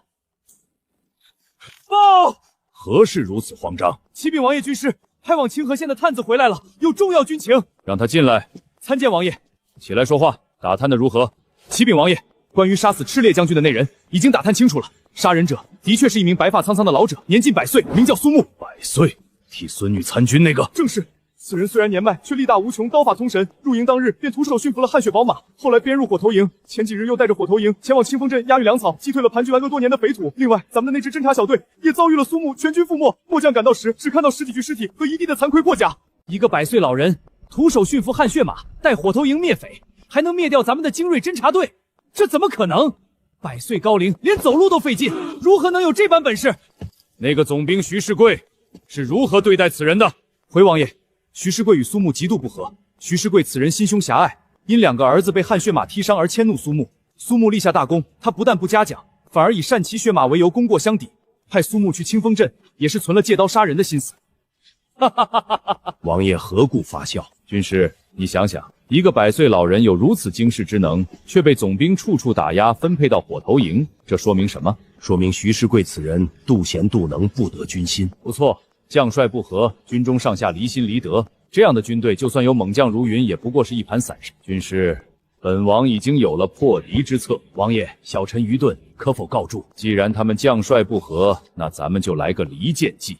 报！何事如此慌张？启禀王爷，军师派往清河县的探子回来了，有重要军情。让他进来。参见王爷。起来说话，打探的如何？启禀王爷，关于杀死赤烈将军的那人已经打探清楚了。杀人者的确是一名白发苍苍的老者，年近100岁，名叫苏木。100岁，替孙女参军那个？正是。此人虽然年迈，却力大无穷，刀法通神。入营当日便徒手驯服了汗血宝马，后来编入火头营。前几日又带着火头营前往清风镇押运粮草，击退了盘踞完恶多年的匪土。另外，咱们的那支侦察小队也遭遇了苏木全军覆没。末将赶到时，只看到10几具尸体和一地的残盔破甲。一个100岁老人徒手驯服汗血马，带火头营灭匪，还能灭掉咱们的精锐侦察队，这怎么可能？100岁高龄，连走路都费劲，如何能有这般本事？那个总兵徐世贵是如何对待此人的？回王爷，徐世贵与苏木极度不和。徐世贵此人心胸狭隘，因2个儿子被汗血马踢伤而迁怒苏木。苏木立下大功，他不但不嘉奖，反而以善骑血马为由功过相抵，派苏木去清风镇，也是存了借刀杀人的心思。哈哈哈哈哈！王爷何故发笑？军师，你想想，一个100岁老人有如此经世之能，却被总兵处处打压，分配到火头营，这说明什么？说明徐世贵此人妒贤妒能，不得军心。不错，将帅不和，军中上下离心离德，这样的军队就算有猛将如云，也不过是一盘散沙。军师，本王已经有了破敌之策。王爷，小臣愚钝，可否告诸？既然他们将帅不和，那咱们就来个离间计。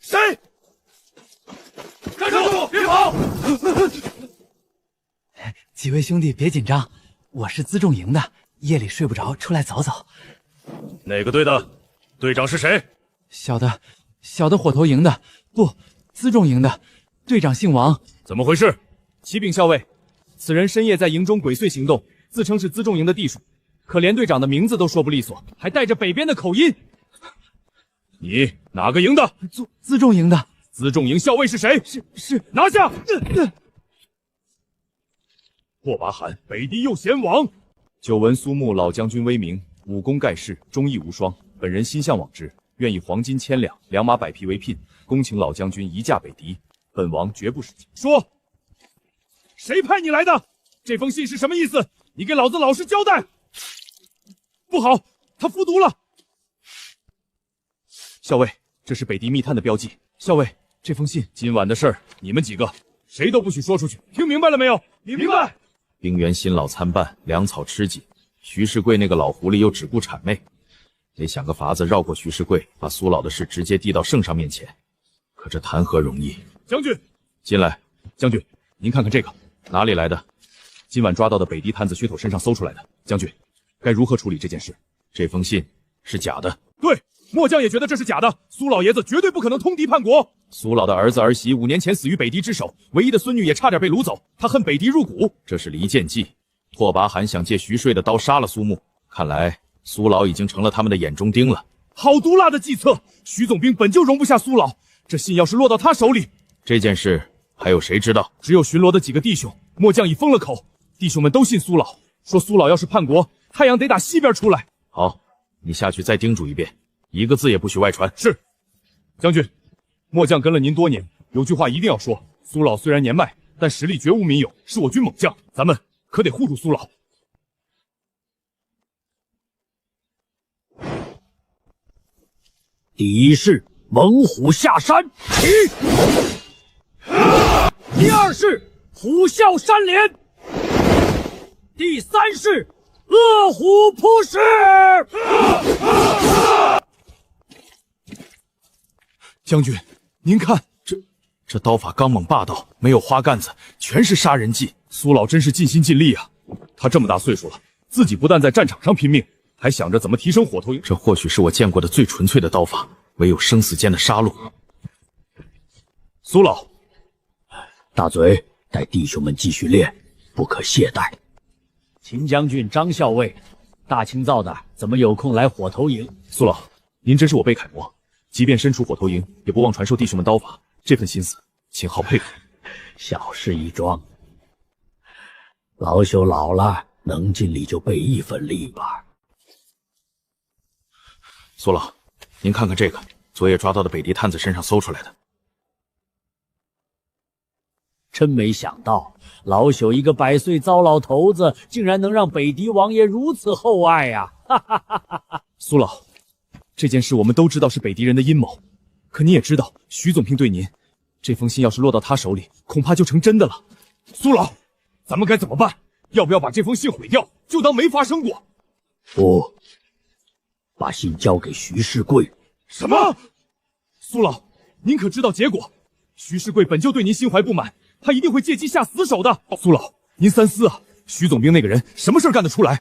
谁？站住！别跑！几位兄弟别紧张，我是辎重营的，夜里睡不着，出来走走。哪个队的？队长是谁？小的火头营的，不，辎重营的，队长姓王。怎么回事？启禀校尉，此人深夜在营中鬼祟行动，自称是辎重营的地属，可连队长的名字都说不利索，还带着北边的口音。你哪个营的？辎重营的。辎重营校尉是谁？是拿下！拓跋罕，北狄右贤王。久闻苏木老将军威名，武功盖世，忠义无双。本人心向往之，愿以黄金1000两、2马百匹为聘，恭请老将军移驾北狄。本王绝不使情。说，谁派你来的？这封信是什么意思？你给老子老实交代！不好，他服毒了。校尉，这是北狄密探的标记。校尉，这封信今晚的事儿，你们几个谁都不许说出去，听明白了没有？明白。兵员新老参半，粮草吃紧。徐世贵那个老狐狸又只顾谄媚，得想个法子绕过徐世贵，把苏老的事直接递到圣上面前。可这谈何容易？将军，进来。将军，您看看这个，哪里来的？今晚抓到的北狄探子薛妥身上搜出来的。将军，该如何处理这件事？这封信是假的。对，末将也觉得这是假的。苏老爷子绝对不可能通敌叛国。苏老的儿子儿媳5年前死于北狄之手，唯一的孙女也差点被掳走，他恨北狄入骨。这是离间计。拓跋罕想借徐税的刀杀了苏木，看来苏老已经成了他们的眼中钉了。好毒辣的计策！徐总兵本就容不下苏老，这信要是落到他手里，这件事还有谁知道？只有巡逻的几个弟兄。末将已封了口，弟兄们都信苏老，说苏老要是叛国，太阳得打西边出来。好，你下去再叮嘱一遍，一个字也不许外传。是，将军。末将跟了您多年，有句话一定要说：苏老虽然年迈，但实力绝无民有，是我军猛将，咱们可得护住苏老。第一式猛虎下山，起；第二式虎啸山连，第三式恶虎扑食。将军，您看，这刀法刚猛霸道，没有花干子，全是杀人计。苏老真是尽心尽力啊！他这么大岁数了，自己不但在战场上拼命，还想着怎么提升火头营。这或许是我见过的最纯粹的刀法，唯有生死间的杀戮。苏老，大嘴，带弟兄们继续练，不可懈怠。秦将军、张校尉，大清早的怎么有空来火头营？苏老，您真是我辈楷模，即便身处火头营，也不忘传授弟兄们刀法。这份心思，请好佩服。小事一桩，老朽老了，能尽力就备一份力吧。苏老，您看看这个，昨夜抓到的北狄探子身上搜出来的。真没想到，老朽一个100岁糟老头子，竟然能让北狄王爷如此厚爱呀！哈哈哈哈哈！苏老，这件事我们都知道是北狄人的阴谋，可你也知道，徐总兵对您，这封信要是落到他手里，恐怕就成真的了。苏老，咱们该怎么办？要不要把这封信毁掉，就当没发生过？不，把信交给徐世贵。什么？苏老，您可知道结果？徐世贵本就对您心怀不满，他一定会借机下死手的。苏老，您三思啊！徐总兵那个人什么事干得出来？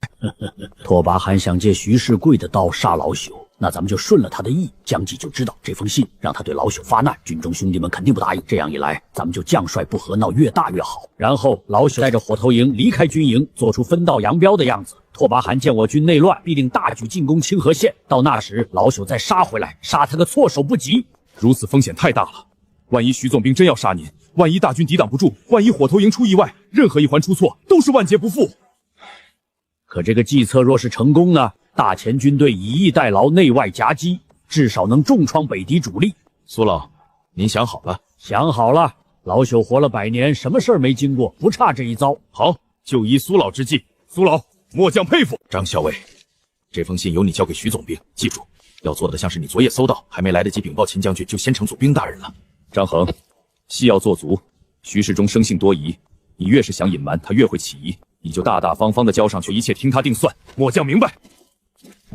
拓跋罕想借徐世贵的刀杀老朽，那咱们就顺了他的意，将计就知道这封信让他对老朽发难，军中兄弟们肯定不答应。这样一来，咱们就将帅不和，闹越大越好。然后老朽带着火头营离开军营，做出分道扬镳的样子。拓跋罕见我军内乱，必定大举进攻清河县。到那时，老朽再杀回来，杀他个措手不及。如此风险太大了，万一徐总兵真要杀您，万一大军抵挡不住，万一火头营出意外，任何一环出错，都是万劫不复。可这个计策若是成功呢？大前军队以逸待劳，内外夹击，至少能重创北狄主力。苏老，您想好了？想好了。老朽活了100年，什么事儿没经过，不差这一招。好，就依苏老之计。苏老，末将佩服。张校尉，这封信由你交给徐总兵，记住，要做的像是你昨夜搜到，还没来得及禀报秦将军，就先成总兵大人了。张衡，戏要做足。徐世忠生性多疑，你越是想隐瞒，他越会起疑。你就大大方方的交上去，一切听他定算。末将明白。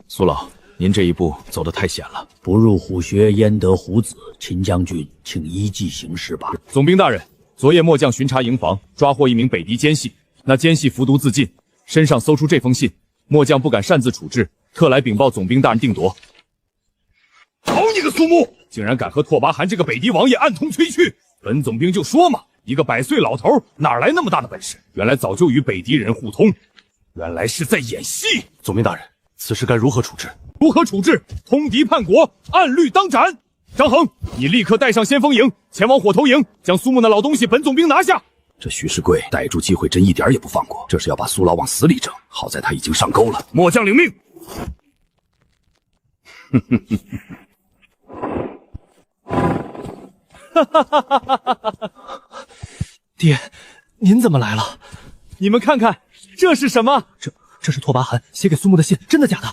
苏老，您这一步走得太险了。不入虎穴，焉得虎子？秦将军，请依计行事吧。总兵大人，昨夜末将巡查营房，抓获一名北狄奸细，那奸细服毒自尽，身上搜出这封信，末将不敢擅自处置，特来禀报总兵大人定夺。好你个苏木，竟然敢和拓跋罕这个北狄王爷暗通催去！本总兵就说嘛，一个100岁老头哪来那么大的本事？原来早就与北狄人互通。原来是在演戏。总兵大人，此事该如何处置？如何处置？通敌叛国，按律当斩。张衡，你立刻带上先锋营，前往火头营，将苏木那老东西本总兵拿下。这徐世贵逮住机会真一点也不放过，这是要把苏老往死里整。好在他已经上钩了。末将领命。爹，您怎么来了？你们看看，这是什么？这是拓跋汗写给苏木的信，真的假的？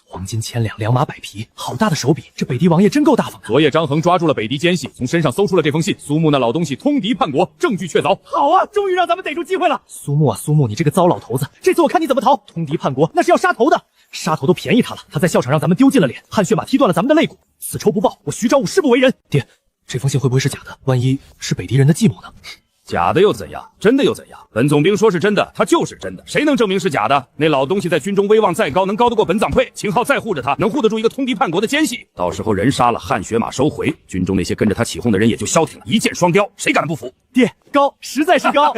黄金1000两，良马100匹，好大的手笔！这北狄王爷真够大方的。昨夜张衡抓住了北狄奸细，从身上搜出了这封信。苏木那老东西通敌叛国，证据确凿。好啊，终于让咱们逮住机会了！苏木啊，苏木，你这个糟老头子，这次我看你怎么逃！通敌叛国，那是要杀头的，杀头都便宜他了。他在校场让咱们丢尽了脸，汗血马踢断了咱们的肋骨，此仇不报，我徐昭武誓不为人。爹，这封信会不会是假的？万一是北狄人的计谋呢？假的又怎样？真的又怎样？本总兵说是真的，他就是真的，谁能证明是假的？那老东西在军中威望再高，能高得过本掌柜？秦昊再护着他，能护得住一个通敌叛国的奸细？到时候人杀了，汗血马收回，军中那些跟着他起哄的人也就消停了，一箭双雕，谁敢不服？爹，高，实在是高！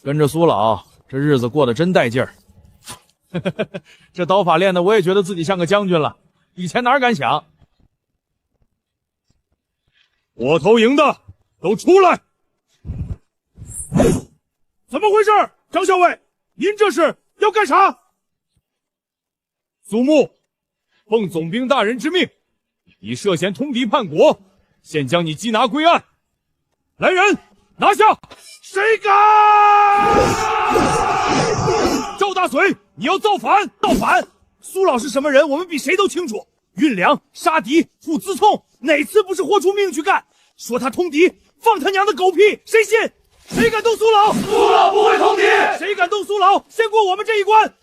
跟着苏老，这日子过得真带劲儿。这刀法练的，我也觉得自己像个将军了，以前哪敢想？火头营的都出来！怎么回事？张校尉，您这是要干啥？苏木，奉总兵大人之命，你涉嫌通敌叛国，现将你缉拿归案。来人，拿下！谁敢？赵大嘴，你要造反！造反！苏老是什么人，我们比谁都清楚。运粮、杀敌、付辎葱，哪次不是豁出命去干？说他通敌，放他娘的狗屁！谁信？谁敢动苏老？苏老不会通敌！谁敢动苏老，先过我们这一关！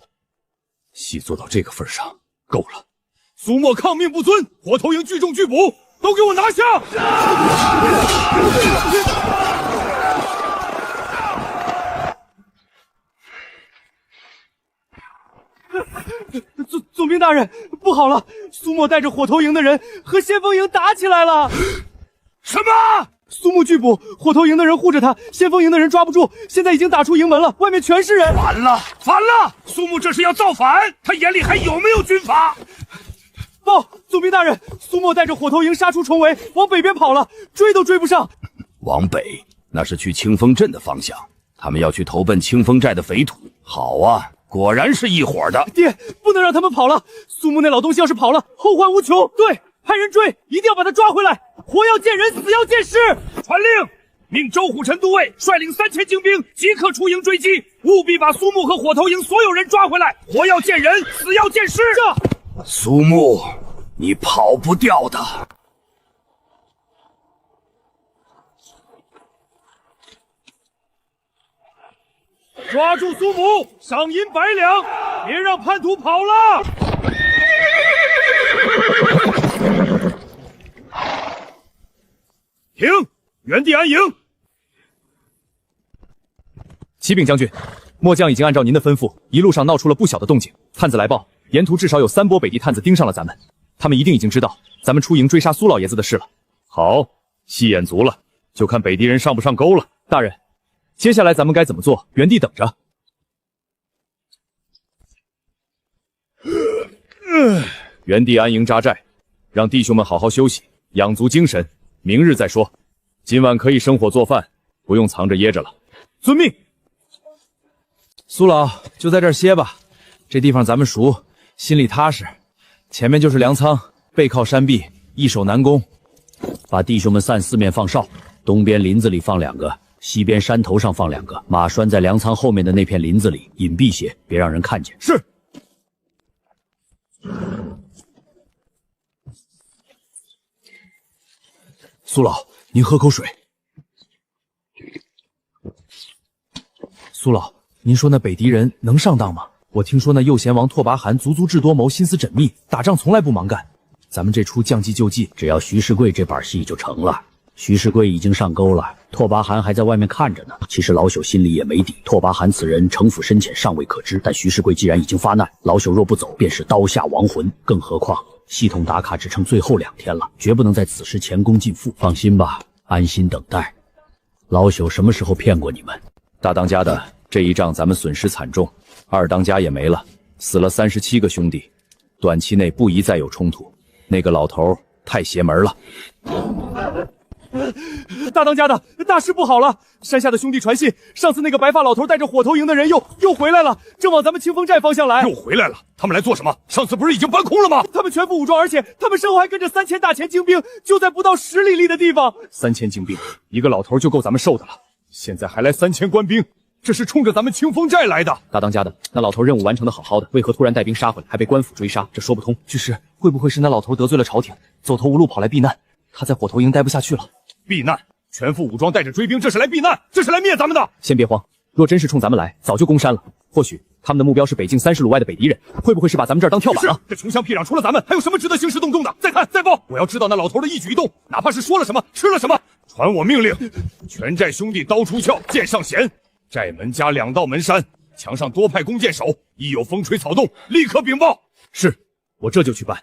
戏做到这个份上，够了。苏沫抗命不遵，火头营聚众拒捕，都给我拿下！总兵大人，不好了！苏沫带着火头营的人和先锋营打起来了！什么？苏木拒捕，火头营的人护着他，先锋营的人抓不住，现在已经打出营门了，外面全是人。完了，完了！苏木这是要造反，他眼里还有没有军法？报，总兵大人，苏沫带着火头营杀出重围，往北边跑了，追都追不上。往北，那是去清风镇的方向，他们要去投奔清风寨的匪土。好啊，果然是一伙的。爹，不能让他们跑了，苏木那老东西要是跑了，后患无穷。对，派人追，一定要把他抓回来。活要见人，死要见尸。传令，命周虎臣都尉率领3000精兵，即刻出营追击，务必把苏木和火头营所有人抓回来。活要见人，死要见尸。苏木，你跑不掉的。抓住苏母，赏银100两，别让叛徒跑了。停！原地安营。启禀将军，末将已经按照您的吩咐，一路上闹出了不小的动静。探子来报，沿途至少有3波北狄探子盯上了咱们，他们一定已经知道咱们出营追杀苏老爷子的事了。好，戏演足了，就看北狄人上不上钩了。大人，接下来咱们该怎么做？原地等着。原地安营扎寨，让弟兄们好好休息，养足精神，明日再说。今晚可以生火做饭，不用藏着掖着了。遵命。苏老就在这儿歇吧，这地方咱们熟，心里踏实。前面就是粮仓，背靠山壁，易守难攻。把弟兄们散4面放哨，东边林子里放2个，西边山头上放2个，马拴在粮仓后面的那片林子里，隐蔽些，别让人看见。是。苏老，您喝口水。苏老，您说那北狄人能上当吗？我听说那右贤王拓跋汗足智多谋，心思缜密，打仗从来不忙干。咱们这出降计救济，只要徐世贵这板戏就成了。徐世贵已经上钩了，拓跋汗还在外面看着呢。其实老朽心里也没底，拓跋汗此人城府深浅尚未可知，但徐世贵既然已经发难，老朽若不走，便是刀下亡魂。更何况系统打卡只剩最后2天了，绝不能在此时前功尽弃。放心吧，安心等待。老朽什么时候骗过你们？大当家的，这一仗咱们损失惨重，二当家也没了，死了37个兄弟，短期内不宜再有冲突。那个老头太邪门了。大当家的，大事不好了！山下的兄弟传信，上次那个白发老头带着火头营的人又回来了，正往咱们清风寨方向来。又回来了？他们来做什么？上次不是已经搬空了吗？他们全副武装，而且他们身后还跟着3000大前精兵，就在不到10里地的地方。3000精兵，一个老头就够咱们受的了，现在还来3000官兵，这是冲着咱们清风寨来的。大当家的，那老头任务完成的好好的，为何突然带兵杀回来，还被官府追杀？这说不通。巨师，会不会是那老头得罪了朝廷，走投无路跑来避难？他在火头营待不下去了。避难？全副武装带着追兵，这是来避难，这是来灭咱们的。先别慌，若真是冲咱们来，早就攻山了。或许他们的目标是北境30鲁外的北敌人，会不会是把咱们这儿当跳板了？这穷乡僻壤除了咱们，还有什么值得兴师动众的？再探再报，我要知道那老头的一举一动，哪怕是说了什么，吃了什么。传我命令，全寨兄弟刀出鞘，剑上弦。寨门加2道门山，墙上多派弓箭手，一有风吹草动，立刻禀报。是，我这就去办。